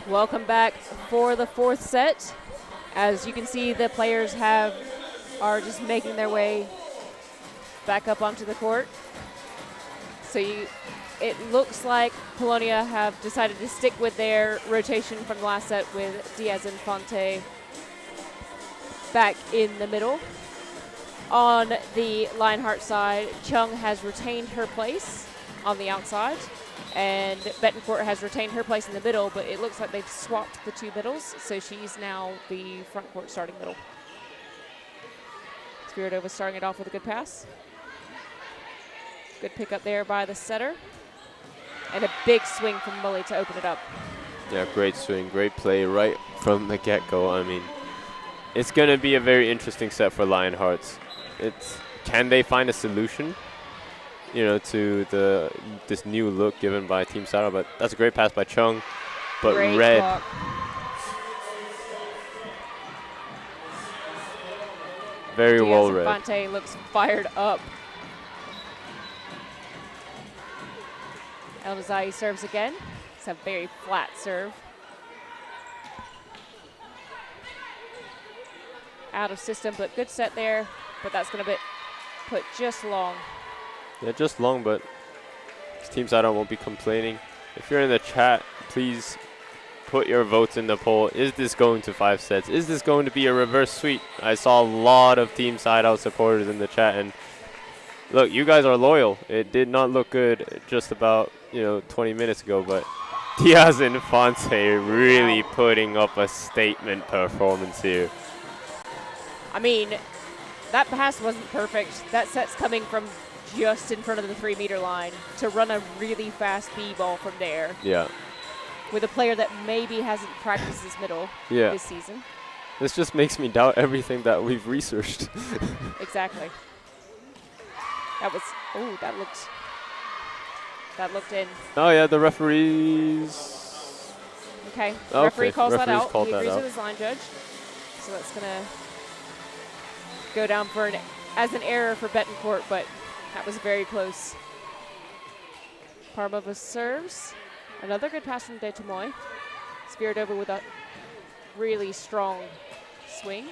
[SPEAKER 4] Welcome back for the fourth set. As you can see, the players are just making their way back up onto the court. So it looks like Polonia have decided to stick with their rotation from the last set with Diaz and Fonte back in the middle. On the Lionheart side, Chung has retained her place on the outside, and Betancourt has retained her place in the middle, but it looks like they've swapped the two middles, so she's now the front court starting middle. Spiridova starting it off with a good pass. Good pick up there by the setter. And a big swing from Mully to open it up.
[SPEAKER 1] Yeah, great swing, great play right from the get-go. I mean, it's going to be a very interesting set for Lionhearts. Can they find a solution, to this new look given by Team SideOut? But that's a great pass by Chung. But
[SPEAKER 4] great
[SPEAKER 1] Red,
[SPEAKER 4] block.
[SPEAKER 1] very well read.
[SPEAKER 4] Fonte looks fired up. El-Nazai serves again. It's a very flat serve. Out of system, but good set there. But that's going to be put just long.
[SPEAKER 1] Yeah, just long, but Team SideOut won't be complaining. If you're in the chat, please put your votes in the poll. Is this going to 5 sets? Is this going to be a reverse sweep? I saw a lot of Team SideOut supporters in the chat, and look, you guys are loyal. It did not look good just about 20 minutes ago, but Diaz and Fonte really putting up a statement performance here.
[SPEAKER 4] I mean, that pass wasn't perfect. That set's coming from just in front of the 3-meter line to run a really fast B-ball from there.
[SPEAKER 1] Yeah.
[SPEAKER 4] With a player that maybe hasn't practiced his middle this season.
[SPEAKER 1] This just makes me doubt everything that we've researched.
[SPEAKER 4] Exactly. That looked in.
[SPEAKER 1] Oh yeah, the referees.
[SPEAKER 4] Okay, the referee calls that out. He agrees
[SPEAKER 1] out.
[SPEAKER 4] with his line judge. So that's gonna go down as an error for Betancourt, but that was very close. Parmova serves. Another good pass from De Tomoy. Spiridova with a really strong swing.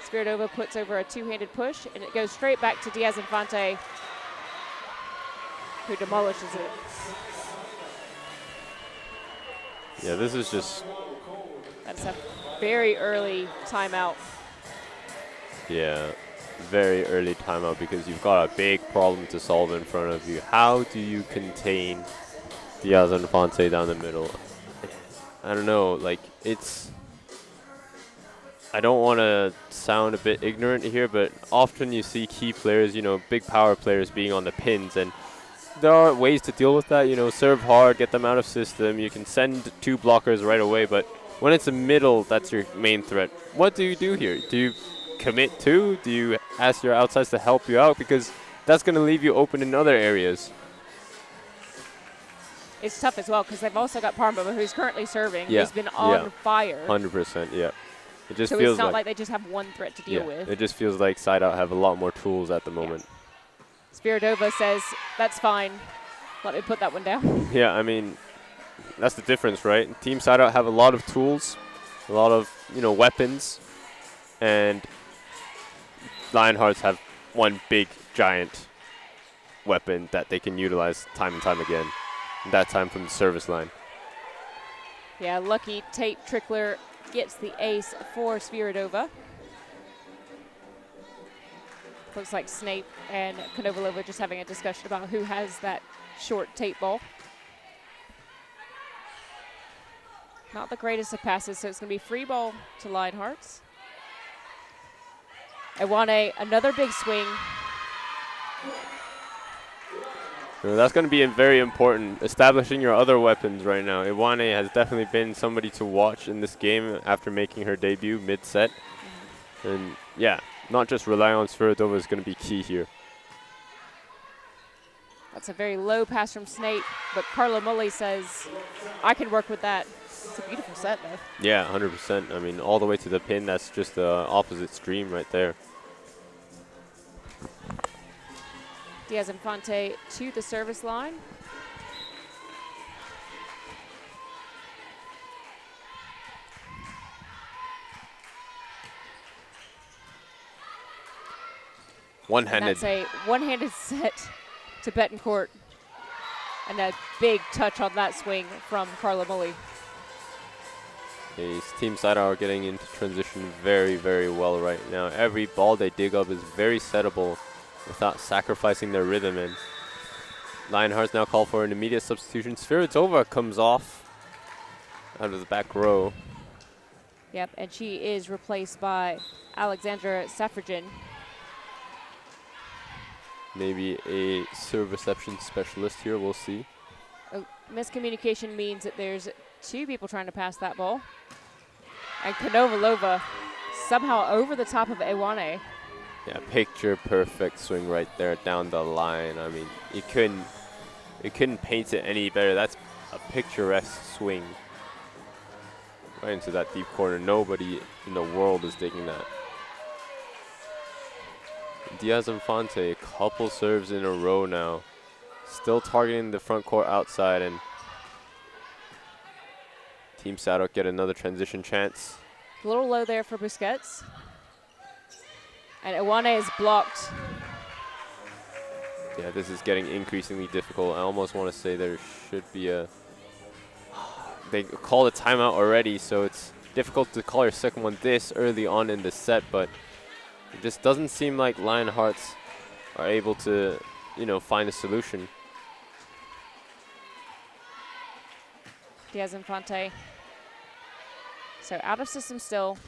[SPEAKER 4] Spiridova puts over a two-handed push, and it goes straight back to Diaz Infante, who demolishes it.
[SPEAKER 1] Yeah, this is just...
[SPEAKER 4] That's a very early timeout.
[SPEAKER 1] Yeah, very early timeout because you've got a big problem to solve in front of you. How do you contain Diaz Infante down the middle? I don't know, like, it's... I don't want to sound a bit ignorant here, but often you see key players, big power players being on the pins, and there are ways to deal with that, serve hard, get them out of system. You can send 2 blockers right away, but when it's a middle, that's your main threat. What do you do here? Do you commit 2? Do you ask your outsides to help you out? Because that's going to leave you open in other areas.
[SPEAKER 4] It's tough as well because they've also got Parmova, who's currently serving,
[SPEAKER 1] Yeah.
[SPEAKER 4] who's been on fire.
[SPEAKER 1] 100%, yeah. It just
[SPEAKER 4] So
[SPEAKER 1] feels
[SPEAKER 4] it's not like they just have one threat to deal with.
[SPEAKER 1] It just feels like SideOut have a lot more tools at the moment.
[SPEAKER 4] Spiridova says, that's fine. Let me put that one down.
[SPEAKER 1] Yeah, I mean, that's the difference, right? Team SideOut have a lot of tools, a lot of, weapons, and Lionhearts have one big, giant weapon that they can utilize time and time again, that time from the service line.
[SPEAKER 4] Yeah, lucky Tate Trickler gets the ace for Spiridova. Looks like Snape and Konovalova just having a discussion about who has that short tape ball. Not the greatest of passes, so it's going to be free ball to Lionhearts. Iwane, another big swing.
[SPEAKER 1] So that's going to be very important, establishing your other weapons right now. Iwane has definitely been somebody to watch in this game after making her debut mid-set. And yeah, not just rely on Sviridova is going to be key here.
[SPEAKER 4] That's a very low pass from Snape, but Carla Mully says, I can work with that. It's a beautiful set, though.
[SPEAKER 1] Yeah, 100%. I mean, all the way to the pin, that's just the opposite stream right there.
[SPEAKER 4] Diaz Infante to the service line.
[SPEAKER 1] One-handed.
[SPEAKER 4] That's a one-handed set to Betancourt. And a big touch on that swing from Carla Mully.
[SPEAKER 1] Team SideOut are getting into transition very, very well right now. Every ball they dig up is very settable without sacrificing their rhythm. And Lionhearts now call for an immediate substitution. Sviridova comes off out of the back row.
[SPEAKER 4] Yep, and she is replaced by Alexandra Safragen.
[SPEAKER 1] Maybe a serve reception specialist here, we'll see.
[SPEAKER 4] Miscommunication means that there's two people trying to pass that ball. And Konovalova somehow over the top of Iwane.
[SPEAKER 1] Yeah, picture perfect swing right there down the line. I mean, you couldn't paint it any better. That's a picturesque swing right into that deep corner. Nobody in the world is digging that. Diaz Infante, a couple serves in a row now. Still targeting the front court outside, and Team SideOut get another transition chance.
[SPEAKER 4] A little low there for Busquets. And Iwane is blocked.
[SPEAKER 1] Yeah, this is getting increasingly difficult. I almost want to say there should be a... They called a timeout already, so it's difficult to call your second one this early on in the set, but it just doesn't seem like Lionhearts are able to, you know, find a solution.
[SPEAKER 4] Diaz Infante. So out of system still.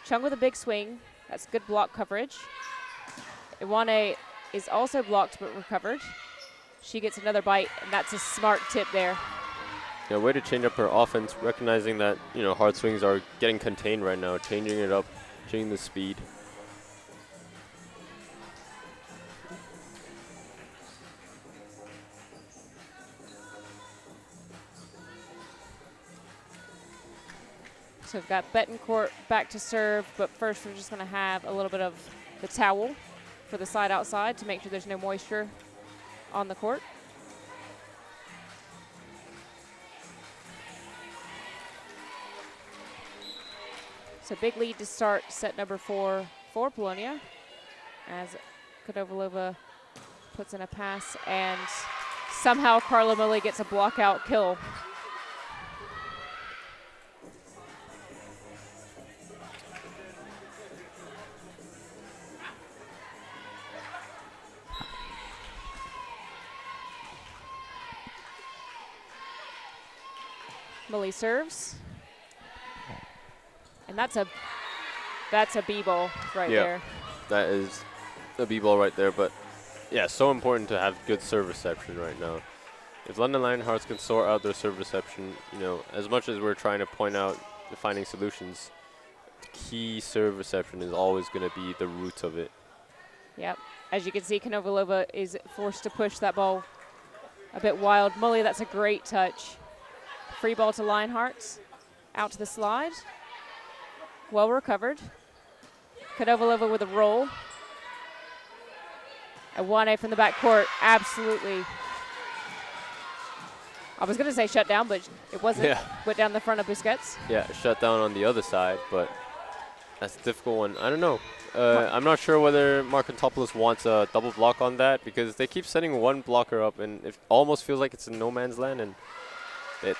[SPEAKER 4] Chung with a big swing. That's good block coverage. Iwane is also blocked but recovered. She gets another bite, and that's a smart tip there.
[SPEAKER 1] Yeah, way to change up her offense, recognizing that, you know, hard swings are getting contained right now, changing it up, changing the speed.
[SPEAKER 4] So we've got Betancourt back to serve, but first we're just going to have a little bit of the towel for the side outside to make sure there's no moisture on the court. So big lead to start set number 4 for Polonia as Konovalova puts in a pass, and somehow Carla Mully gets a block out kill. Mully serves. And that's a B-ball right there.
[SPEAKER 1] That is a B-ball right there, but yeah, so important to have good serve reception right now. If London Lionhearts can sort out their serve reception, you know, as much as we're trying to point out finding solutions, key serve reception is always going to be the root of it.
[SPEAKER 4] Yep. As you can see, Konovalova is forced to push that ball a bit wild. Mully, that's a great touch. Free ball to Lionhearts. Out to the slide. Well recovered. Konovalova with a roll. Iwane from the back court. Absolutely. I was going to say shut down, but it wasn't.
[SPEAKER 1] Yeah.
[SPEAKER 4] Went down the front of Busquets.
[SPEAKER 1] Yeah, shut down on the other side, but that's a difficult one. I don't know. I'm not sure whether Markantopoulos wants a double block on that, because they keep setting one blocker up, and it almost feels like it's in no man's land, and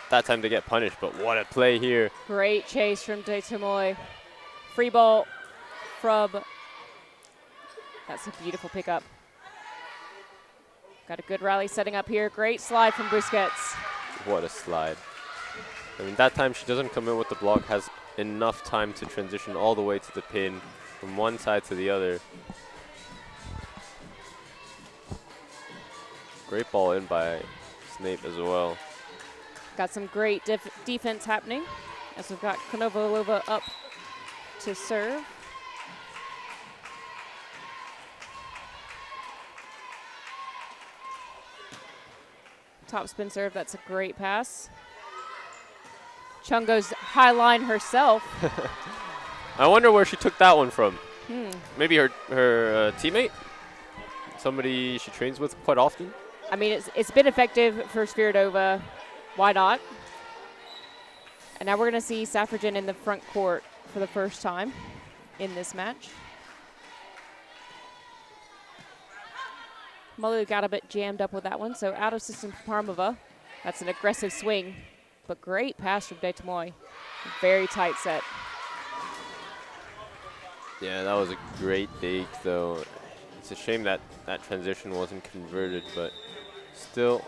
[SPEAKER 1] that time they get punished. But what a play here.
[SPEAKER 4] Great chase from De Tomoy. Free ball from, that's a beautiful pickup. Got a good rally setting up here. Great slide from Busquets.
[SPEAKER 1] What a slide. I mean, that time she doesn't come in with the block, has enough time to transition all the way to the pin from one side to the other. Great ball in by Snape as well.
[SPEAKER 4] Got some great defense happening as we've got Konovalova up to serve. Top spin serve, that's a great pass. Chung goes high line herself.
[SPEAKER 1] I wonder where she took that one from. Maybe her teammate? Somebody she trains with quite often?
[SPEAKER 4] I mean, it's been effective for Sviridova. Why not? And now we're going to see Safrajan in the front court for the first time in this match. Malu got a bit jammed up with that one, so out of system for Parmova. That's an aggressive swing, but great pass from Detamoy. Very tight set.
[SPEAKER 1] Yeah, that was a great dig, though. It's a shame that that transition wasn't converted, but still,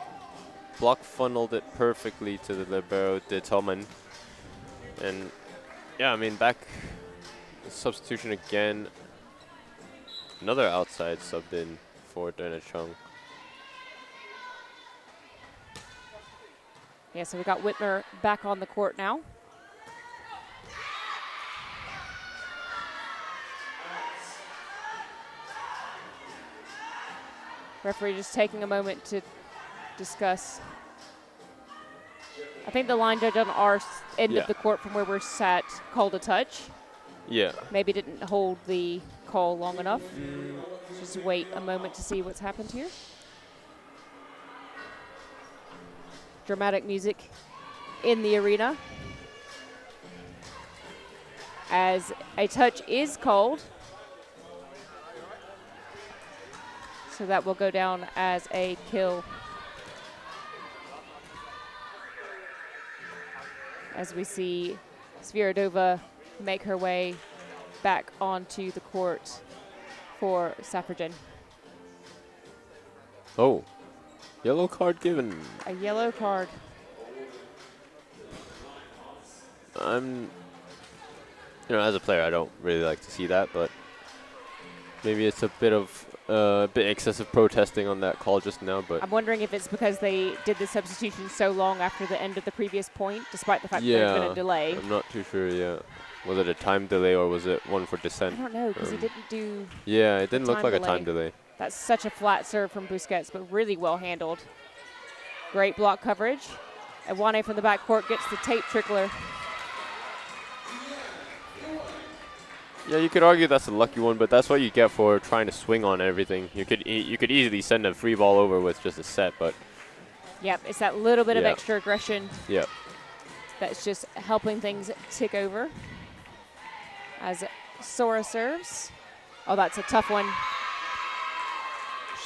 [SPEAKER 1] block funneled it perfectly to the libero Detamoy. And yeah, I mean, back substitution again. Another outside subbed in for Dana Chung.
[SPEAKER 4] Yeah, so we got Whitmer back on the court now. Referee just taking a moment to discuss. I think the line judge on our end of the court from where we're sat called a touch.
[SPEAKER 1] Yeah.
[SPEAKER 4] Maybe didn't hold the call long enough. Just wait a moment to see what's happened here. Dramatic music in the arena as a touch is called. So that will go down as a kill. As we see Sviridova make her way back onto the court for Safrajan.
[SPEAKER 1] Oh, yellow card given.
[SPEAKER 4] A yellow card.
[SPEAKER 1] As a player, I don't really like to see that, but maybe it's a bit excessive protesting on that call just now. But
[SPEAKER 4] I'm wondering if it's because they did the substitution so long after the end of the previous point, despite the fact that there's been a delay.
[SPEAKER 1] I'm not too sure. Yeah, was it a time delay or was it one for dissent?
[SPEAKER 4] I don't know because he didn't do.
[SPEAKER 1] Yeah, it didn't look like
[SPEAKER 4] delay.
[SPEAKER 1] a time delay.
[SPEAKER 4] That's such a flat serve from Busquets, but really well handled. Great block coverage. Iwane from the backcourt gets the tape trickler.
[SPEAKER 1] Yeah, you could argue that's a lucky one, but that's what you get for trying to swing on everything. You could easily send a free ball over with just a set, but.
[SPEAKER 4] Yep, it's that little bit of extra aggression.
[SPEAKER 1] Yeah.
[SPEAKER 4] That's just helping things tick over. As Sora serves. Oh, that's a tough one.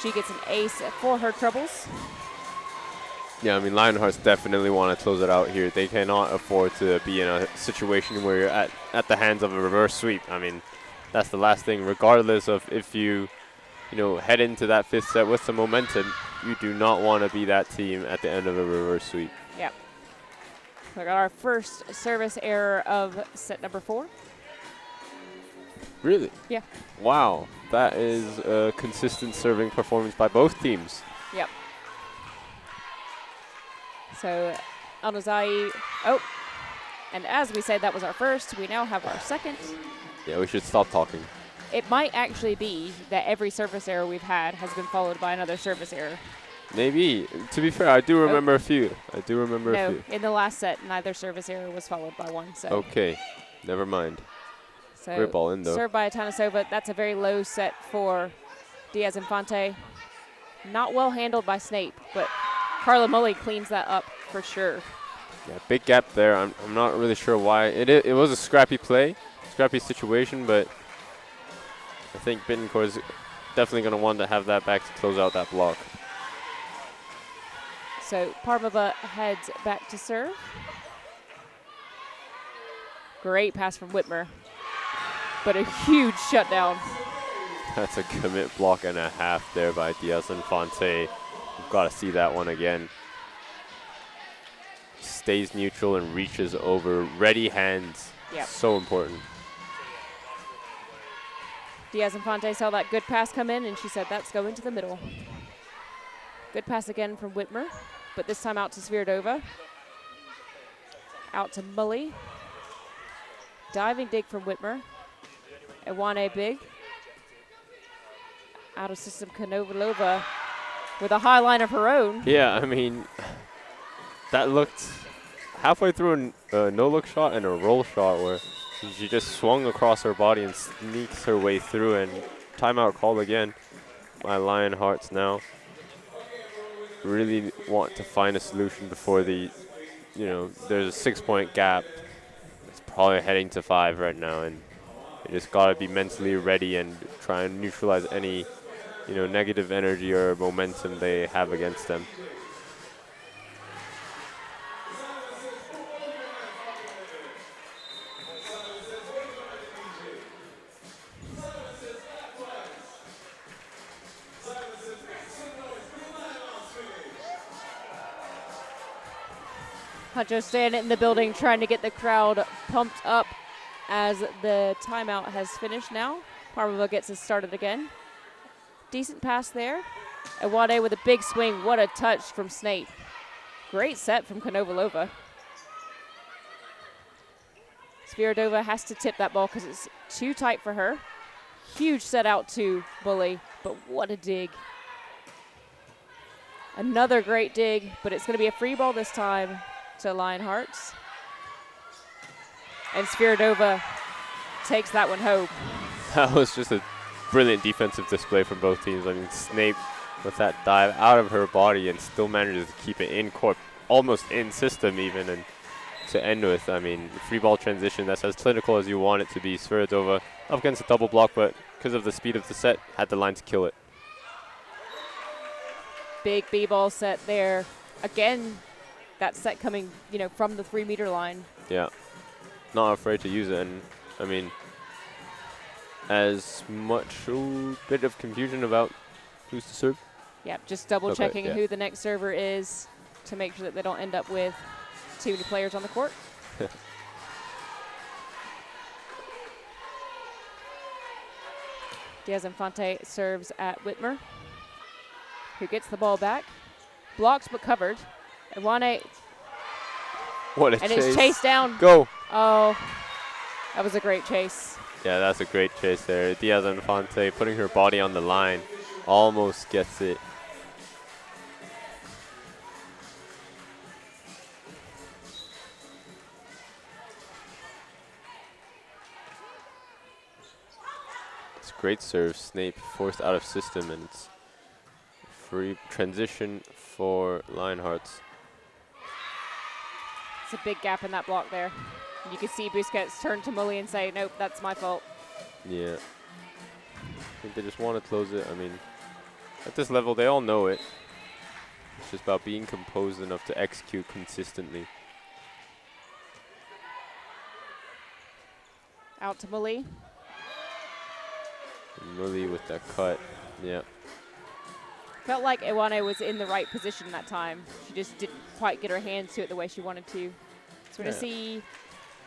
[SPEAKER 4] She gets an ace for her troubles.
[SPEAKER 1] Yeah, I mean, Lionhearts definitely want to close it out here. They cannot afford to be in a situation where you're at the hands of a reverse sweep. I mean, that's the last thing. Regardless of if you head into that fifth set with some momentum, you do not want to be that team at the end of a reverse sweep.
[SPEAKER 4] Yep. We got our first service error of set number 4.
[SPEAKER 1] Really?
[SPEAKER 4] Yeah.
[SPEAKER 1] Wow, that is a consistent serving performance by both teams.
[SPEAKER 4] Yep. So, Anozai, and as we said, that was our first. We now have our second.
[SPEAKER 1] Yeah, we should stop talking.
[SPEAKER 4] It might actually be that every service error we've had has been followed by another service error.
[SPEAKER 1] Maybe. To be fair, I do remember a few. A few.
[SPEAKER 4] No, in the last set, neither service error was followed by one. So.
[SPEAKER 1] Okay, never mind.
[SPEAKER 4] So
[SPEAKER 1] great ball in, though.
[SPEAKER 4] Served by Atanasova. That's a very low set for Diaz Infante. Not well handled by Snape, but Carla Mully cleans that up for sure.
[SPEAKER 1] Yeah, big gap there. I'm not really sure why. It was a scrappy play, scrappy situation, but I think Bittencourt is definitely going to want to have that back to close out that block.
[SPEAKER 4] So Parmova heads back to serve. Great pass from Whitmer, but a huge shutdown.
[SPEAKER 1] That's a commit block and a half there by Diaz Infante. We've got to see that one again. stays neutral and reaches over. Ready hands.
[SPEAKER 4] Yep.
[SPEAKER 1] So important.
[SPEAKER 4] Diaz-Infante saw that good pass come in, and she said that's going to the middle. Good pass again from Whitmer, but this time out to Svirdova. Out to Mully. Diving dig from Whitmer. Iwane big. Out of system, Konovalova with a high line of her own.
[SPEAKER 1] Yeah, I mean, that looked halfway through a no-look shot and a roll shot where she just swung across her body and sneaks her way through, and timeout called again by Lionhearts now. Really want to find a solution before the, there's a 6-point gap. It's probably heading to 5 right now, and they just got to be mentally ready and try and neutralize any, negative energy or momentum they have against them.
[SPEAKER 4] Huncho staying in the building trying to get the crowd pumped up as the timeout has finished now. Parmova gets us started again. Decent pass there. Iwane with a big swing. What a touch from Snape. Great set from Konovalova. Svirdova has to tip that ball because it's too tight for her. Huge set out to Bully, but what a dig. Another great dig, but it's going to be a free ball this time to Lionhearts. And Svirdova takes that one home.
[SPEAKER 1] That was just a brilliant defensive display from both teams. I mean, Snape with that dive out of her body and still manages to keep it in court, almost in system even, and to end with, I mean, free ball transition that's as clinical as you want it to be. Svirdova up against a double block, but because of the speed of the set, had the line to kill it.
[SPEAKER 4] Big B-ball set there. Again, that set coming, from the 3-meter line.
[SPEAKER 1] Yeah, not afraid to use it, and I mean, as much bit of confusion about who's to serve.
[SPEAKER 4] Yeah, just double checking
[SPEAKER 1] yeah.
[SPEAKER 4] who the next server is to make sure that they don't end up with too many players on the court. Diaz-Infante serves at Whitmer, who gets the ball back. Blocks but covered. Iwane.
[SPEAKER 1] What a chase.
[SPEAKER 4] And it's chased down.
[SPEAKER 1] Go.
[SPEAKER 4] Oh, that was a great chase.
[SPEAKER 1] Yeah, that's a great chase there. Diaz-Infante putting her body on the line. Almost gets it. It's a great serve. Snape forced out of system, and it's free transition for Lionhearts.
[SPEAKER 4] It's a big gap in that block there. You can see Busquets turn to Mully and say, nope, that's my fault.
[SPEAKER 1] Yeah. I think they just want to close it. I mean, at this level, they all know it. It's just about being composed enough to execute consistently.
[SPEAKER 4] Out to Mully.
[SPEAKER 1] Mully with that cut. Yeah.
[SPEAKER 4] Felt like Iwane was in the right position that time. She just didn't quite get her hands to it the way she wanted to. So we're going to see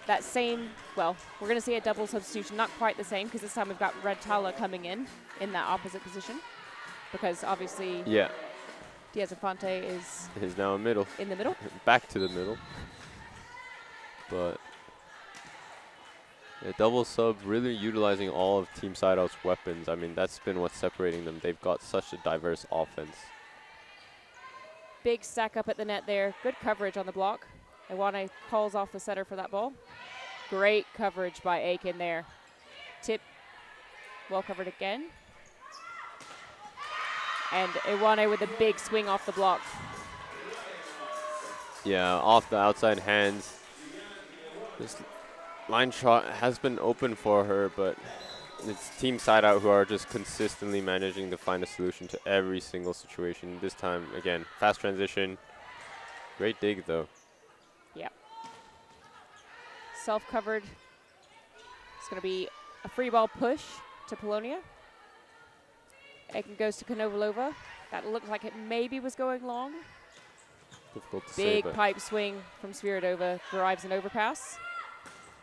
[SPEAKER 4] that same, well, we're going to see a double substitution. Not quite the same, because this time we've got Red Tala coming in that opposite position. Because obviously Diaz-Infante is
[SPEAKER 1] now in middle.
[SPEAKER 4] In the middle.
[SPEAKER 1] Back to the middle. But a double sub really utilizing all of Team SideOut's weapons. I mean, that's been what's separating them. They've got such a diverse offense.
[SPEAKER 4] Big stack up at the net there. Good coverage on the block. Iwane calls off the setter for that ball. Great coverage by Aiken there. Tip, well covered again. And Iwane with a big swing off the block.
[SPEAKER 1] Yeah, off the outside hands. This line shot has been open for her, but it's Team SideOut who are just consistently managing to find a solution to every single situation. This time, again, fast transition. Great dig, though.
[SPEAKER 4] Yeah. Self-covered. It's going to be a free ball push to Polonia. Aiken goes to Konovalova. That looked like it maybe was going long.
[SPEAKER 1] Difficult to say,
[SPEAKER 4] Big
[SPEAKER 1] but
[SPEAKER 4] pipe swing from Sviridova, drives an overpass.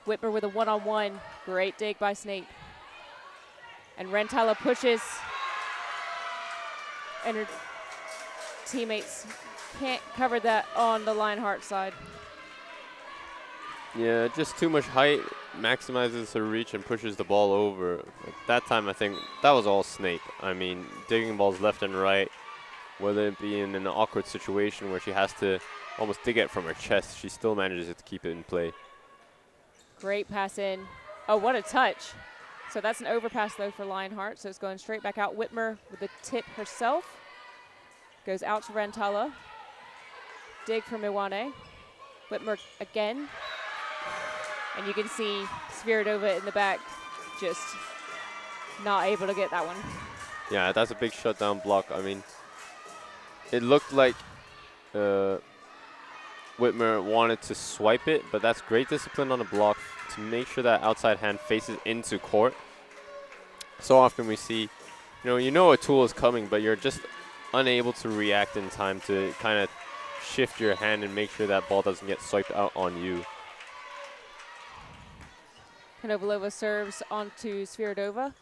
[SPEAKER 4] Whitmer with a one-on-one. Great dig by Snape. And Rentala pushes. And her teammates can't cover that on the Lionhearts side.
[SPEAKER 1] yeah, just too much height, maximizes her reach and pushes the ball over. Like that time, I think that was all Snape. I mean, digging balls left and right, whether it be in an awkward situation where she has to almost dig it from her chest, she still manages to keep it in play.
[SPEAKER 4] Great pass in. Oh, what a touch. So that's an overpass, though, for Lionheart. So it's going straight back out. Whitmer with the tip herself. Goes out to Rentala. Dig from Iwane. Whitmer again. And you can see Sviridova in the back just not able to get that one.
[SPEAKER 1] Yeah, that's a big shutdown block. I mean, it looked like Whitmer wanted to swipe it, but that's great discipline on the block to make sure that outside hand faces into court. So often we see, you know a tool is coming, but you're just unable to react in time to kind of shift your hand and make sure that ball doesn't get swiped out on you.
[SPEAKER 4] Konovalova serves onto Sviridova.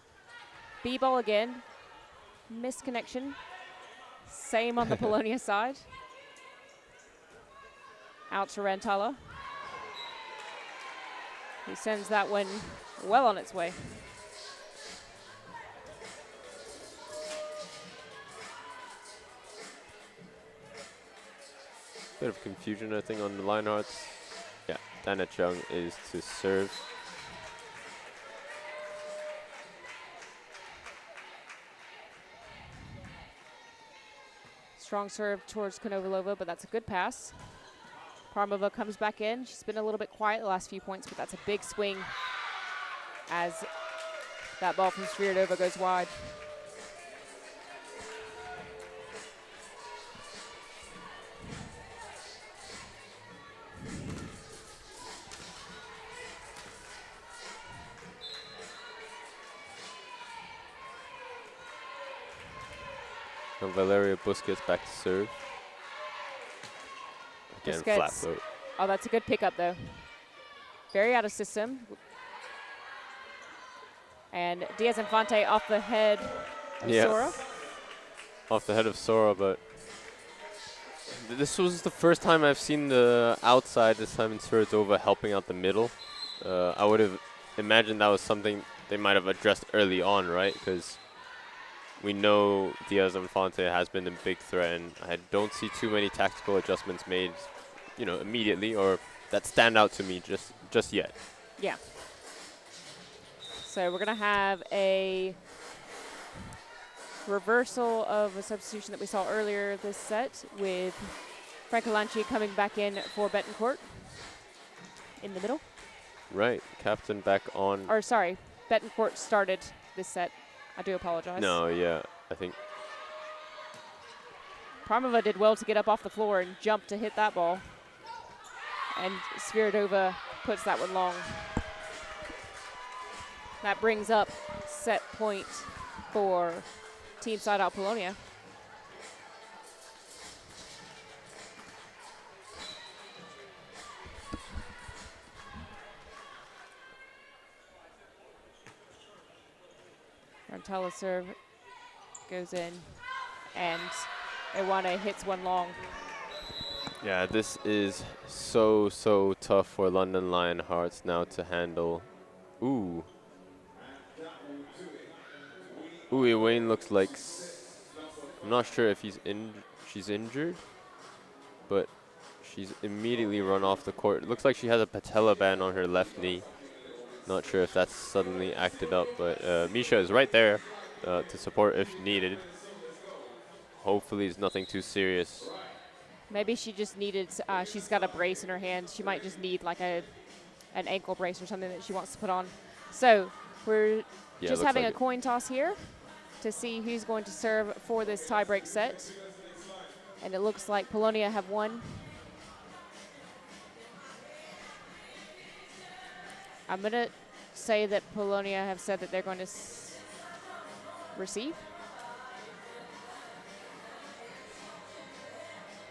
[SPEAKER 4] B-ball again. Misconnection. Same on the Polonia side. Out to Rentala. He sends that one well on its way.
[SPEAKER 1] Bit of confusion, I think, on the Lionhearts. Yeah, Dana Chung is to serve.
[SPEAKER 4] Strong serve towards Konovalova, but that's a good pass. Parmova comes back in. She's been a little bit quiet the last few points, but that's a big swing as that ball from Sviridova goes wide.
[SPEAKER 1] And Valeria Busquets back to serve. Again, flat
[SPEAKER 4] Busquets.
[SPEAKER 1] float.
[SPEAKER 4] Oh, that's a good pickup, though. Very out of system. And Diaz Infante off the head of Sora.
[SPEAKER 1] Off the head of Sora, but this was the first time I've seen the outside, this time in Sviridova, helping out the middle. I would have imagined that was something they might have addressed early on, right? Because we know Diaz Infante has been a big threat, and I don't see too many tactical adjustments made, immediately or that stand out to me just yet.
[SPEAKER 4] Yeah. So we're going to have a reversal of a substitution that we saw earlier this set with Francolanci coming back in for Betancourt in the middle.
[SPEAKER 1] Right, captain back on.
[SPEAKER 4] Or sorry, Betancourt started this set. I do apologize.
[SPEAKER 1] No, yeah, I think.
[SPEAKER 4] Parmova did well to get up off the floor and jump to hit that ball. And Sviridova puts that one long. That brings up set point for Team SideOut Polonia. Rentala serve goes in, and Iwane hits one long.
[SPEAKER 1] Yeah, this is so tough for London Lionhearts now to handle. Ooh. Ooh, Wayne looks like. I'm not sure if she's injured, but she's immediately run off the court. It looks like she has a patella band on her left knee. Not sure if that's suddenly acted up, but Misha is right there to support if needed. Hopefully it's nothing too serious.
[SPEAKER 4] Maybe she just needed, she's got a brace in her hand. She might just need like an ankle brace or something that she wants to put on. So we're just having a coin toss here to see who's going to serve for this tiebreak set. And it looks like Polonia have won. I'm going to say that Polonia have said that they're going to receive.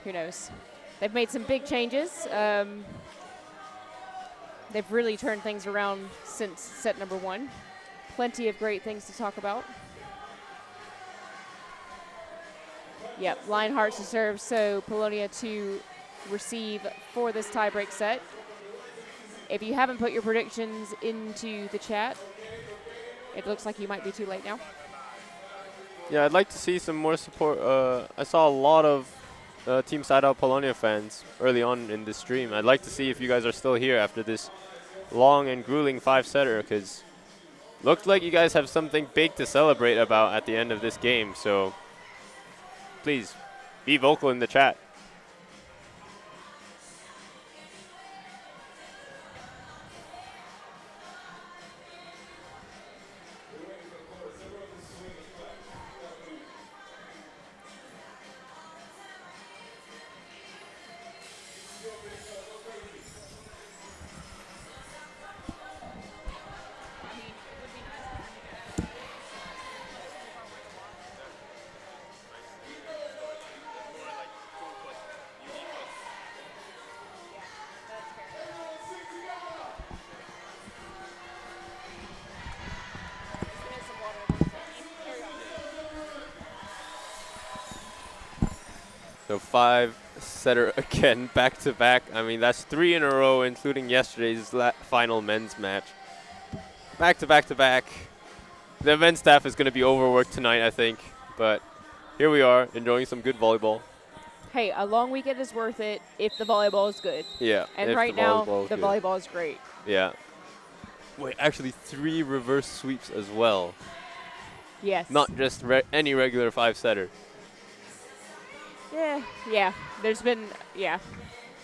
[SPEAKER 4] Who knows? they've made some big changes. They've really turned things around since set number 1. Plenty of great things to talk about. Yep, Lionhearts to serve, so Polonia to receive for this tiebreak set. If you haven't put your predictions into the chat, it looks like you might be too late now.
[SPEAKER 1] Yeah, I'd like to see some more support. I saw a lot of Team SideOut Polonia fans early on in this stream. I'd like to see if you guys are still here after this long and grueling 5-setter, because looked like you guys have something big to celebrate about at the end of this game. So please be vocal in the chat. So 5-setter again, back to back. I mean, that's 3 in a row, including yesterday's final men's match. Back to back to back. The event staff is going to be overworked tonight, I think. But here we are, enjoying some good volleyball.
[SPEAKER 4] Hey, a long weekend is worth it if the volleyball is good.
[SPEAKER 1] Yeah.
[SPEAKER 4] And right now, the volleyball is great.
[SPEAKER 1] Yeah. Wait, actually 3 reverse sweeps as well.
[SPEAKER 4] Yes.
[SPEAKER 1] Not just any regular 5-setter.
[SPEAKER 4] Yeah. There's been,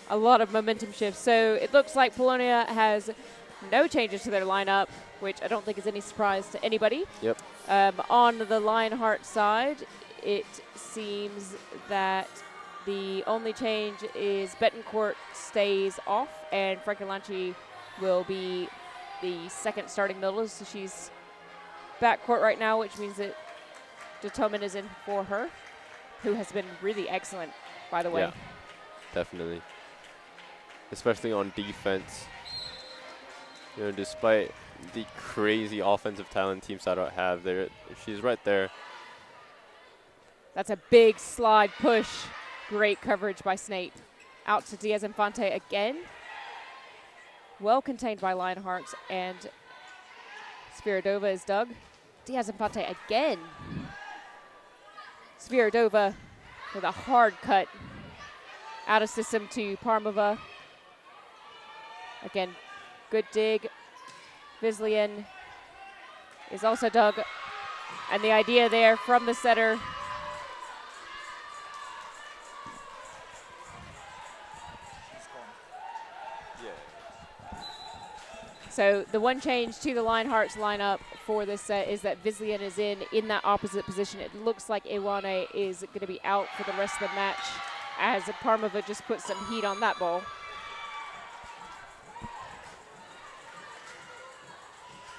[SPEAKER 4] a lot of momentum shifts. So it looks like Polonia has no changes to their lineup, which I don't think is any surprise to anybody.
[SPEAKER 1] Yep.
[SPEAKER 4] On the Lionhearts side, it seems that the only change is Betancourt stays off, and Frankolanchi will be the second starting middle. So she's backcourt right now, which means that Detomin is in for her, who has been really excellent, by the way.
[SPEAKER 1] Yeah, definitely. Especially on defense. You know, despite the crazy offensive talent Team SideOut have, she's right there.
[SPEAKER 4] That's a big slide push. Great coverage by Snape. Out to Diaz Infante again. Well contained by Lionhearts, and Sviridova is dug. Diaz Infante again. Sviridova with a hard cut out of system to Parmova. Again, good dig. Vislian is also dug. And the idea there from the setter. So the one change to the Lionhearts lineup for this set is that Vislian is in that opposite position. It looks like Iwane is going to be out for the rest of the match, as Parmova just put some heat on that ball.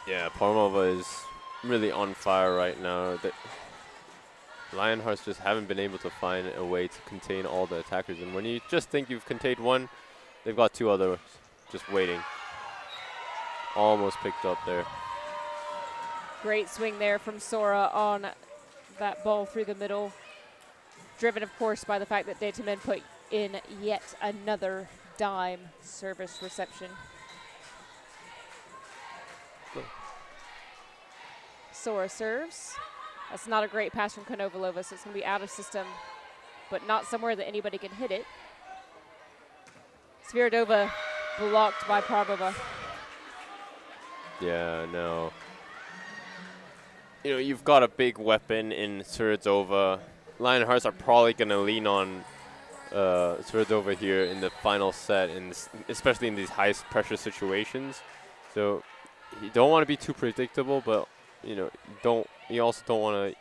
[SPEAKER 1] Yeah, Parmova is really on fire right now. The Lionhearts just haven't been able to find a way to contain all the attackers. And when you just think you've contained one, they've got 2 others just waiting. Almost picked up there.
[SPEAKER 4] Great swing there from Sora on that ball through the middle. Driven, of course, by the fact that Datamen put in yet another dime service reception.
[SPEAKER 1] Cool.
[SPEAKER 4] Sora serves. That's not a great pass from Konovalova, so it's going to be out of system, but not somewhere that anybody can hit it. Sviridova blocked by Parmova.
[SPEAKER 1] Yeah, no. You know, you've got a big weapon in Sviridova. Lionhearts are probably going to lean on Sviridova here in the final set, especially in these high pressure situations. So you don't want to be too predictable, but you also don't want to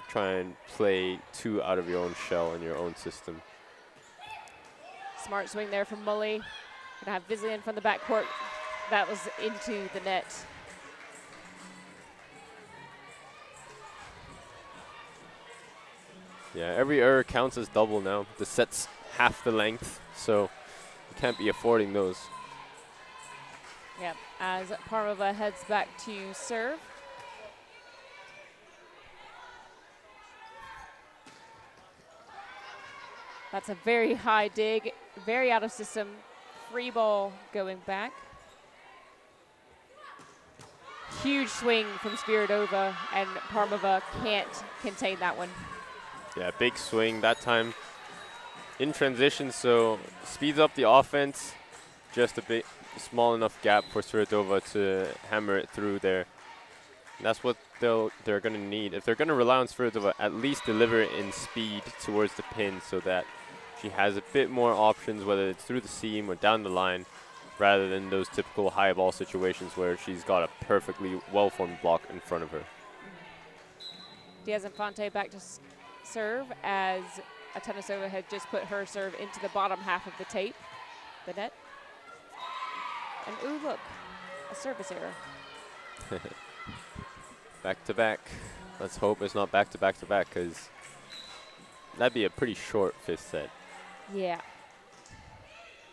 [SPEAKER 1] try and play too out of your own shell in your own system.
[SPEAKER 4] Smart swing there from Mully. Gonna have Vislian from the backcourt. That was into the net.
[SPEAKER 1] Yeah, every error counts as double now. The set's half the length, so you can't be affording those.
[SPEAKER 4] Yep, as Parmova heads back to serve. That's a very high dig, very out of system. Free ball going back. Huge swing from Spiridova, and Parmova can't contain that one.
[SPEAKER 1] Yeah, big swing that time in transition, so speeds up the offense. Just a bit small enough gap for Spiridova to hammer it through there. And that's what they're going to need. If they're going to rely on Spiridova, at least deliver it in speed towards the pin so that she has a bit more options, whether it's through the seam or down the line, rather than those typical high ball situations where she's got a perfectly well-formed block in front of her.
[SPEAKER 4] Diaz-Infante back to serve as Atanasova had just put her serve into the bottom half of the tape, the net. And ooh, look, a service error.
[SPEAKER 1] Back to back. Let's hope it's not back to back to back, because that'd be a pretty short fifth set.
[SPEAKER 4] Yeah.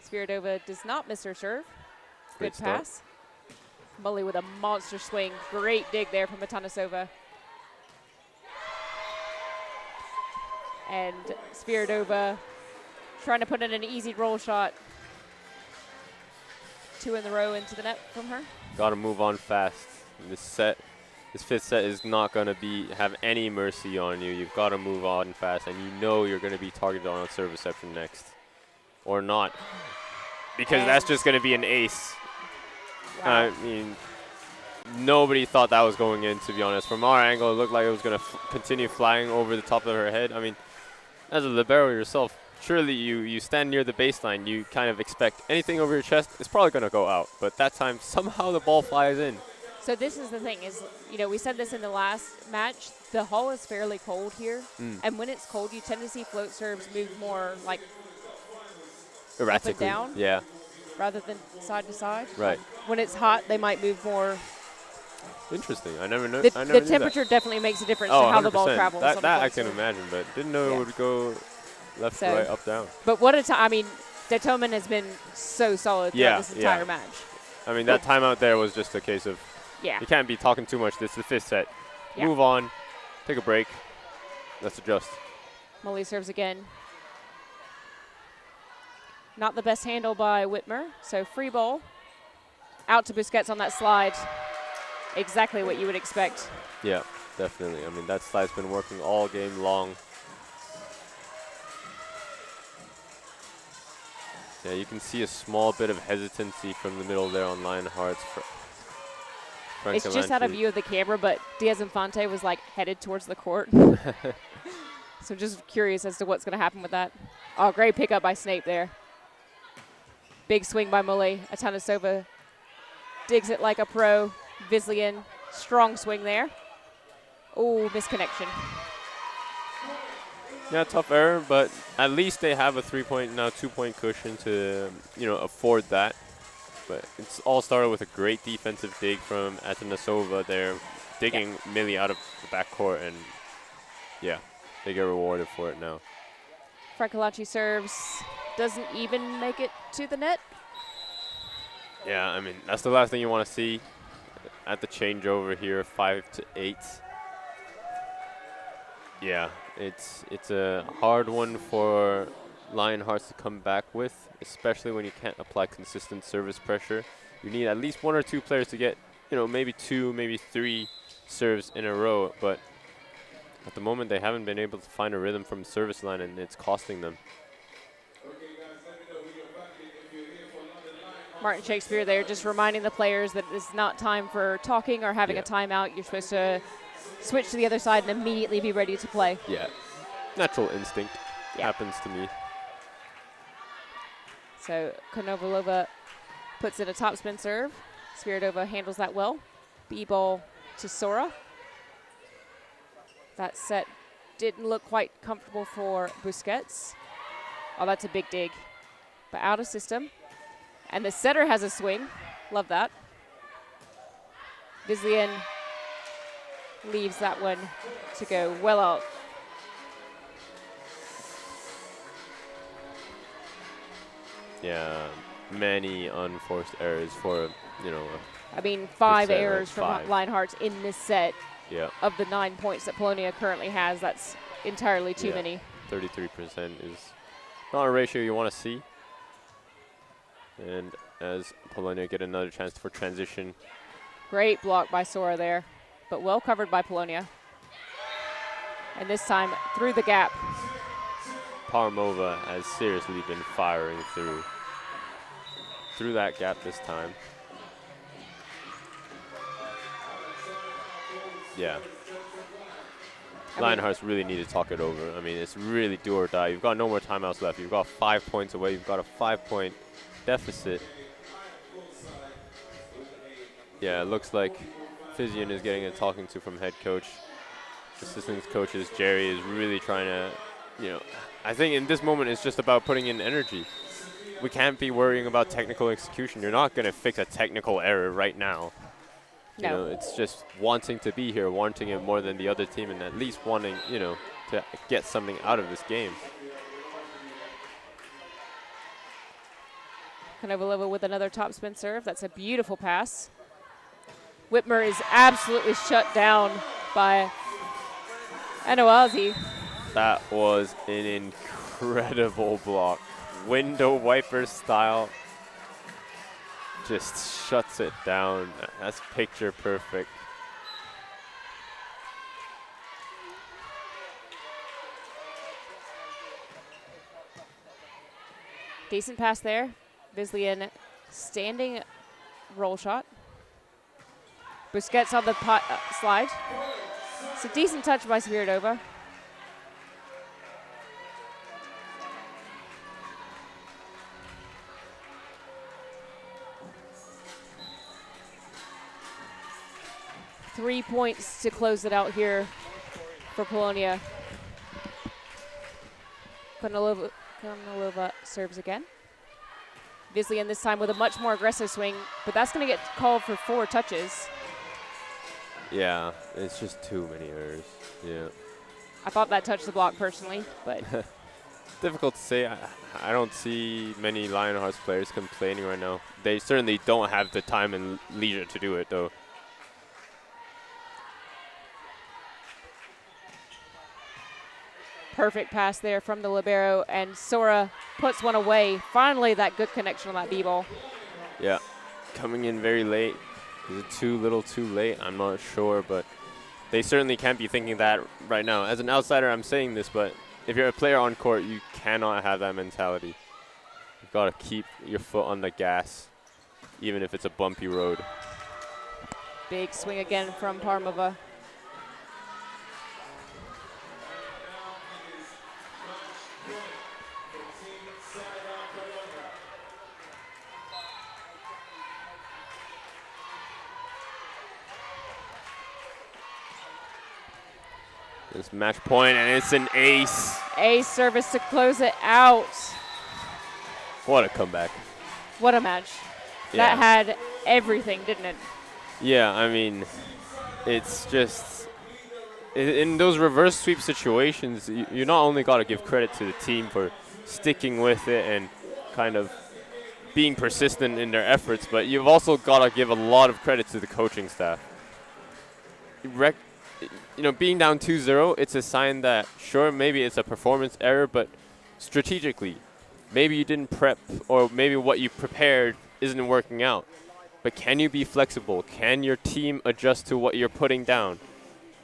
[SPEAKER 4] Spiridova does not miss her serve.
[SPEAKER 1] Great
[SPEAKER 4] Good pass. Mully with a monster swing. Great dig there from Atanasova. And Spiridova trying to put in an easy roll shot. 2 in the row into the net from her.
[SPEAKER 1] Got to move on fast. This fifth set is not going to have any mercy on you. You've got to move on fast, and you know you're going to be targeted on a serve reception next. Or not. Because that's just going to be an ace.
[SPEAKER 4] Wow.
[SPEAKER 1] I mean, nobody thought that was going in, to be honest. From our angle, it looked like it was going to continue flying over the top of her head. I mean, as a libero yourself, surely you stand near the baseline. You kind of expect anything over your chest is probably going to go out. But that time, somehow the ball flies in.
[SPEAKER 4] So this is the thing is, we said this in the last match, the hull is fairly cold here. And when it's cold, you tend to see float serves move more like
[SPEAKER 1] erratically.
[SPEAKER 4] Up and down?
[SPEAKER 1] Yeah.
[SPEAKER 4] Rather than side to side.
[SPEAKER 1] Right.
[SPEAKER 4] When it's hot, they might move more.
[SPEAKER 1] Interesting. I never knew.
[SPEAKER 4] The temperature definitely makes a difference to how the ball
[SPEAKER 1] 100%.
[SPEAKER 4] travels.
[SPEAKER 1] That I can imagine, but didn't know it would go left, right, up, down.
[SPEAKER 4] But what a time! I mean, Detoman has been so solid throughout this entire match.
[SPEAKER 1] I mean, that timeout there was just a case of
[SPEAKER 4] you
[SPEAKER 1] can't be talking too much. This is the fifth set.
[SPEAKER 4] Yeah.
[SPEAKER 1] Move on. Take a break. Let's adjust.
[SPEAKER 4] Mully serves again. Not the best handle by Whitmer, so free ball. Out to Busquets on that slide. Exactly what you would expect.
[SPEAKER 1] Yeah, definitely. I mean, that slide's been working all game long. Yeah, you can see a small bit of hesitancy from the middle there on Lionhearts.
[SPEAKER 4] It's just out of view of the camera, but Diaz-Infante was like headed towards the court. So just curious as to what's going to happen with that. Oh, great pickup by Snape there. Big swing by Mully. Atanasova digs it like a pro. Vislian, strong swing there. Oh, misconnection.
[SPEAKER 1] Yeah, tough error, but at least they have a 3-point, now 2-point cushion to, afford that. But it's all started with a great defensive dig from Atanasova there, digging Millie out of the backcourt, and yeah, they get rewarded for it now.
[SPEAKER 4] Francolaci serves, doesn't even make it to the net.
[SPEAKER 1] Yeah, I mean, that's the last thing you want to see at the changeover here, 5-8. Yeah, it's a hard one for Lionhearts to come back with, especially when you can't apply consistent service pressure. You need at least 1 or 2 players to get, maybe 2, maybe 3 serves in a row, but at the moment they haven't been able to find a rhythm from the service line, and it's costing them.
[SPEAKER 4] Martin Shakespeare there just reminding the players that it's not time for talking or having a timeout. You're supposed to switch to the other side and immediately be ready to play.
[SPEAKER 1] Yeah, natural instinct happens to me.
[SPEAKER 4] So Konovalova puts in a topspin serve. Spiridova handles that well. B-ball to Sora. That set didn't look quite comfortable for Busquets. Oh, that's a big dig. But out of system. And the setter has a swing. Love that. Vislian leaves that one to go well out.
[SPEAKER 1] Yeah, many unforced errors for, you know,
[SPEAKER 4] I mean, 5
[SPEAKER 1] set,
[SPEAKER 4] errors
[SPEAKER 1] right?
[SPEAKER 4] from Lionhearts in this set.
[SPEAKER 1] Yeah.
[SPEAKER 4] Of the 9 points that Polonia currently has, that's entirely too many.
[SPEAKER 1] 33% is not a ratio you want to see. And as Polonia get another chance for transition.
[SPEAKER 4] Great block by Sora there, but well covered by Polonia. And this time through the gap.
[SPEAKER 1] Parmova has seriously been firing through that gap this time. Yeah. Lionhearts really need to talk it over. I mean, it's really do or die. You've got no more timeouts left. You've got 5 points away. You've got a 5-point deficit. Yeah, it looks like Physian is getting a talking to from head coach. Assistant coaches, Jerry is really trying to, you know, I think in this moment it's just about putting in energy. We can't be worrying about technical execution. You're not going to fix a technical error right now. You know, it's just wanting to be here, wanting it more than the other team, and at least wanting, you know, to get something out of this game.
[SPEAKER 4] Konovalova with another topspin serve. That's a beautiful pass. Whitmer is absolutely shut down by Anoazi.
[SPEAKER 1] That was an incredible block. Window wiper style. Just shuts it down. That's picture perfect.
[SPEAKER 4] Decent pass there. Vislian standing roll shot. Busquets on the slide. It's a decent touch by Sviridova. Three points to close it out here for Polonia. Konovalova serves again. Vislian this time with a much more aggressive swing, but that's going to get called for 4 touches.
[SPEAKER 1] Yeah, it's just too many errors. Yeah.
[SPEAKER 4] I thought that touched the block personally, but
[SPEAKER 1] difficult to say. I don't see many Lionhearts players complaining right now. They certainly don't have the time and leisure to do it, though.
[SPEAKER 4] Perfect pass there from the libero, and Sora puts one away. Finally, that good connection on that B-ball.
[SPEAKER 1] Yeah, coming in very late. Is it too little too late? I'm not sure, but they certainly can't be thinking that right now. As an outsider, I'm saying this, but if you're a player on court, you cannot have that mentality. You've got to keep your foot on the gas, even if it's a bumpy road.
[SPEAKER 4] Big swing again from Parmova.
[SPEAKER 1] This match point, and it's an ace.
[SPEAKER 4] Ace service to close it out.
[SPEAKER 1] What a comeback.
[SPEAKER 4] What a match.
[SPEAKER 1] Yeah.
[SPEAKER 4] That had everything, didn't it?
[SPEAKER 1] Yeah, I mean, it's just, in those reverse sweep situations, you not only got to give credit to the team for sticking with it and kind of being persistent in their efforts, but you've also got to give a lot of credit to the coaching staff. You know, being down 2-0, it's a sign that, sure, maybe it's a performance error, but strategically, maybe you didn't prep, or maybe what you prepared isn't working out. But can you be flexible? Can your team adjust to what you're putting down?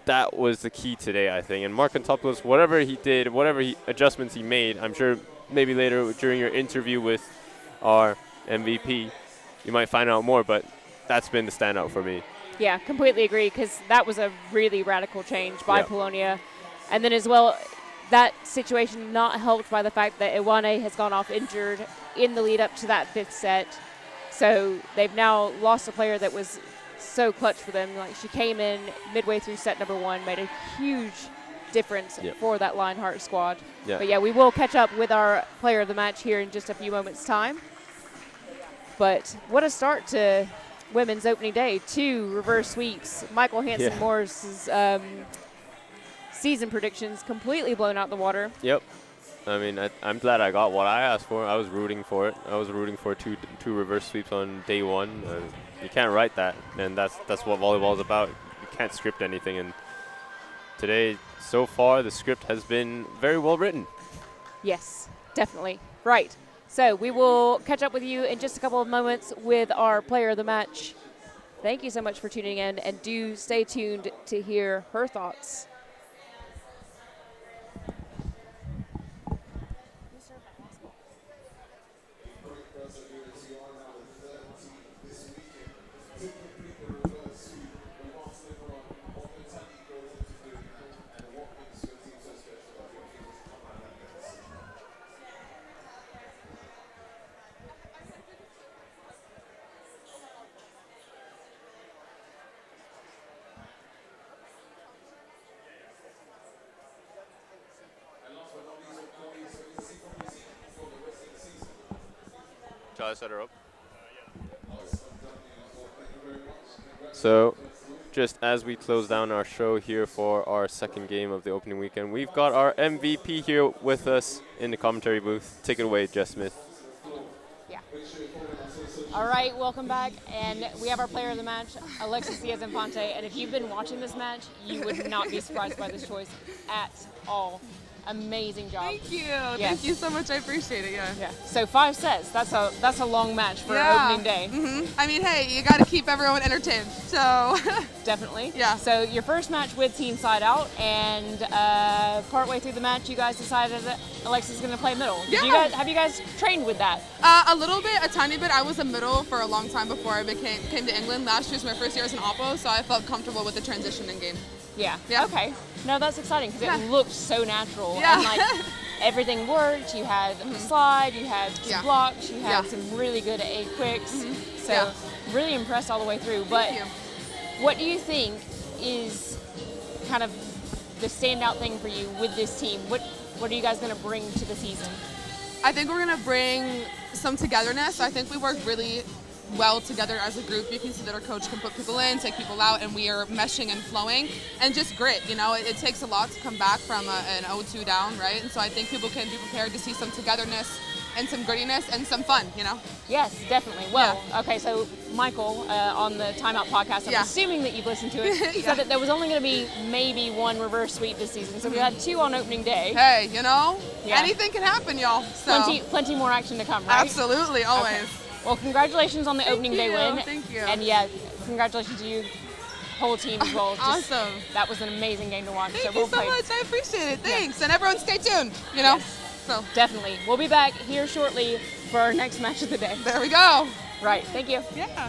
[SPEAKER 1] That was the key today, I think. And Mark Kontopoulos, whatever he did, whatever adjustments he made, I'm sure maybe later during your interview with our MVP, you might find out more, but that's been the standout for me.
[SPEAKER 4] Yeah, completely agree, because that was a really radical change by Polonia. And then as well, that situation not helped by the fact that Iwane has gone off injured in the lead up to that 5th set. So they've now lost a player that was so clutch for them. Like, she came in midway through set number 1, made a huge difference for that Lionheart squad. But yeah, we will catch up with our player of the match here in just a few moments' time. But what a start to women's opening day. 2 reverse sweeps. Michael Hansen-Moore's season predictions completely blown out the water.
[SPEAKER 1] Yep. I mean, I'm glad I got what I asked for. I was rooting for it. I was rooting for two reverse sweeps on day one. You can't write that, and that's what volleyball is about. You can't script anything, and today, so far, the script has been very well written.
[SPEAKER 4] Yes, definitely. Right. So we will catch up with you in just a couple of moments with our player of the match. Thank you so much for tuning in, and do stay tuned to hear her thoughts.
[SPEAKER 1] Shall I set her up? So, just as we close down our show here for our second game of the opening weekend, we've got our MVP here with us in the commentary booth. Take it away, Jess Smith.
[SPEAKER 4] Yeah. All right, welcome back, and we have our player of the match, Alexis Diaz-Infante, and if you've been watching this match, you would not be surprised by this choice at all. Amazing job.
[SPEAKER 7] Thank you.
[SPEAKER 4] Yes.
[SPEAKER 7] Thank you so much. I appreciate it. Yeah.
[SPEAKER 4] So 5 sets. That's a long match for opening day.
[SPEAKER 7] I mean, hey, you got to keep everyone entertained. So.
[SPEAKER 4] Definitely.
[SPEAKER 7] Yeah.
[SPEAKER 4] So your first match with Team SideOut, and partway through the match, you guys decided that Alexis is going to play middle.
[SPEAKER 7] Yeah.
[SPEAKER 4] Have you guys trained with that?
[SPEAKER 7] A little bit, a tiny bit. I was a middle for a long time before I came to England. Last year was my first year as an oppo, so I felt comfortable with the transition in game.
[SPEAKER 4] Yeah.
[SPEAKER 7] Yeah.
[SPEAKER 4] Okay. No, that's exciting because it looked so natural.
[SPEAKER 7] Yeah.
[SPEAKER 4] And like everything worked. You had the slide, you had some blocks, you had some really good A quicks. So really impressed all the way through. But
[SPEAKER 7] Thank you.
[SPEAKER 4] what do you think is kind of the standout thing for you with this team? What are you guys going to bring to the season?
[SPEAKER 7] I think we're going to bring some togetherness. I think we worked really well together as a group. You can see that our coach can put people in, take people out, and we are meshing and flowing, and just grit. You know, it takes a lot to come back from an 0-2 down, right? And so I think people can be prepared to see some togetherness and some grittiness and some fun, you know?
[SPEAKER 4] Yes, definitely. Well, okay, so Michael on the Timeout podcast, I'm assuming that you've listened to it, said that there was only going to be maybe one reverse sweep this season. So we had 2 on opening day.
[SPEAKER 7] Hey, you know, anything can happen, y'all. So.
[SPEAKER 4] Plenty more action to come, right?
[SPEAKER 7] Absolutely, always.
[SPEAKER 4] Okay. Well, congratulations on the opening day win.
[SPEAKER 7] Thank you.
[SPEAKER 4] And congratulations to you, whole team as well.
[SPEAKER 7] Awesome.
[SPEAKER 4] That was an amazing game to watch.
[SPEAKER 7] Thank you so much. I appreciate it. Thanks. And everyone stay tuned, you know? So.
[SPEAKER 4] Definitely. We'll be back here shortly for our next match of the day.
[SPEAKER 7] There we go.
[SPEAKER 4] Right. Thank you.
[SPEAKER 7] Yeah.